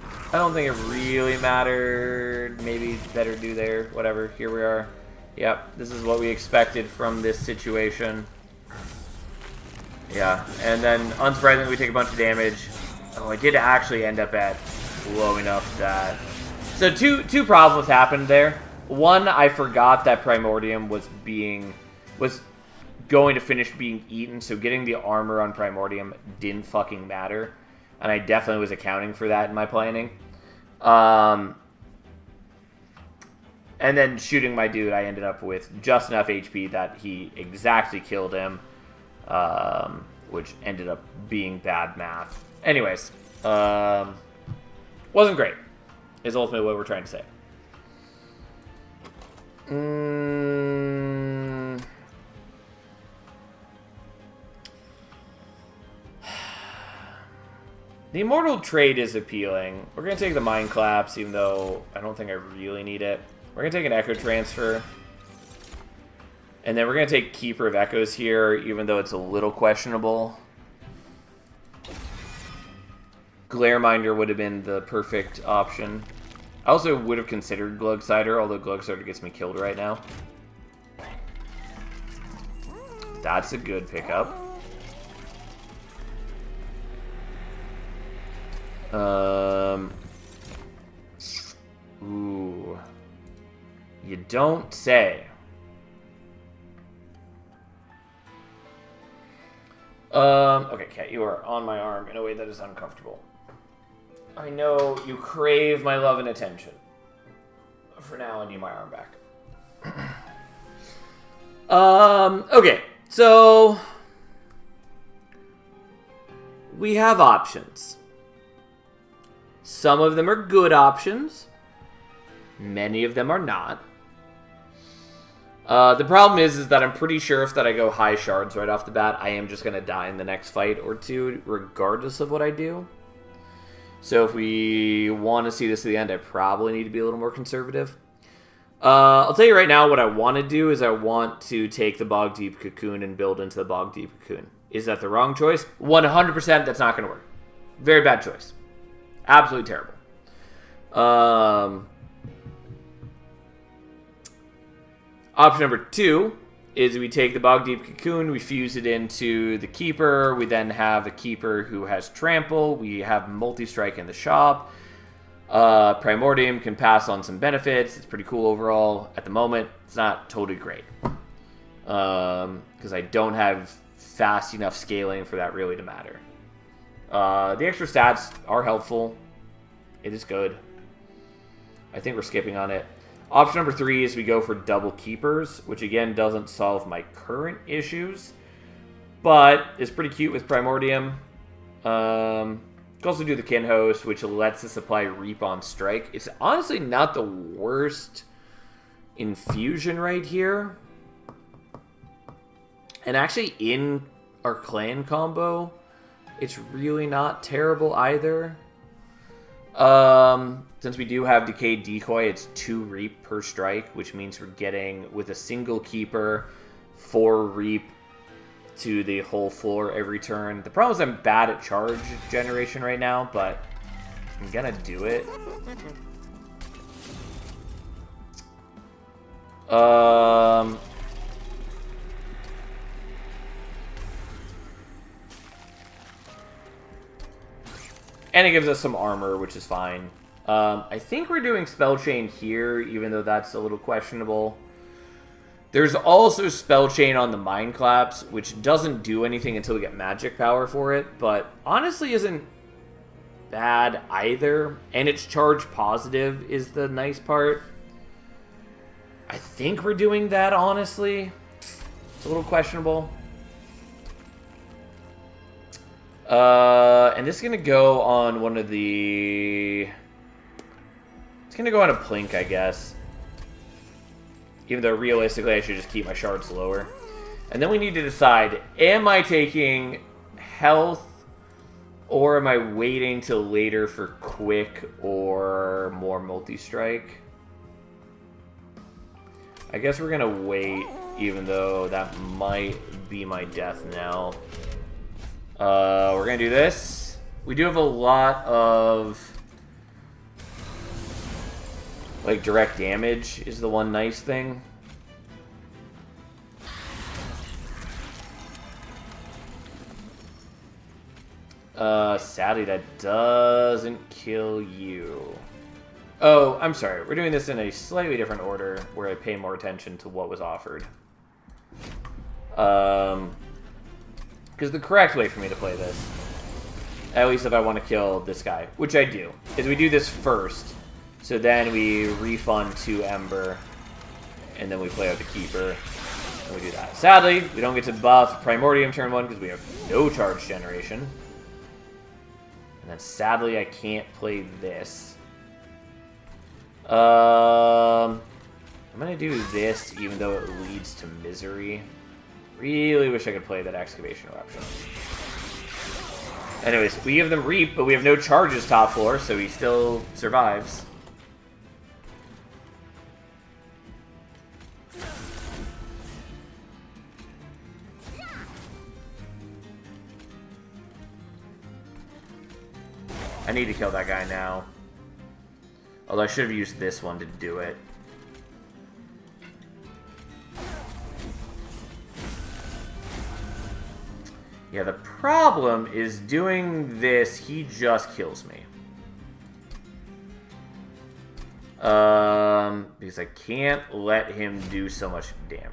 I don't think it really mattered. Maybe better do there. Whatever. Here we are. Yep, this is what we expected from this situation. Yeah, and then unsurprisingly we take a bunch of damage. Oh, I did actually end up at low enough that... So two problems happened there. One, I forgot that Primordium was going to finish being eaten, so getting the armor on Primordium didn't fucking matter. And I definitely was accounting for that in my planning. And then shooting my dude, I ended up with just enough HP that he exactly killed him, which ended up being bad math. Anyways, wasn't great, is ultimately what we're trying to say. The Immortal Trade is appealing. We're going to take the Mind Collapse, even though I don't think I really need it. We're going to take an Echo Transfer. And then we're going to take Keeper of Echoes here, even though it's a little questionable. Glareminder would have been the perfect option. I also would have considered Glugsider, although Glugsider gets me killed right now. That's a good pickup. Ooh. You don't say. Okay, Cat, you are on my arm in a way that is uncomfortable. I know you crave my love and attention. For now, I need my arm back. Okay, so we have options. Some of them are good options. Many of them are not. The problem is that I'm pretty sure if that I go high shards right off the bat, I am just going to die in the next fight or two, regardless of what I do. So if we want to see this to the end, I probably need to be a little more conservative. I'll tell you right now what I want to do is I want to take the Bog Deep Cocoon and build into the Bog Deep Cocoon. Is that the wrong choice? 100% that's not going to work. Very bad choice. Absolutely terrible. Option number 2 is we take the Bog Deep Cocoon, we fuse it into the Keeper, we then have a Keeper who has Trample, we have Multi-Strike in the shop. Primordium can pass on some benefits, it's pretty cool overall. At the moment, it's not totally great. Because I don't have fast enough scaling for that really to matter. The extra stats are helpful. It is good. I think we're skipping on it. Option number 3 is we go for double Keepers, which again doesn't solve my current issues, but is pretty cute with Primordium. You can also do the Kinhost, which lets us apply Reap on Strike. It's honestly not the worst infusion right here. And actually in our clan combo, it's really not terrible either. Since we do have Decayed Decoy, it's 2 Reap per strike, which means we're getting, with a single Keeper, 4 Reap to the whole floor every turn. The problem is I'm bad at charge generation right now, but I'm gonna do it. And it gives us some armor, which is fine. I think we're doing Spell Chain here, even though that's a little questionable. There's also Spell Chain on the Mind Collapse, which doesn't do anything until we get magic power for it, but honestly isn't bad either. And it's charge positive is the nice part. I think we're doing that, honestly. It's a little questionable. And this is going to go on one of the... It's going to go on a Plink, I guess. Even though, realistically, I should just keep my shards lower. And then we need to decide, am I taking health, or am I waiting till later for quick or more multi-strike? I guess we're going to wait, even though that might be my death now. We're going to do this. We do have a lot of... like, direct damage is the one nice thing. Sadly, that doesn't kill you. Oh, I'm sorry. We're doing this in a slightly different order, where I pay more attention to what was offered. Because the correct way for me to play this, at least if I want to kill this guy, which I do, is we do this first. So then we refund 2 Ember, and then we play out the Keeper, and we do that. Sadly, we don't get to buff Primordium turn 1 because we have no charge generation. And then sadly, I can't play this. I'm going to do this, even though it leads to misery. Really wish I could play that Excavation Eruption. Anyways, we give them Reap, but we have no charges top floor, so he still survives. I I need to kill that guy now. Although I should have used this one to do it. Yeah, the problem is doing this, he just kills me. Because I can't let him do so much damage.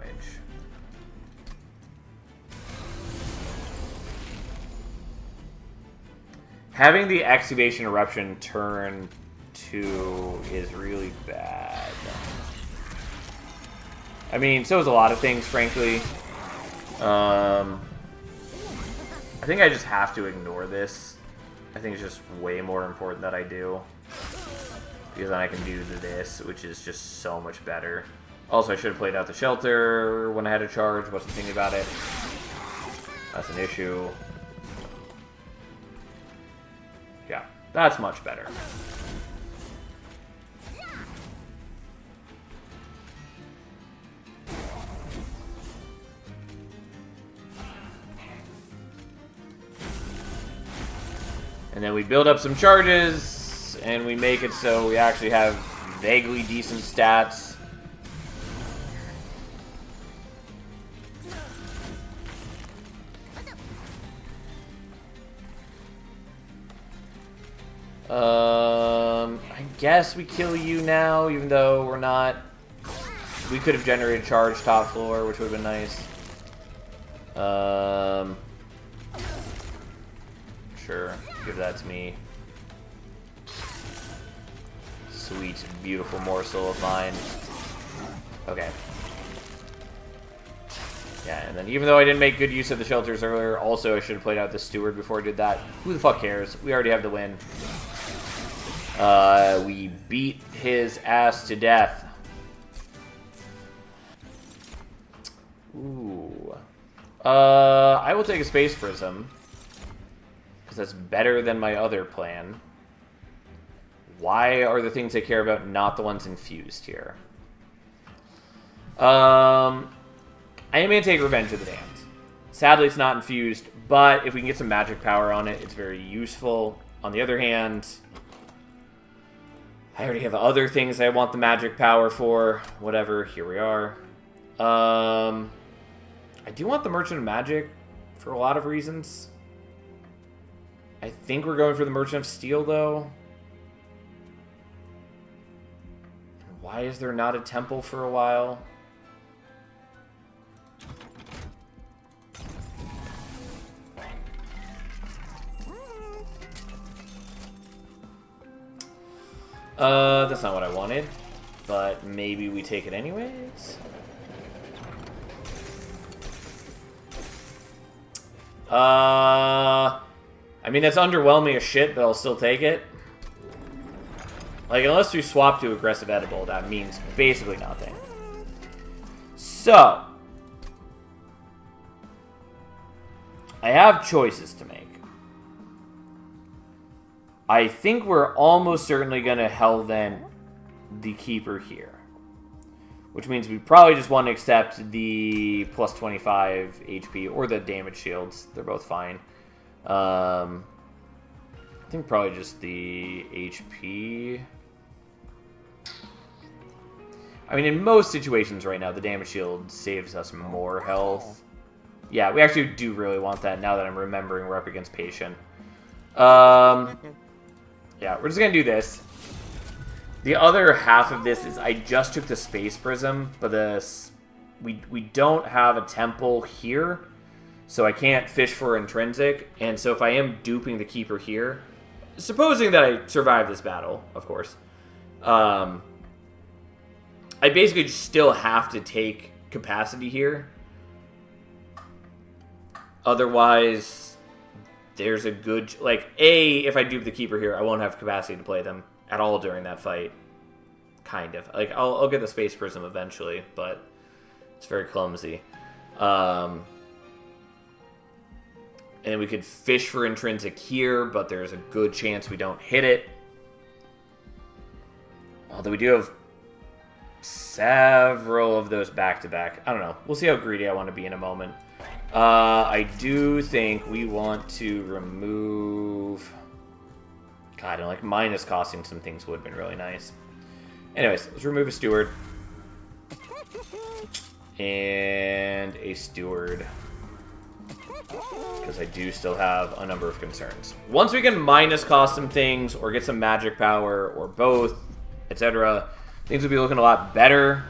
Having the Excavation Eruption turn 2 is really bad. I mean, so is a lot of things, frankly. I think I just have to ignore this. I think it's just way more important that I do. Because then I can do this, which is just so much better. Also, I should have played out the shelter when I had a charge. Wasn't thinking about it. That's an issue. Yeah, that's much better. And then we build up some charges, and we make it so we actually have vaguely decent stats. I guess we kill you now, even though we're not. We could have generated charge top floor, which would have been nice. Sure, give that to me. Sweet, beautiful morsel of mine. Okay. Yeah, and then even though I didn't make good use of the shelters earlier, also I should have played out the steward before I did that. Who the fuck cares? We already have the win. We beat his ass to death. Ooh. I will take a Space Prism. Because that's better than my other plan. Why are the things I care about not the ones infused here? I am going to take Revenge of the Damned. Sadly, it's not infused, but if we can get some magic power on it, it's very useful. On the other hand, I already have other things I want the magic power for. Whatever, here we are. I do want the Merchant of Magic for a lot of reasons. I think we're going for the Merchant of Steel, though. Why is there not a temple for a while? That's not what I wanted, but maybe we take it anyways. I mean, that's underwhelming as shit, but I'll still take it. Like, unless we swap to aggressive edible, that means basically nothing. So, I have choices to make. I think we're almost certainly going to Hellvent the Keeper here. Which means we probably just want to accept the plus 25 HP or the damage shields. They're both fine. I think probably just the HP. I mean, in most situations right now, the damage shield saves us more health. Yeah, we actually do really want that now that I'm remembering we're up against Patient. Yeah, we're just going to do this. The other half of this is I just took the Space Prism, but we don't have a temple here, so I can't fish for Intrinsic. And so if I am duping the Keeper here, supposing that I survive this battle, of course, I basically still have to take capacity here. Otherwise, there's a good... Like, if I dupe the Keeper here, I won't have capacity to play them at all during that fight. Kind of. Like, I'll get the Space Prism eventually, but it's very clumsy. And we could fish for Intrinsic here, but there's a good chance we don't hit it. Although we do have several of those back-to-back. I don't know. We'll see how greedy I want to be in a moment. I do think we want to remove... God, and like minus costing some things would have been really nice. Anyways, let's remove a steward. And a steward. Because I do still have a number of concerns. Once we can minus cost some things, or get some magic power, or both, etc., things will be looking a lot better.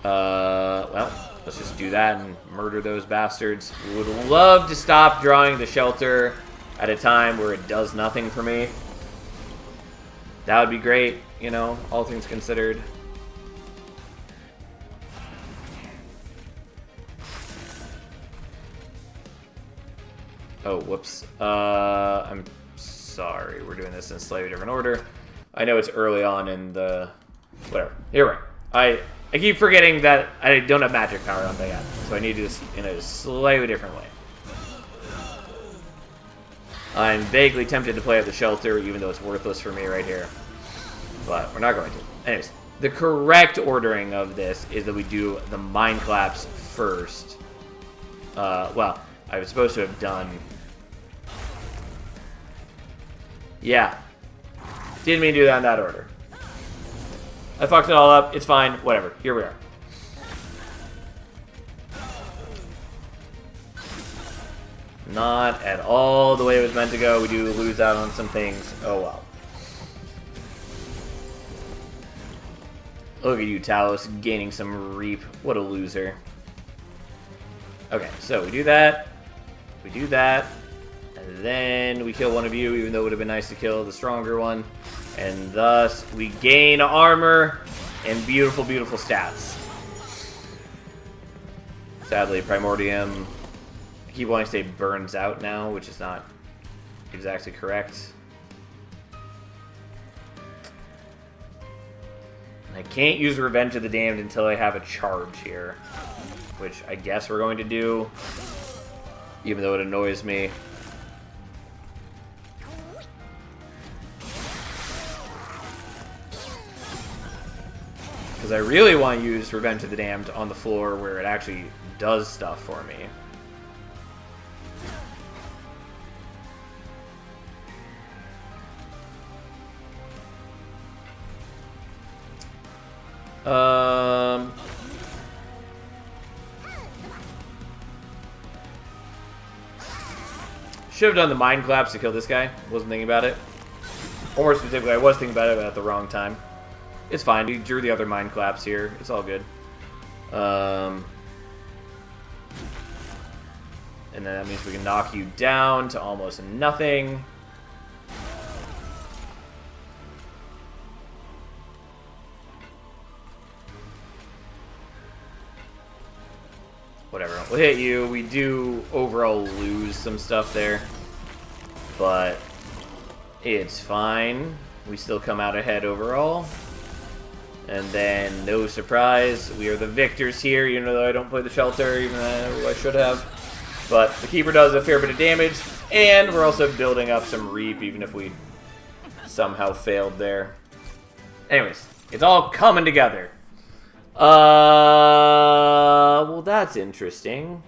Well, let's just do that and murder those bastards. Would love to stop drawing the shelter at a time where it does nothing for me. That would be great, you know, all things considered. Oh, whoops. I'm sorry. We're doing this in a slightly different order. I know it's early on in the... Whatever. Here we are. I keep forgetting that I don't have magic power on that yet, so I need to do this in a slightly different way. I'm vaguely tempted to play at the shelter, even though it's worthless for me right here. But we're not going to. Anyways, the correct ordering of this is that we do the Mind Collapse first. Well, I was supposed to have done... Yeah. Didn't mean to do that in that order. I fucked it all up. It's fine. Whatever. Here we are. Not at all the way it was meant to go. We do lose out on some things. Oh well. Look at you, Talos, gaining some reap. What a loser. Okay, so we do that. We do that. And then we kill one of you, even though it would have been nice to kill the stronger one. And thus, we gain armor and beautiful, beautiful stats. Sadly, Primordium, I keep wanting to say burns out now, which is not exactly correct. I can't use Revenge of the Damned until I have a charge here, which I guess we're going to do, even though it annoys me. Because I really want to use Revenge of the Damned on the floor where it actually does stuff for me. Should have done the Mind Collapse to kill this guy. Wasn't thinking about it. Or more specifically, I was thinking about it, but at the wrong time. It's fine. We drew the other Mind Collapse here. It's all good. And then that means we can knock you down to almost nothing. Whatever. We'll hit you. We do overall lose some stuff there. But it's fine. We still come out ahead overall. And then, no surprise, we are the victors here, even though I don't play the shelter, even though I should have. But the Keeper does a fair bit of damage, and we're also building up some Reap, even if we somehow failed there. Anyways, it's all coming together. Well, that's interesting.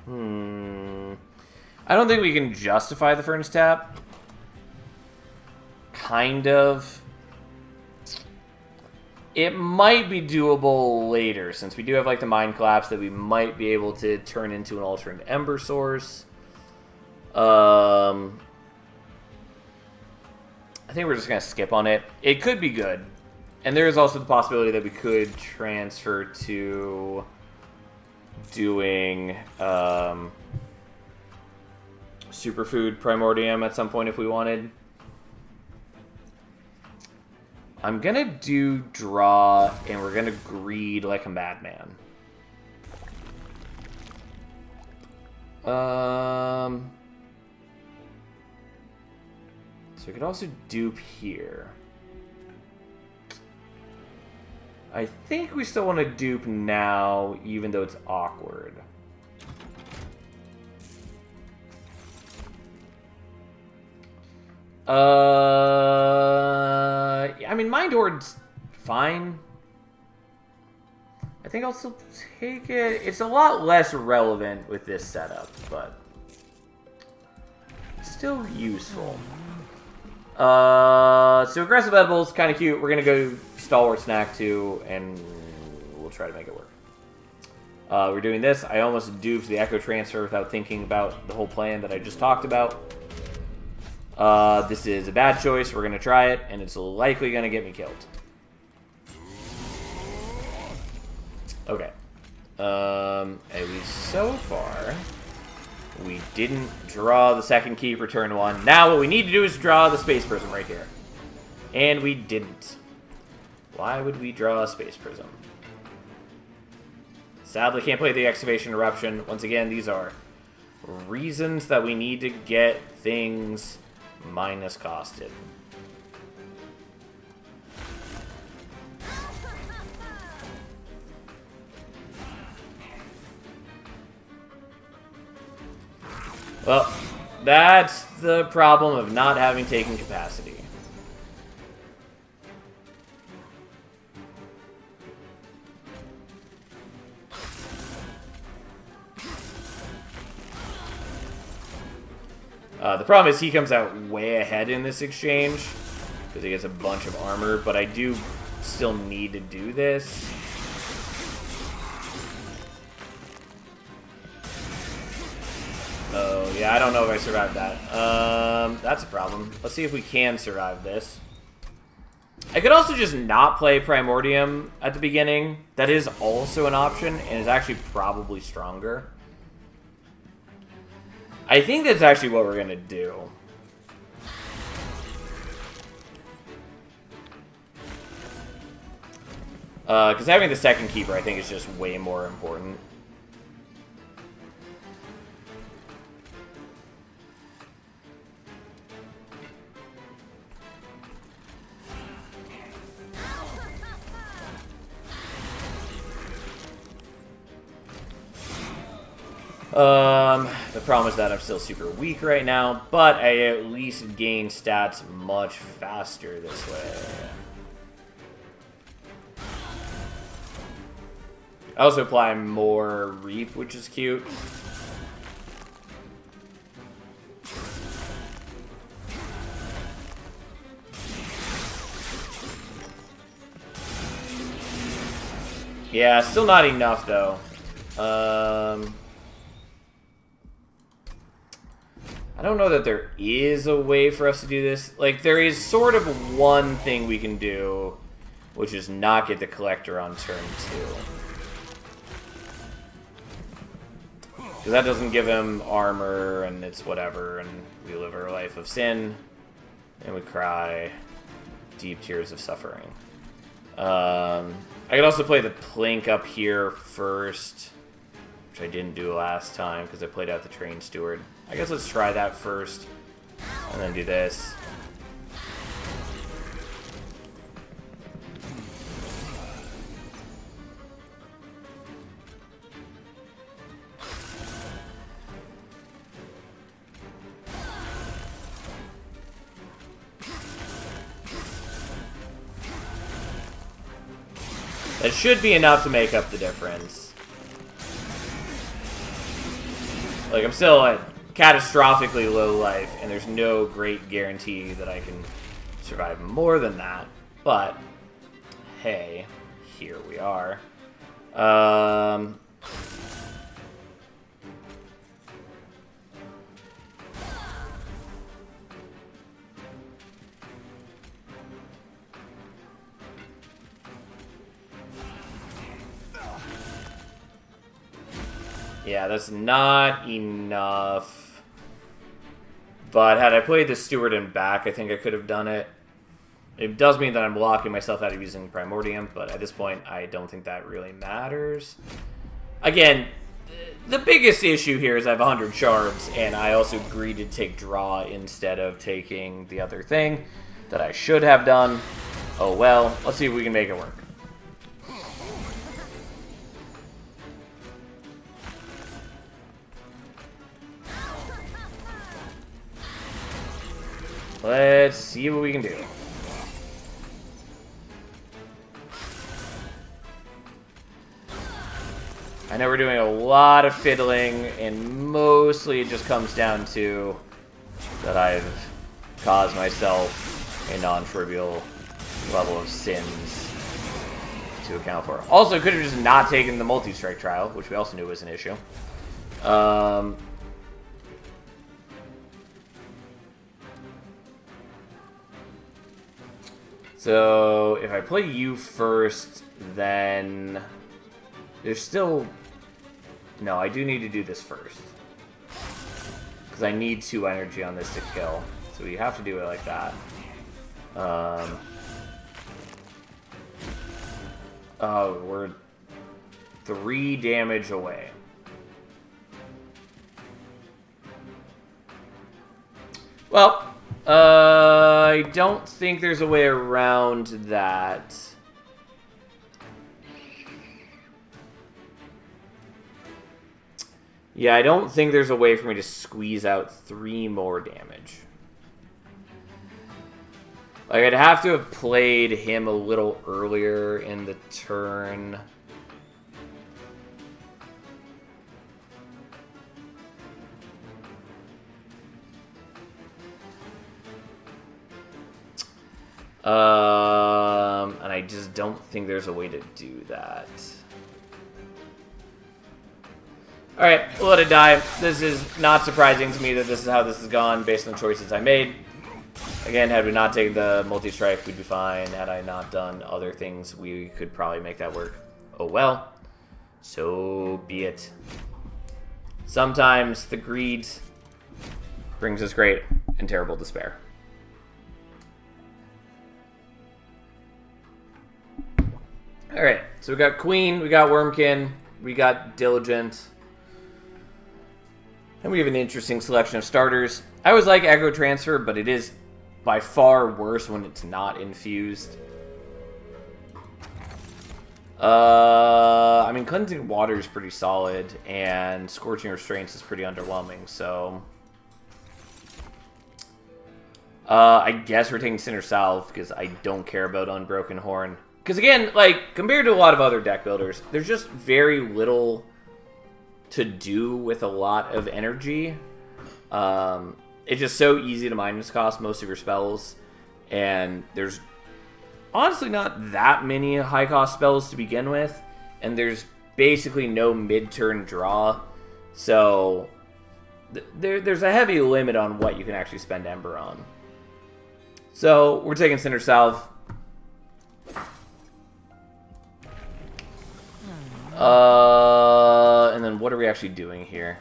I don't think we can justify the Furnace Tap. Kind of. It might be doable later, since we do have like the Mind Collapse that we might be able to turn into an alternate Ember Source. I think we're just going to skip on it. It could be good. And there is also the possibility that we could transfer to doing Superfood Primordium at some point if we wanted. I'm going to do draw, and we're going to greed like a madman. So we could also dupe here. I think we still want to dupe now, even though it's awkward. I mean, Mind Orde's fine. I think I'll still take it. It's a lot less relevant with this setup, but still useful. So aggressive edibles, kind of cute. We're gonna go stalwart snack too, and we'll try to make it work. We're doing this. I almost duped the echo transfer without thinking about the whole plan that I just talked about. This is a bad choice. We're gonna try it, and it's likely gonna get me killed. Okay. At least so far, we didn't draw the second key for turn 1. Now what we need to do is draw the Space Prism right here. And we didn't. Why would we draw a Space Prism? Sadly, can't play the Excavation Eruption. Once again, these are reasons that we need to get things minus costed. Well, that's the problem of not having taken capacity. The problem is he comes out way ahead in this exchange because he gets a bunch of armor, but I do still need to do this. Oh, yeah, I don't know if I survived that. That's a problem. Let's see if we can survive this. I could also just not play Primordium at the beginning. That is also an option, and is actually probably stronger. I think that's actually what we're going to do. Because having the second keeper, I think, is just way more important. The problem is that I'm still super weak right now, but I at least gain stats much faster this way. I also apply more Reap, which is cute. Yeah, still not enough, though. I don't know that there is a way for us to do this. Like, there is sort of one thing we can do, which is not get the Collector on turn 2. Because that doesn't give him armor, and it's whatever, and we live our life of sin, and we cry deep tears of suffering. I could also play the Plink up here first, which I didn't do last time because I played out the Train Steward. I guess let's try that first, and then do this. That should be enough to make up the difference. Like, I'm still at catastrophically low life, and there's no great guarantee that I can survive more than that. But, hey, here we are. Yeah, that's not enough. But had I played the Steward and back, I think I could have done it. It does mean that I'm blocking myself out of using Primordium, but at this point, I don't think that really matters. Again, the biggest issue here is I have 100 shards, and I also agreed to take draw instead of taking the other thing that I should have done. Oh well, let's see if we can make it work. Let's see what we can do. I know we're doing a lot of fiddling, and mostly it just comes down to that I've caused myself a non-trivial level of sins to account for. Also, could have just not taken the multi-strike trial, which we also knew was an issue. So, if I play you first, then there's still... No, I do need to do this first. Because I need 2 energy on this to kill. So you have to do it like that. Oh, we're 3 damage away. Well... I don't think there's a way around that. Yeah, I don't think there's a way for me to squeeze out 3 more damage. Like, I'd have to have played him a little earlier in the turn. And I just don't think there's a way to do that. Alright, we'll let it die. This is not surprising to me that this is how this has gone based on the choices I made. Again, had we not taken the multi-strike, we'd be fine. Had I not done other things, we could probably make that work. Oh well. So be it. Sometimes the greed brings us great and terrible despair. Alright, so we got Queen, we got Wormkin, we got Diligent. And we have an interesting selection of starters. I always like Echo Transfer, but it is by far worse when it's not infused. I mean, Cleansing Water is pretty solid, and Scorching Restraints is pretty underwhelming, so... I guess we're taking Sinner Salve, because I don't care about Unbroken Horn. Because again, like, compared to a lot of other deck builders, there's just very little to do with a lot of energy. It's just so easy to minus cost most of your spells, and there's honestly not that many high cost spells to begin with, and there's basically no mid-turn draw, so there's a heavy limit on what you can actually spend Ember on. So we're taking Sinner Salve. And then what are we actually doing here?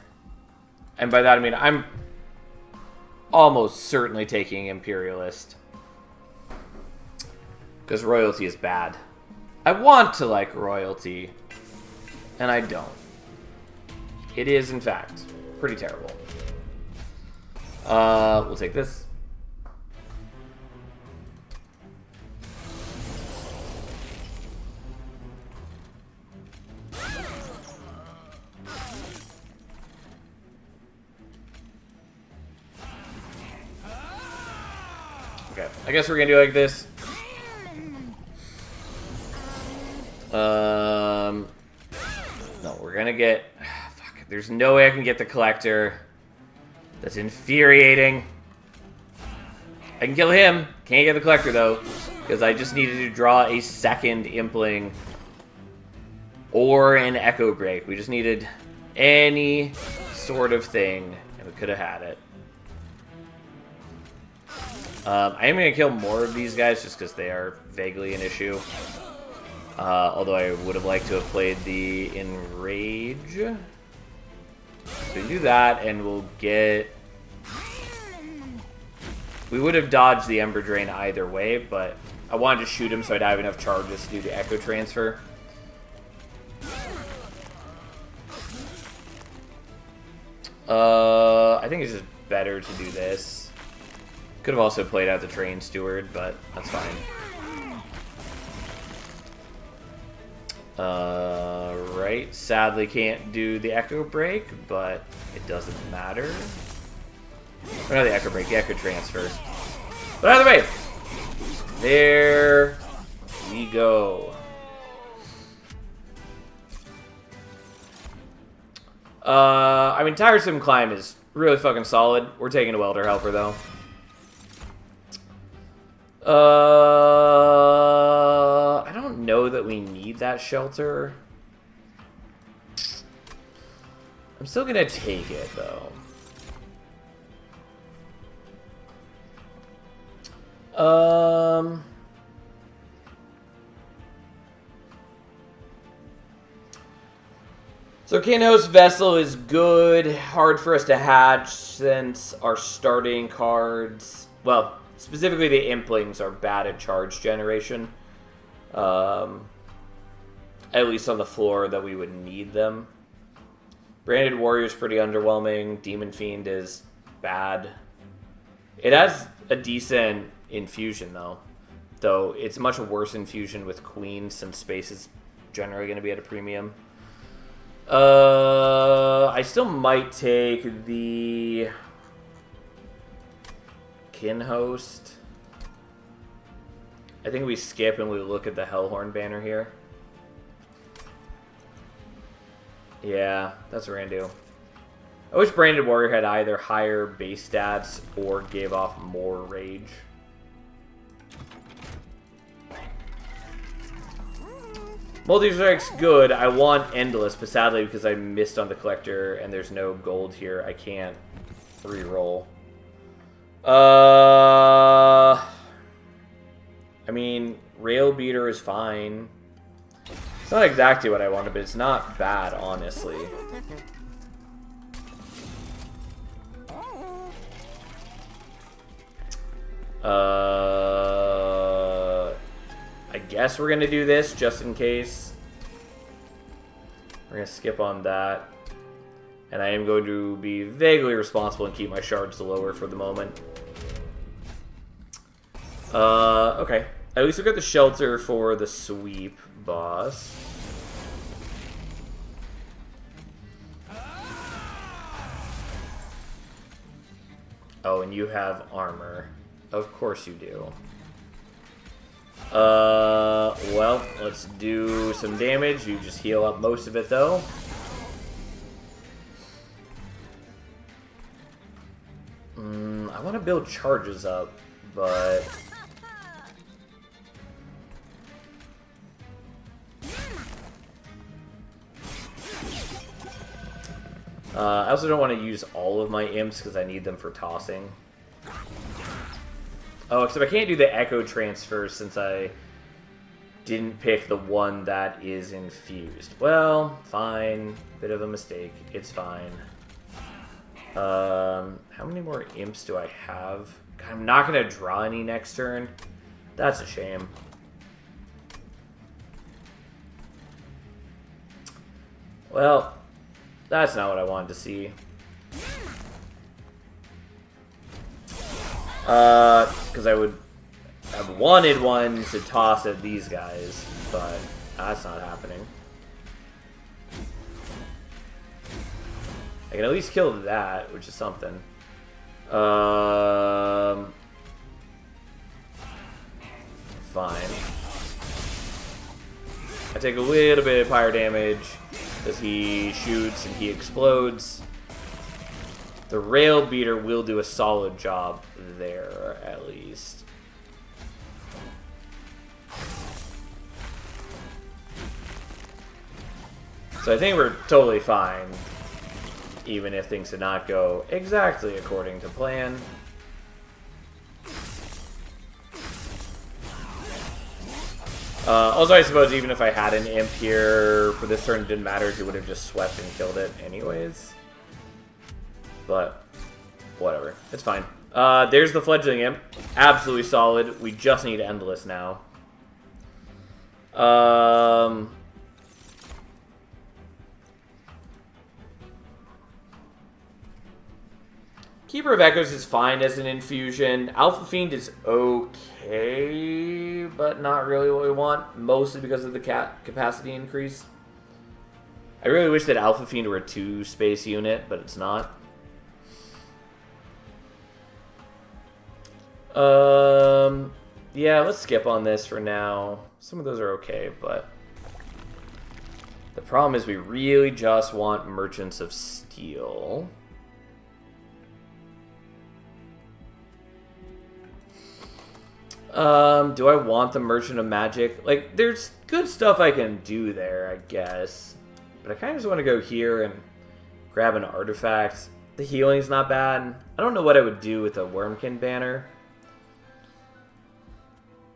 And by that I mean I'm almost certainly taking Imperialist. Because Royalty is bad. I want to like Royalty, and I don't. It is, in fact, pretty terrible. We'll take this. Okay, I guess we're gonna do like this. No, we're gonna get... Fuck, there's no way I can get the Collector. That's infuriating. I can kill him. Can't get the Collector, though, because I just needed to draw a second Impling or an Echo Break. We just needed any sort of thing, and we could have had it. I am going to kill more of these guys just because they are vaguely an issue. Although I would have liked to have played the Enrage. So we do that, and we'll get... We would have dodged the Ember Drain either way, but I wanted to shoot him so I'd have enough charges to do the Echo Transfer. I think it's just better to do this. Could have also played out the Train Steward, but that's fine. Right. Sadly can't do the Echo Break, but it doesn't matter. Or not the Echo Break, the Echo Transfer. But either way, there we go. I mean, Tiresome Climb is really fucking solid. We're taking a Welder Helper, though. I don't know that we need that shelter. I'm still gonna take it, though. So Kinhost Vessel is good. Hard for us to hatch since our starting cards... Well, specifically the Implings are bad at charge generation. At least on the floor that we would need them. Branded Warrior is pretty underwhelming. Demon Fiend is bad. It has a decent infusion, though. Though it's much worse infusion with Queen, since space is generally going to be at a premium. I still might take the Kinhost. I think we skip and we look at the Hellhorn banner here. Yeah, that's what we're gonna do. I wish Branded Warrior had either higher base stats or gave off more rage. Multi-Strike's good. I want Endless, but sadly because I missed on the Collector and there's no gold here, I can't re-roll. I mean, Rail Beater is fine. It's not exactly what I wanted, but it's not bad, honestly. I guess we're gonna do this just in case. We're gonna skip on that. And I am going to be vaguely responsible and keep my shards lower for the moment. Okay. At least we got the shelter for the sweep boss. Oh, and you have armor. Of course you do. Well, let's do some damage. You just heal up most of it, though. I want to build charges up, but... I also don't want to use all of my imps because I need them for tossing. Oh, except I can't do the echo transfer since I didn't pick the one that is infused. Well, fine. Bit of a mistake. It's fine. How many more imps do I have? God, I'm not going to draw any next turn. That's a shame. Well, that's not what I wanted to see. Because I've wanted one to toss at these guys, but that's not happening. I can at least kill that, which is something. Fine. I take a little bit of fire damage as he shoots and he explodes. The Rail Beater will do a solid job there, at least. So I think we're totally fine, even if things did not go exactly according to plan. Also, I suppose even if I had an imp here for this turn, it didn't matter. He would have just swept and killed it anyways. But whatever, it's fine. There's the Fledgling Imp. Absolutely solid. We just need Endless now. Keeper of Echoes is fine as an infusion. Alpha Fiend is okay, but not really what we want. Mostly because of the capacity increase. I really wish that Alpha Fiend were a 2-space unit, but it's not. Yeah, let's skip on this for now. Some of those are okay, but the The problem is we really just want Merchants of Steel. Do I want the Merchant of Magic? Like, there's good stuff I can do there, I guess. But I kind of just want to go here and grab an artifact. The healing's not bad. I don't know what I would do with a Wormkin banner.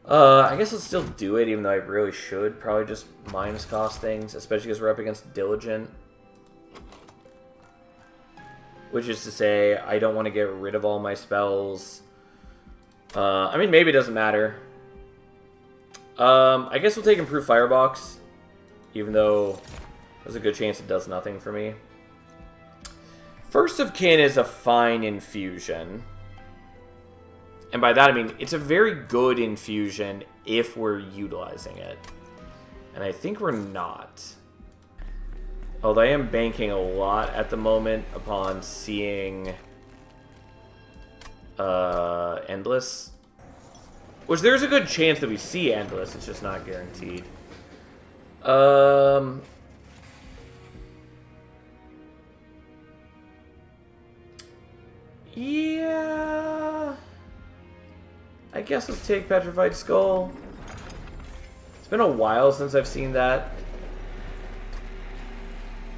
I guess I'll still do it, even though I really should. Probably just minus cost things, especially because we're up against Diligent. Which is to say, I don't want to get rid of all my spells. I mean, maybe it doesn't matter. I guess we'll take Improved Firebox, even though there's a good chance it does nothing for me. First of Kin is a fine infusion. And by that I mean, it's a very good infusion if we're utilizing it. And I think we're not. Although I am banking a lot at the moment upon seeing Endless. Which there's a good chance that we see Endless, it's just not guaranteed. Yeah, I guess let's take Petrified Skull. It's been a while since I've seen that.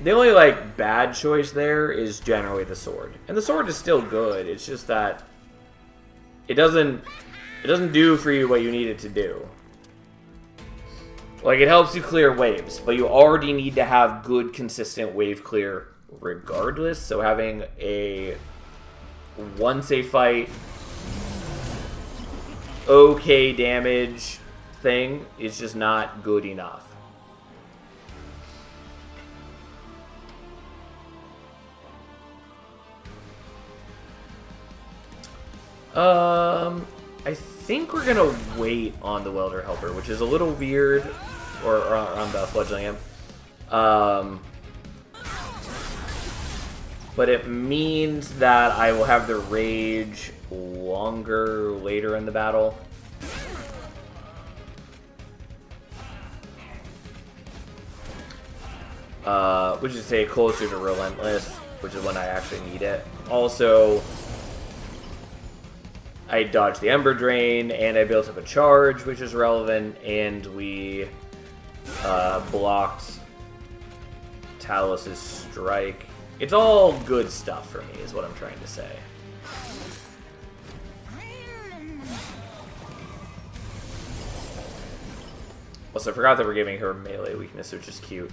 The only, like, bad choice there is generally the sword. And the sword is still good, it's just that it doesn't do for you what you need it to do. Like, it helps you clear waves, but you already need to have good, consistent wave clear regardless. So having a once a fight, okay damage thing is just not good enough. I think we're gonna wait on the Welder Helper, which is a little weird, or on the Fledgling Imp. But it means that I will have the Rage longer later in the battle. Which is to say closer to Relentless, which is when I actually need it. Also, I dodged the Ember Drain, and I built up a charge, which is relevant, and we blocked Talos' strike. It's all good stuff for me, is what I'm trying to say. Also, I forgot that we're giving her melee weakness, which is cute.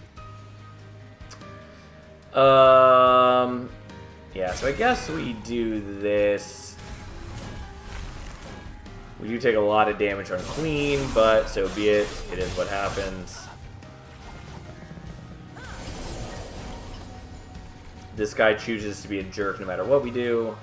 Yeah, so I guess we do this. We do take a lot of damage on Queen, but so be it. It is what happens. This guy chooses to be a jerk no matter what we do.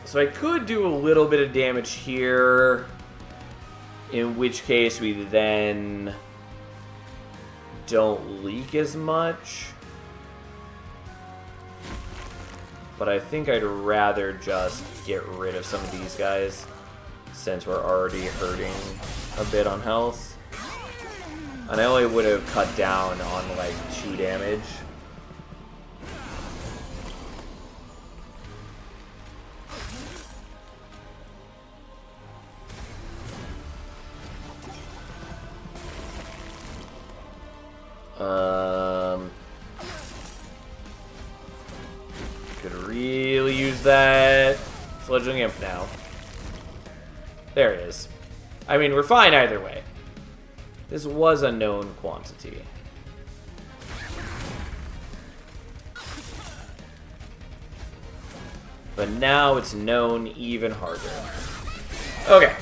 So I could do a little bit of damage here, in which case we then don't leak as much. But I think I'd rather just get rid of some of these guys, since we're already hurting a bit on health. And I only would have cut down on like 2 damage. Could really use that Fledgling Imp now. There it is. I mean, we're fine either way. This was a known quantity. But now it's known even harder. Okay.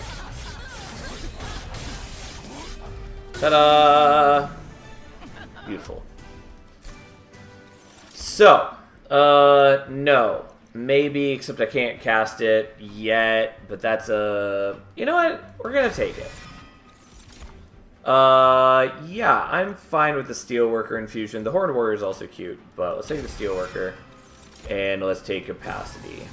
Ta-da! Beautiful. So, no. Maybe, except I can't cast it yet, but that's a... You know what? We're gonna take it. Yeah, I'm fine with the Steelworker infusion. The Horned Warrior is also cute, but let's take the Steelworker, and let's take Capacity.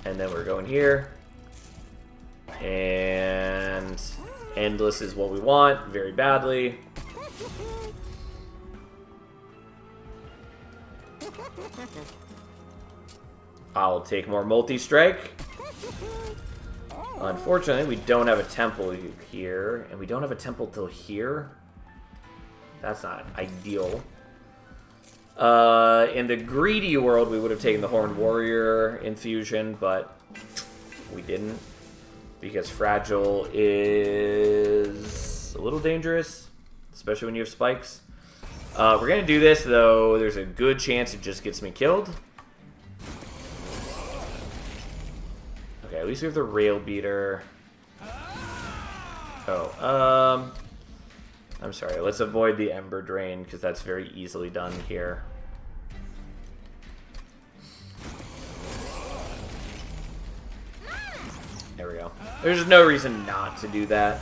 And then we're going here. And Endless is what we want, very badly. I'll take more multi-strike. Unfortunately, we don't have a temple here, and we don't have a temple till here. That's not ideal. In the greedy world, we would have taken the Horned Warrior infusion, but we didn't. Because Fragile is a little dangerous, especially when you have spikes. We're going to do this, though there's a good chance it just gets me killed. Okay, at least we have the Rail Beater. Oh, I'm sorry, let's avoid the Ember Drain, because that's very easily done here. There we go. There's just no reason not to do that.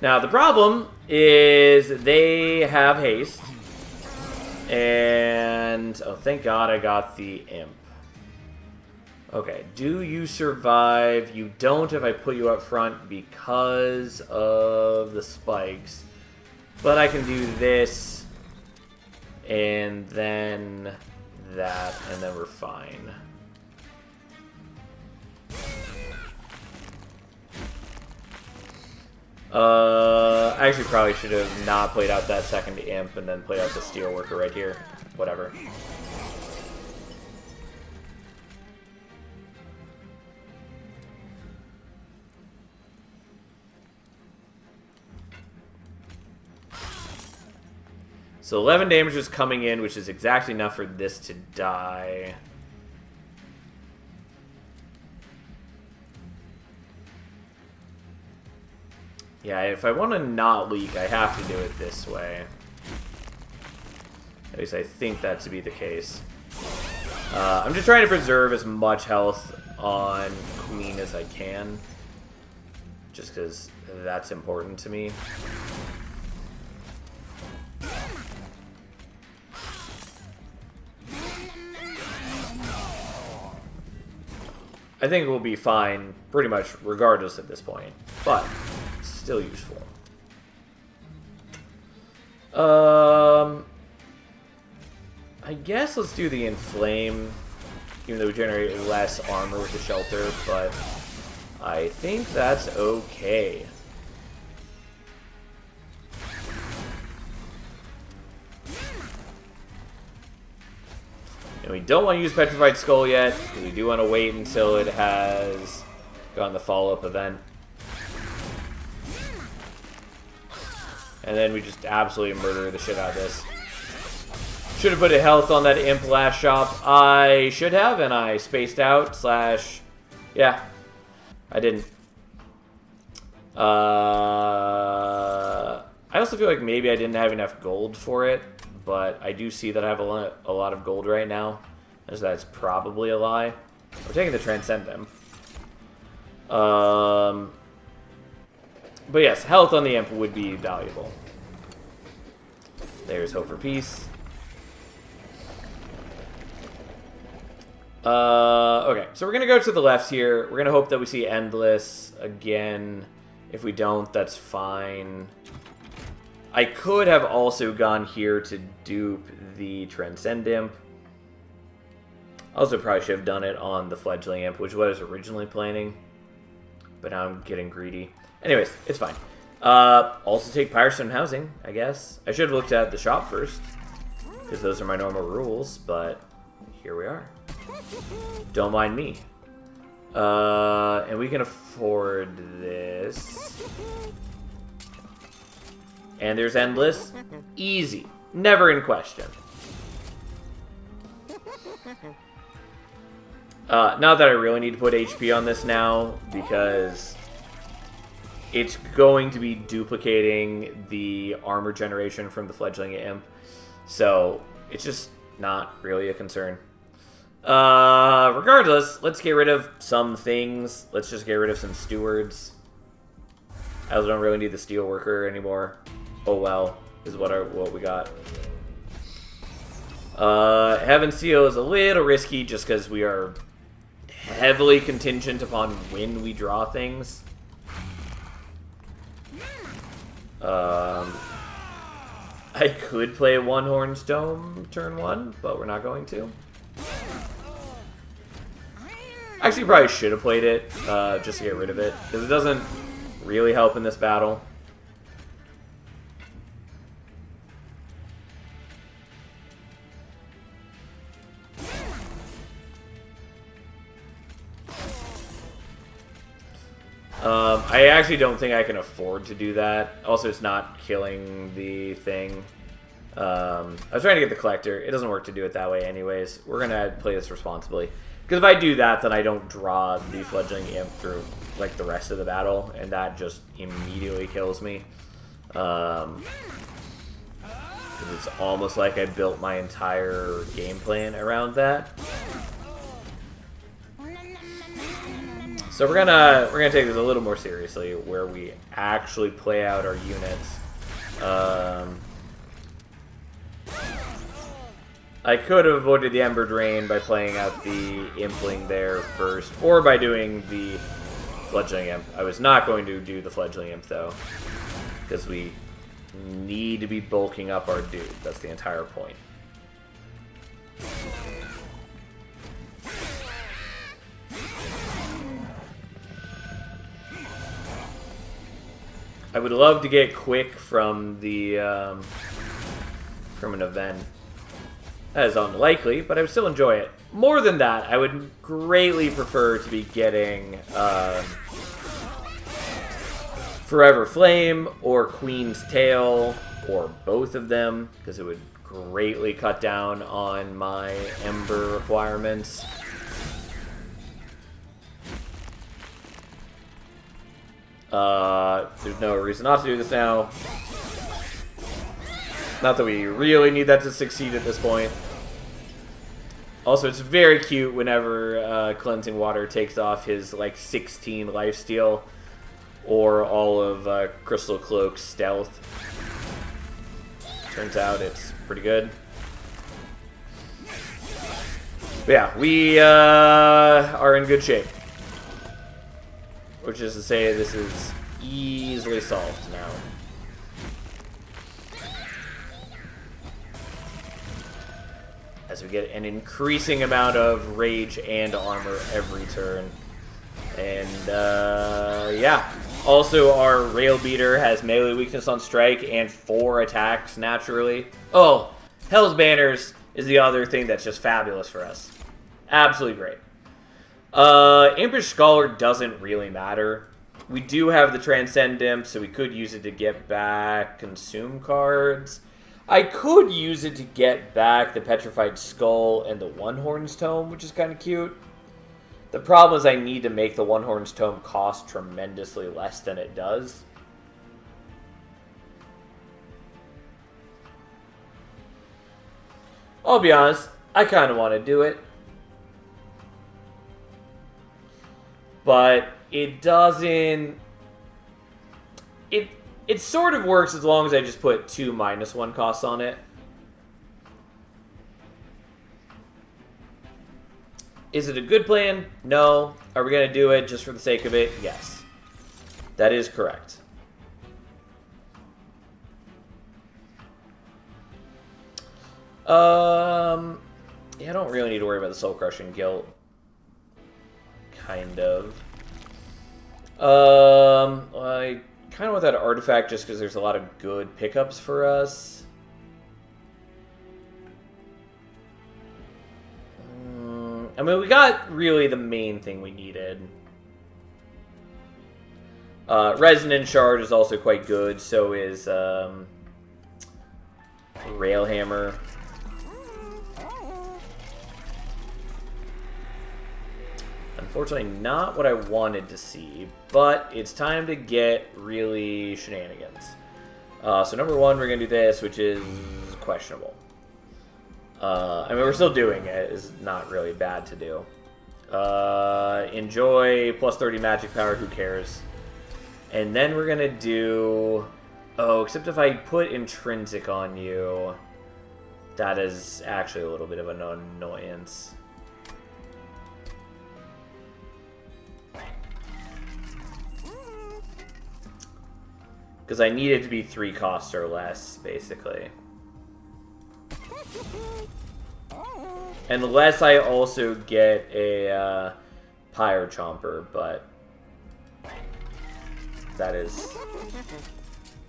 Now, the problem is they have haste. And, oh, thank God I got the Imp. Okay, do you survive? You don't if I put you up front because of the spikes. But I can do this, and then that, and then we're fine. I actually probably should have not played out that second Imp and then played out the Steelworker right here. Whatever. So 11 damage is coming in, which is exactly enough for this to die. Yeah, if I want to not leak, I have to do it this way. At least I think that to be the case. I'm just trying to preserve as much health on Queen as I can. Just because that's important to me. I think we'll be fine pretty much regardless at this point. But still useful. I guess let's do the Inflame, even though we generate less armor with the Shelter, but I think that's okay. And we don't want to use Petrified Skull yet, because we do want to wait until it has gotten the follow-up event. And then we just absolutely murder the shit out of this. Should have put a health on that Imp last shop. I should have, and I spaced out, slash... Yeah, I didn't. I also feel like maybe I didn't have enough gold for it, but I do see that I have a lot of gold right now, so that's probably a lie. We're taking the Transcendent. But yes, health on the Imp would be valuable. There's Hope for Peace. Okay, so we're going to go to the left here. We're going to hope that we see Endless again. If we don't, that's fine. I could have also gone here to dupe the Transcend Imp. Also probably should have done it on the Fledgling Imp, which was originally planning. But now I'm getting greedy. Anyways, it's fine. Also take Firestone Housing, I guess. I should have looked at the shop first, because those are my normal rules, but here we are. Don't mind me. And we can afford this. And there's Endless. Easy. Never in question. Not that I really need to put HP on this now, because it's going to be duplicating the armor generation from the Fledgling Imp. So, it's just not really a concern. Regardless, let's get rid of some things. Let's just get rid of some stewards. I also don't really need the steel worker anymore. Oh well, is what we got. Heaven Seal is a little risky just because we are heavily contingent upon when we draw things. I could play One Horn's Tome turn 1, but we're not going to. Actually, probably should have played it just to get rid of it, because it doesn't really help in this battle. I actually don't think I can afford to do that. Also, it's not killing the thing. I was trying to get the collector. It doesn't work to do it that way anyways. We're going to play this responsibly. Because if I do that, then I don't draw the Fledgling Imp through like the rest of the battle, and that just immediately kills me. It's almost like I built my entire game plan around that. So we're gonna take this a little more seriously, where we actually play out our units. I could have avoided the Ember Drain by playing out the Impling there first, or by doing the Fledgling Imp. I was not going to do the Fledgling Imp though, because we need to be bulking up our dude. That's the entire point. I would love to get quick from the from an event. That is unlikely, but I would still enjoy it. More than that, I would greatly prefer to be getting Forever Flame or Queen's Tail, or both of them, because it would greatly cut down on my Ember requirements. There's no reason not to do this now. Not that we really need that to succeed at this point. Also, it's very cute whenever Cleansing Water takes off his, like, 16 lifesteal, or all of Crystal Cloak's stealth. Turns out it's pretty good. But yeah, we are in good shape. Which is to say, this is easily solved now. As we get an increasing amount of rage and armor every turn. And, yeah. Also, our Rail Beater has melee weakness on strike and 4 attacks naturally. Oh, Hell's Banners is the other thing that's just fabulous for us. Absolutely great. Impish Scholar doesn't really matter. We do have the Transcend Imp, so we could use it to get back Consume cards. I could use it to get back the Petrified Skull and the One Horn's Tome, which is kind of cute. The problem is I need to make the One Horn's Tome cost tremendously less than it does. I'll be honest, I kind of want to do it. But it doesn't... It sort of works as long as I just put 2 -1 costs on it. Is it a good plan? No. Are we going to do it just for the sake of it? Yes. That is correct. Yeah, I don't really need to worry about the Soul Crushing Guilt. Kind of. I kind of want that artifact just because there's a lot of good pickups for us. I mean, we got really the main thing we needed. Resonant Shard is also quite good, so is Railhammer. Unfortunately, not what I wanted to see, but it's time to get really shenanigans. So number 1, we're going to do this, which is questionable. I mean, we're still doing it. It's not really bad to do. Enjoy plus 30 magic power, who cares? And then we're gonna do... Oh, except if I put intrinsic on you, that is actually a little bit of an annoyance. Because I need it to be 3 cost or less, basically. Unless I also get a Pyre Chomper, but that is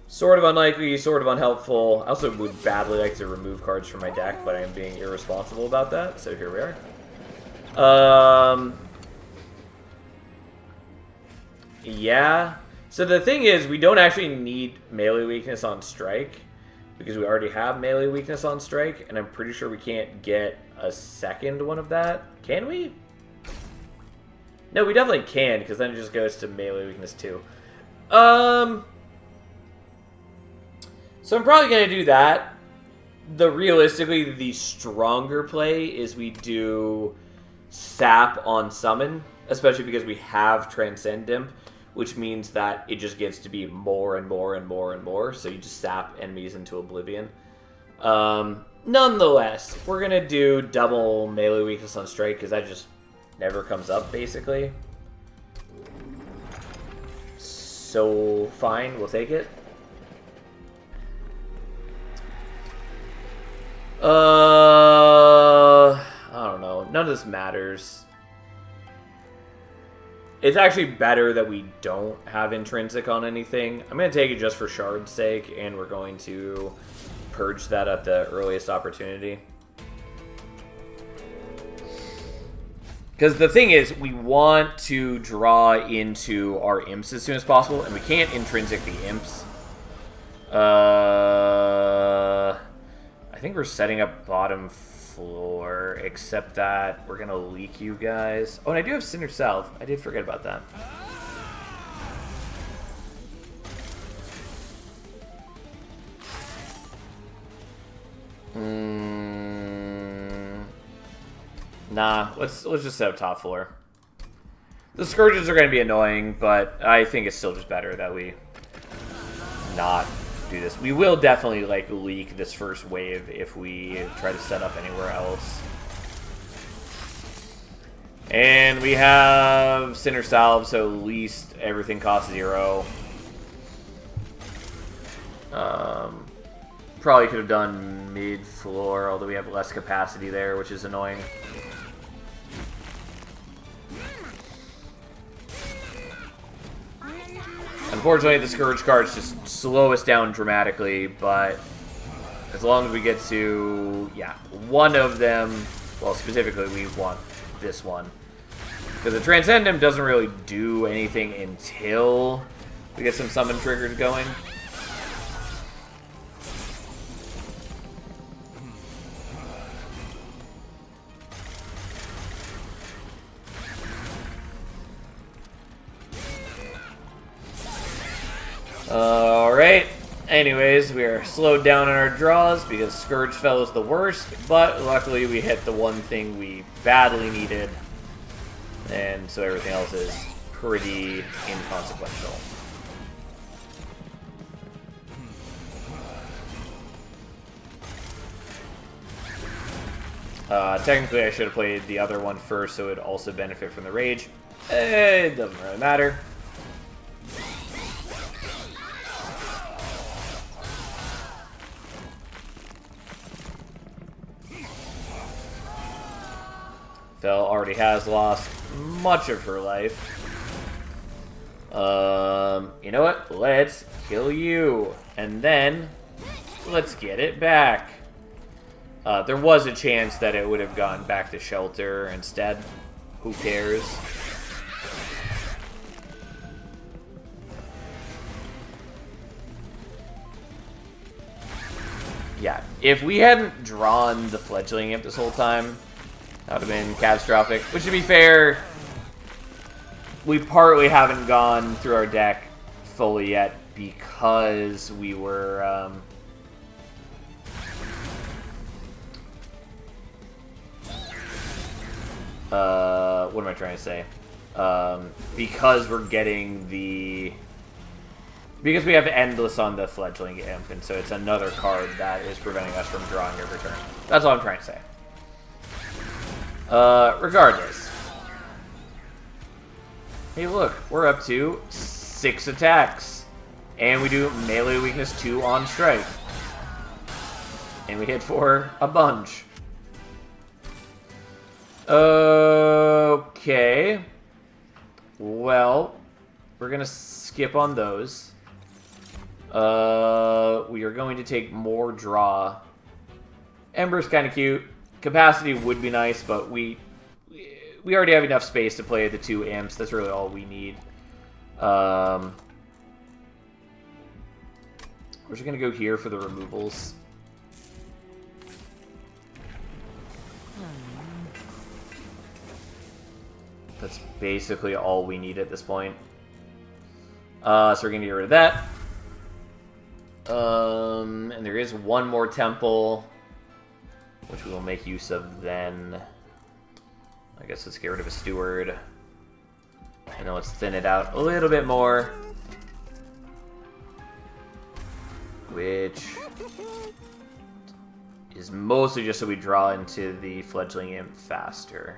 sort of unlikely, sort of unhelpful. I also would badly like to remove cards from my deck, but I am being irresponsible about that, so here we are. Yeah. So the thing is, we don't actually need melee weakness on Strike, because we already have melee weakness on Strike, and I'm pretty sure we can't get a second one of that. Can we? No, we definitely can, because then it just goes to melee weakness too. So I'm probably going to do that. Realistically, the stronger play is we do Sap on Summon, especially because we have Transcend Imp, which means that it just gets to be more and more and more and more, so you just sap enemies into oblivion. Nonetheless, we're going to do double melee weakness on Strike, because that just never comes up, basically. So, fine, we'll take it. I don't know. None of this matters. It's actually better that we don't have intrinsic on anything. I'm going to take it just for Shard's sake, and we're going to purge that at the earliest opportunity. Because the thing is, we want to draw into our imps as soon as possible, and we can't intrinsic the imps. I think we're setting up bottom floor, except that we're going to leak you guys. Oh, and I do have Sinner Salve. I did forget about that. Nah, let's just set up top floor. The Scourges are going to be annoying, but I think it's still just better that we not do this. We will definitely like leak this first wave if we try to set up anywhere else. And we have Sinner Salve, so at least everything costs 0. Probably could have done mid-floor, although we have less capacity there, which is annoying. Unfortunately, the Scourge cards just slow us down dramatically, but as long as we get to, yeah, one of them, well, specifically, we want this one. Because the Transcendent doesn't really do anything until we get some summon triggers going. Alright, anyways, we are slowed down on our draws because Scourge Fell is the worst, but luckily we hit the one thing we badly needed, and so everything else is pretty inconsequential. Technically I should have played the other one first so it would also benefit from the Rage. It doesn't really matter. Fel already has lost much of her life. You know what? Let's kill you. And then, let's get it back. There was a chance that it would have gone back to shelter instead. Who cares? Yeah, if we hadn't drawn the Fledgling Imp this whole time, that would have been catastrophic. Which, to be fair, we partly haven't gone through our deck fully yet because we were What am I trying to say? Because we're getting the... Because we have Endless on the Fledgling Imp, and so it's another card that is preventing us from drawing every turn. That's all I'm trying to say. Regardless. Hey, look, we're up to 6 attacks. And we do melee weakness 2 on strike. And we hit for a bunch. Okay. Well, we're going to skip on those. We are going to take more draw. Ember's kind of cute. Capacity would be nice, but we already have enough space to play the 2 imps. That's really all we need. We're just going to go here for the removals. That's basically all we need at this point. So we're going to get rid of that. And there is one more temple, which we will make use of then. I guess let's get rid of a steward. And then let's thin it out a little bit more. Which is mostly just so we draw into the Fledgling Imp faster.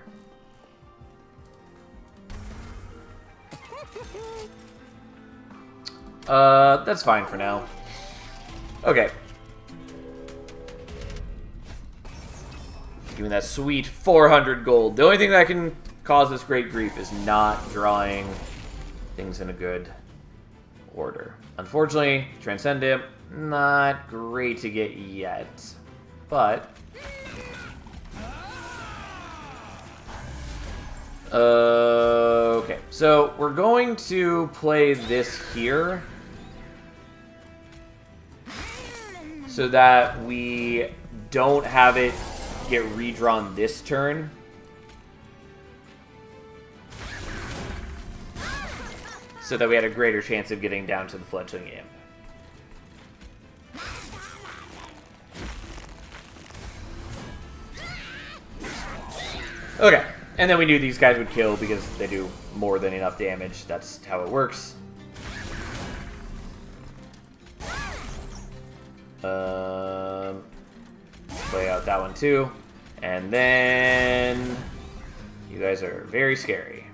That's fine for now. Okay. Give me that sweet 400 gold. The only thing that can cause us great grief is not drawing things in a good order. Unfortunately, Transcendent, not great to get yet. But... okay, so we're going to play this here so that we don't have it get redrawn this turn. So that we had a greater chance of getting down to the Fledgling Imp. Okay, and then we knew these guys would kill because they do more than enough damage. That's how it works. Play out that one too. And then... you guys are very scary.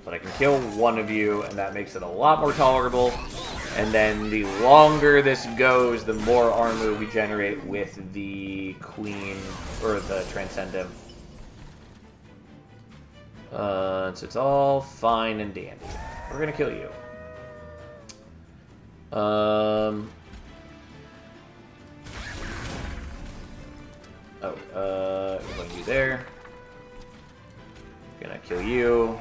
But I can kill one of you, and that makes it a lot more tolerable. And then the longer this goes, the more armor we generate with the Queen, or the Transcendent. So it's all fine and dandy. We're gonna kill you. We're putting you there. Gonna kill you.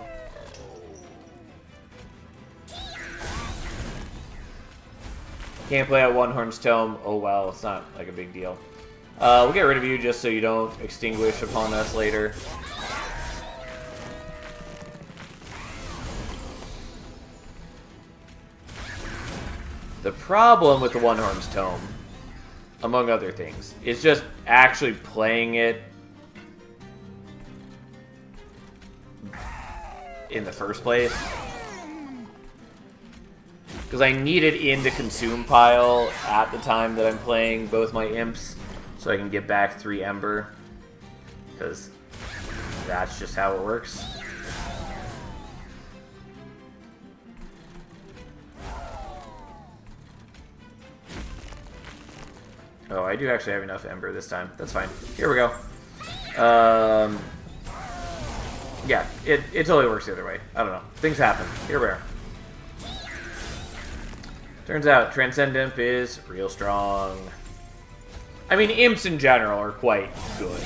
Can't play out One Horn's Tome. Oh well, it's not like a big deal. We'll get rid of you just so you don't extinguish upon us later. The problem with the One Horn's Tome, among other things, is just actually playing it in the first place. Because I need it in the consume pile at the time that I'm playing both my imps, so I can get back 3 Ember. Because that's just how it works. Oh, I do actually have enough Ember this time. That's fine. Here we go. Yeah, it totally works the other way. I don't know. Things happen. Here we are. Turns out Transcendent is real strong. I mean, imps in general are quite good.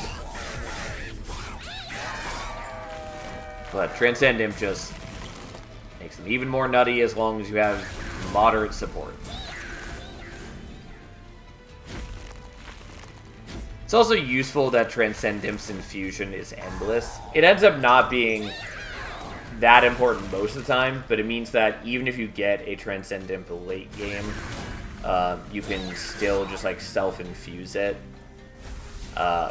But Transcendent just makes them even more nutty as long as you have moderate support. It's also useful that Transcendent's infusion is endless. It ends up not being that important most of the time, but it means that even if you get a Transcendent late game, you can still just like self-infuse it.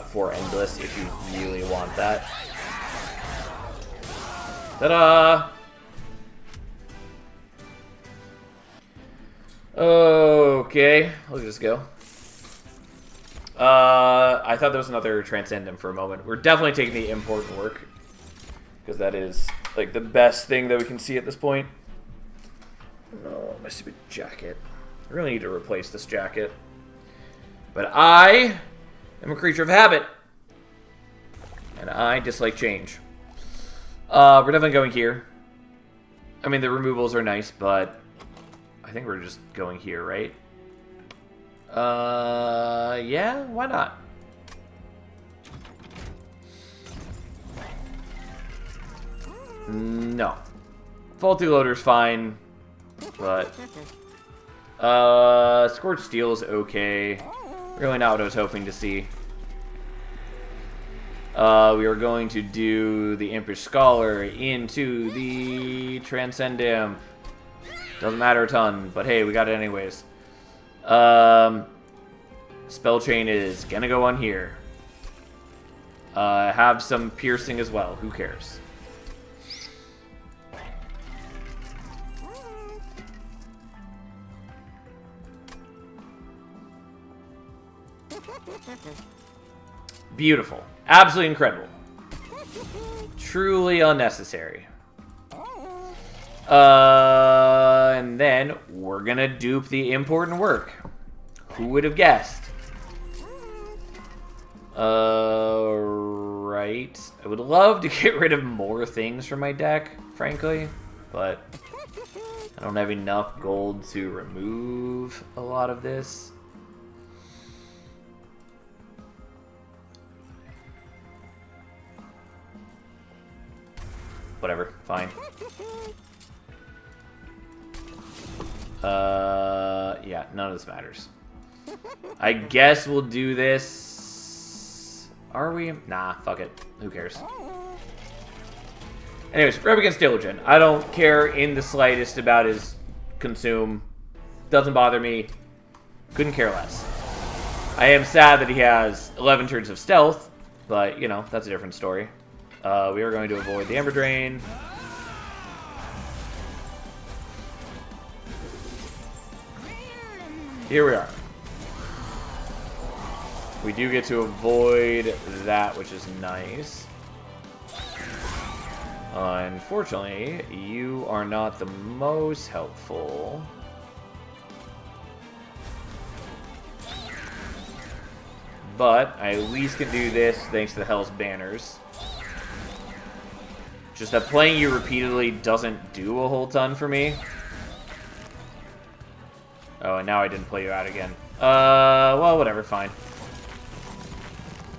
for Endless if you really want that. Ta-da! Okay, look at this go. I thought there was another Transcendent for a moment. We're definitely taking the important work, because that is, like, the best thing that we can see at this point. No, my stupid jacket. I really need to replace this jacket. But I am a creature of habit. And I dislike change. We're definitely going here. I mean, the removals are nice, but I think we're just going here, right? Yeah, why not? No. Faulty Loader's fine, but Scorched Steel is okay. Really not what I was hoping to see. We are going to do the Impish Scholar into the Transcend Imp. Doesn't matter a ton, but hey, we got it anyways. Spell Chain is gonna go on here. Have some piercing as well. Who cares? Beautiful. Absolutely incredible. Truly unnecessary. And then we're gonna dupe the important work. Who would have guessed? Right. I would love to get rid of more things from my deck, frankly, but I don't have enough gold to remove a lot of this. Whatever, fine. Yeah, none of this matters. I guess we'll do this. Are we? Nah, fuck it. Who cares? Anyways, we're up against Diligent. I don't care in the slightest about his consume. Doesn't bother me. Couldn't care less. I am sad that he has 11 turns of stealth, but, you know, that's a different story. We are going to avoid the Ember Drain. Here we are. We do get to avoid that, which is nice. Unfortunately, you are not the most helpful. But I at least can do this thanks to the Hell's Banners. Just that playing you repeatedly doesn't do a whole ton for me. Oh, and now I didn't play you out again. Well, whatever, fine.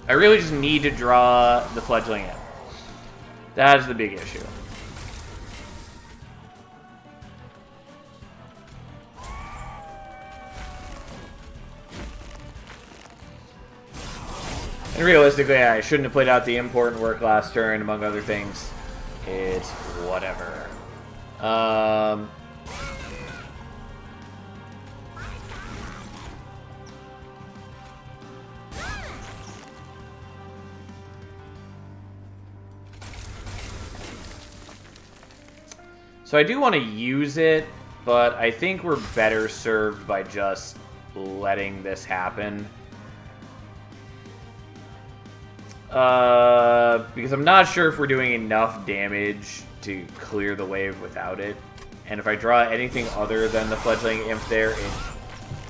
I really just need to draw the Fledgling in. That is the big issue. And realistically, I shouldn't have played out the important work last turn, among other things. It's whatever. So I do want to use it, but I think we're better served by just letting this happen. Because I'm not sure if we're doing enough damage to clear the wave without it. And if I draw anything other than the Fledgling Imp there, it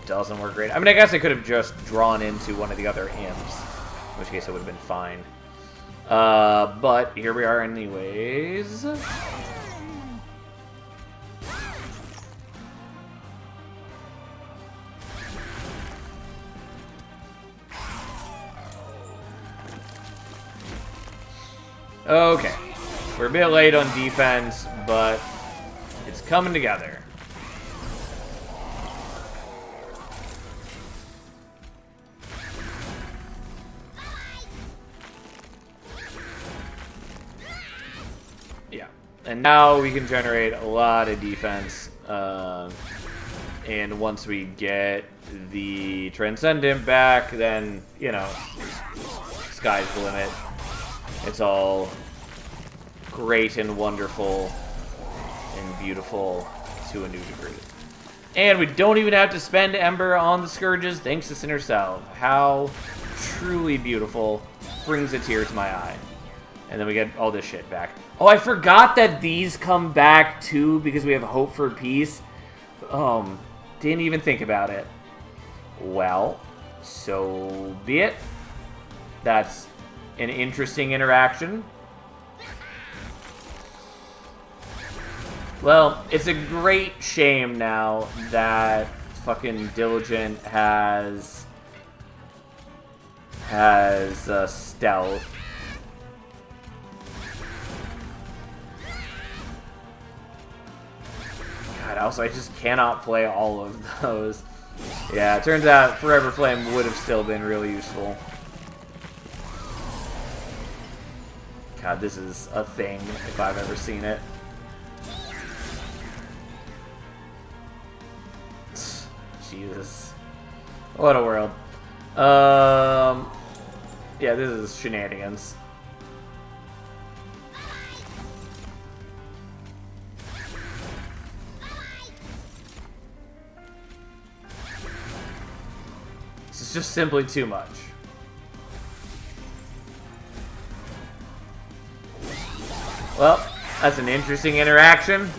doesn't work great. I mean, I guess I could have just drawn into one of the other imps, in which case it would have been fine. But here we are anyways. Okay, we're a bit late on defense, but it's coming together. Yeah, and now we can generate a lot of defense, and once we get the Transcendent back, then, you know, sky's the limit. It's all great and wonderful and beautiful to a new degree. And we don't even have to spend Ember on the Scourges thanks to Sinner Salve. How truly beautiful. Brings a tear to my eye. And then we get all this shit back. Oh, I forgot that these come back too because we have Hope for Peace. Didn't even think about it. Well, so be it. That's an interesting interaction. Well, it's a great shame now that fucking Diligent has stealth. God, also I just cannot play all of those. Yeah, it turns out Forever Flame would have still been really useful. God, this is a thing if I've ever seen it. Jesus. What a world. Yeah, this is shenanigans. This is just simply too much. Well, that's an interesting interaction.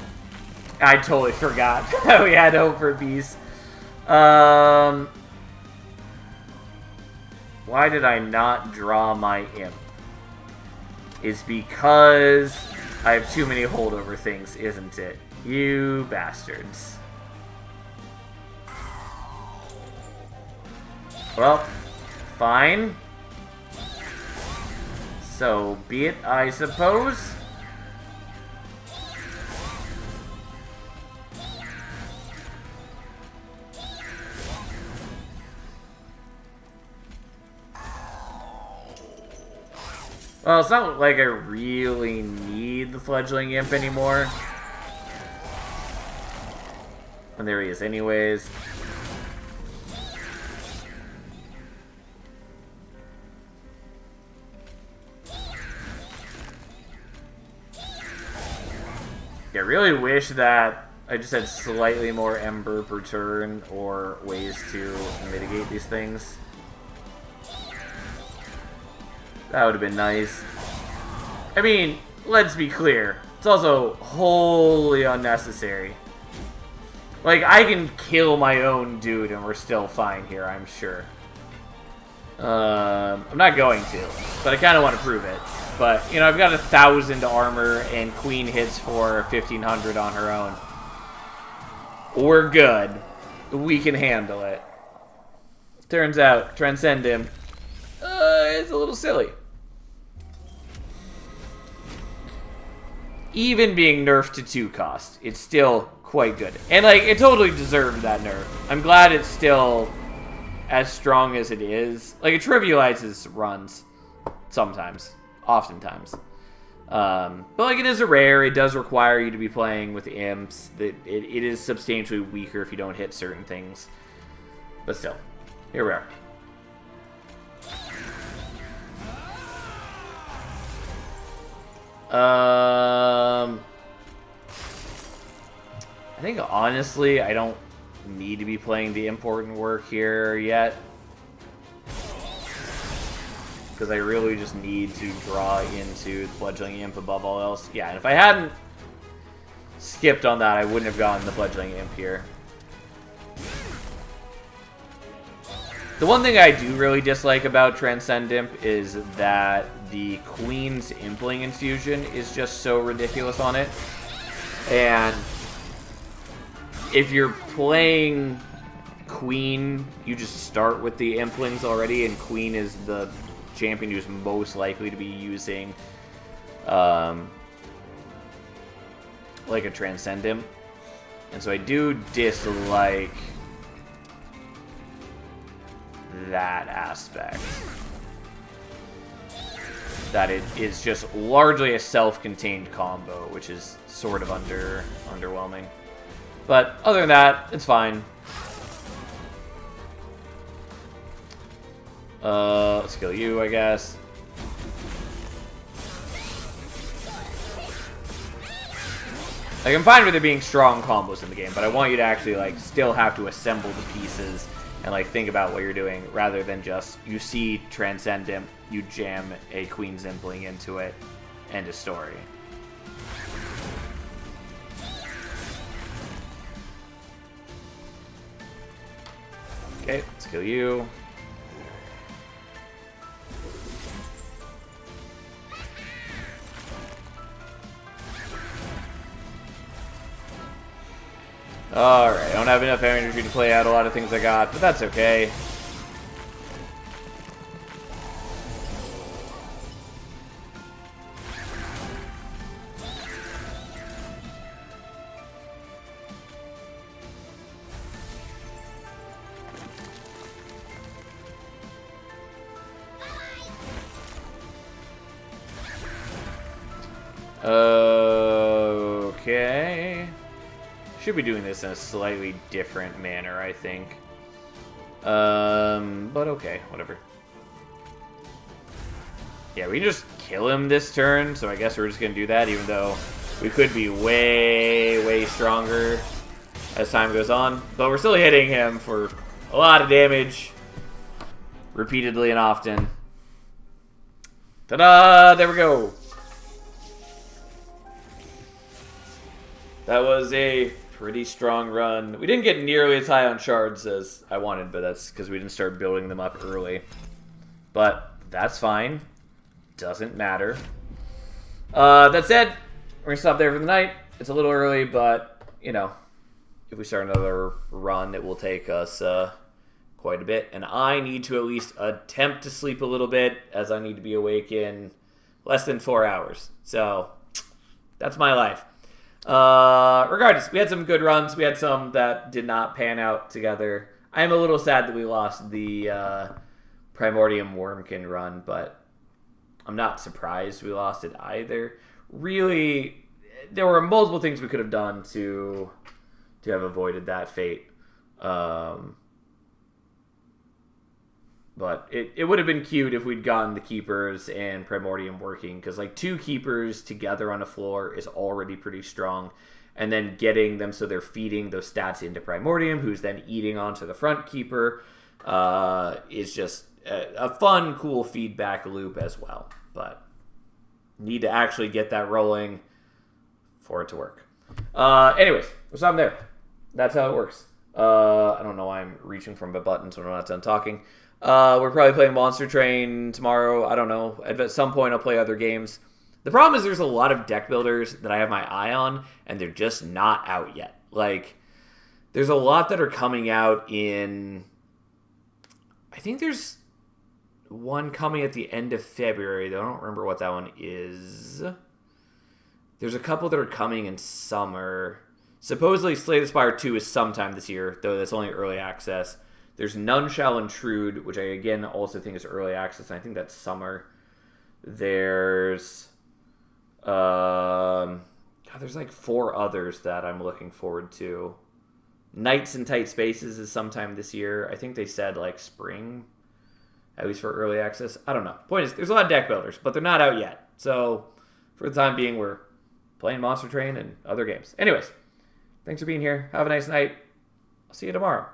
I totally forgot how we had Hope for Peace. Why did I not draw my imp? It's because I have too many holdover things, isn't it? You bastards. Well, fine. So be it, I suppose. Well, it's not like I really need the Fledgling Imp anymore. And there he is anyways. I really wish that I just had slightly more Ember per turn or ways to mitigate these things. That would have been nice. I mean, let's be clear. It's also wholly unnecessary. Like, I can kill my own dude and we're still fine here, I'm sure. I'm not going to, but I kind of want to prove it. But, you know, I've got 1,000 armor and Queen hits for 1,500 on her own. We're good. We can handle it. Turns out, Transcend him. It's a little silly. Even being nerfed to 2 cost, it's still quite good. And, like, it totally deserved that nerf. I'm glad it's still as strong as it is. Like, it trivializes runs. Sometimes. Oftentimes. But, like, it is a rare. It does require you to be playing with imps. It is substantially weaker if you don't hit certain things. But still. Here we are. I think honestly, I don't need to be playing the important work here yet. Because I really just need to draw into the Fledgling Imp above all else. Yeah, and if I hadn't skipped on that, I wouldn't have gotten the Fledgling Imp here. The one thing I do really dislike about Transcend Imp is that the Queen's Impling infusion is just so ridiculous on it. And if you're playing Queen, you just start with the Implings already, and Queen is the champion who's most likely to be using like a Transcend Imp. And so I do dislike that aspect. That it is just largely a self-contained combo, which is sort of underwhelming. But other than that, it's fine. Let's kill you, I guess. Like, I'm fine with there being strong combos in the game, but I want you to actually, like, still have to assemble the pieces and, like, think about what you're doing, rather than just, you see Transcendent, you jam a Queen Zimpling into it, end of story. Okay, let's kill you. Alright, I don't have enough energy to play out a lot of things I got, but that's okay. Okay. Should be doing this in a slightly different manner, I think. But okay, whatever. Yeah, we just kill him this turn, so I guess we're just gonna do that, even though we could be way, way stronger as time goes on. But we're still hitting him for a lot of damage, repeatedly and often. Ta-da! There we go! That was a pretty strong run. We didn't get nearly as high on shards as I wanted, but that's because we didn't start building them up early. But that's fine. Doesn't matter. That said, we're going to stop there for the night. It's a little early, but, you know, if we start another run, it will take us quite a bit. And I need to at least attempt to sleep a little bit, as I need to be awake in less than 4 hours. So, that's my life. Regardless, we had some good runs. We had some that did not pan out together. I am a little sad that we lost the Primordium Wormkin run, but I'm not surprised we lost it either. Really, there were multiple things we could have done to have avoided that fate. But it would have been cute if we'd gotten the Keepers and Primordium working, because like 2 Keepers together on the floor is already pretty strong. And then getting them so they're feeding those stats into Primordium, who's then eating onto the front Keeper, is just a fun, cool feedback loop as well. But need to actually get that rolling for it to work. Anyways, we'll stop there. That's how it works. I don't know why I'm reaching for my buttons when I'm not done talking. We're probably playing Monster Train tomorrow. I don't know. At some point, I'll play other games. The problem is there's a lot of deck builders that I have my eye on, and they're just not out yet. Like, there's a lot that are coming out in... I think there's one coming at the end of February, though I don't remember what that one is. There's a couple that are coming in summer. Supposedly, Slay the Spire 2 is sometime this year, though that's only early access. There's None Shall Intrude, which I, again, also think is early access, and I think that's summer. There's... there's like 4 others that I'm looking forward to. Nights in Tight Spaces is sometime this year. I think they said, like, spring, at least for early access. I don't know. Point is, there's a lot of deck builders, but they're not out yet. So, for the time being, we're playing Monster Train and other games. Anyways, thanks for being here. Have a nice night. I'll see you tomorrow.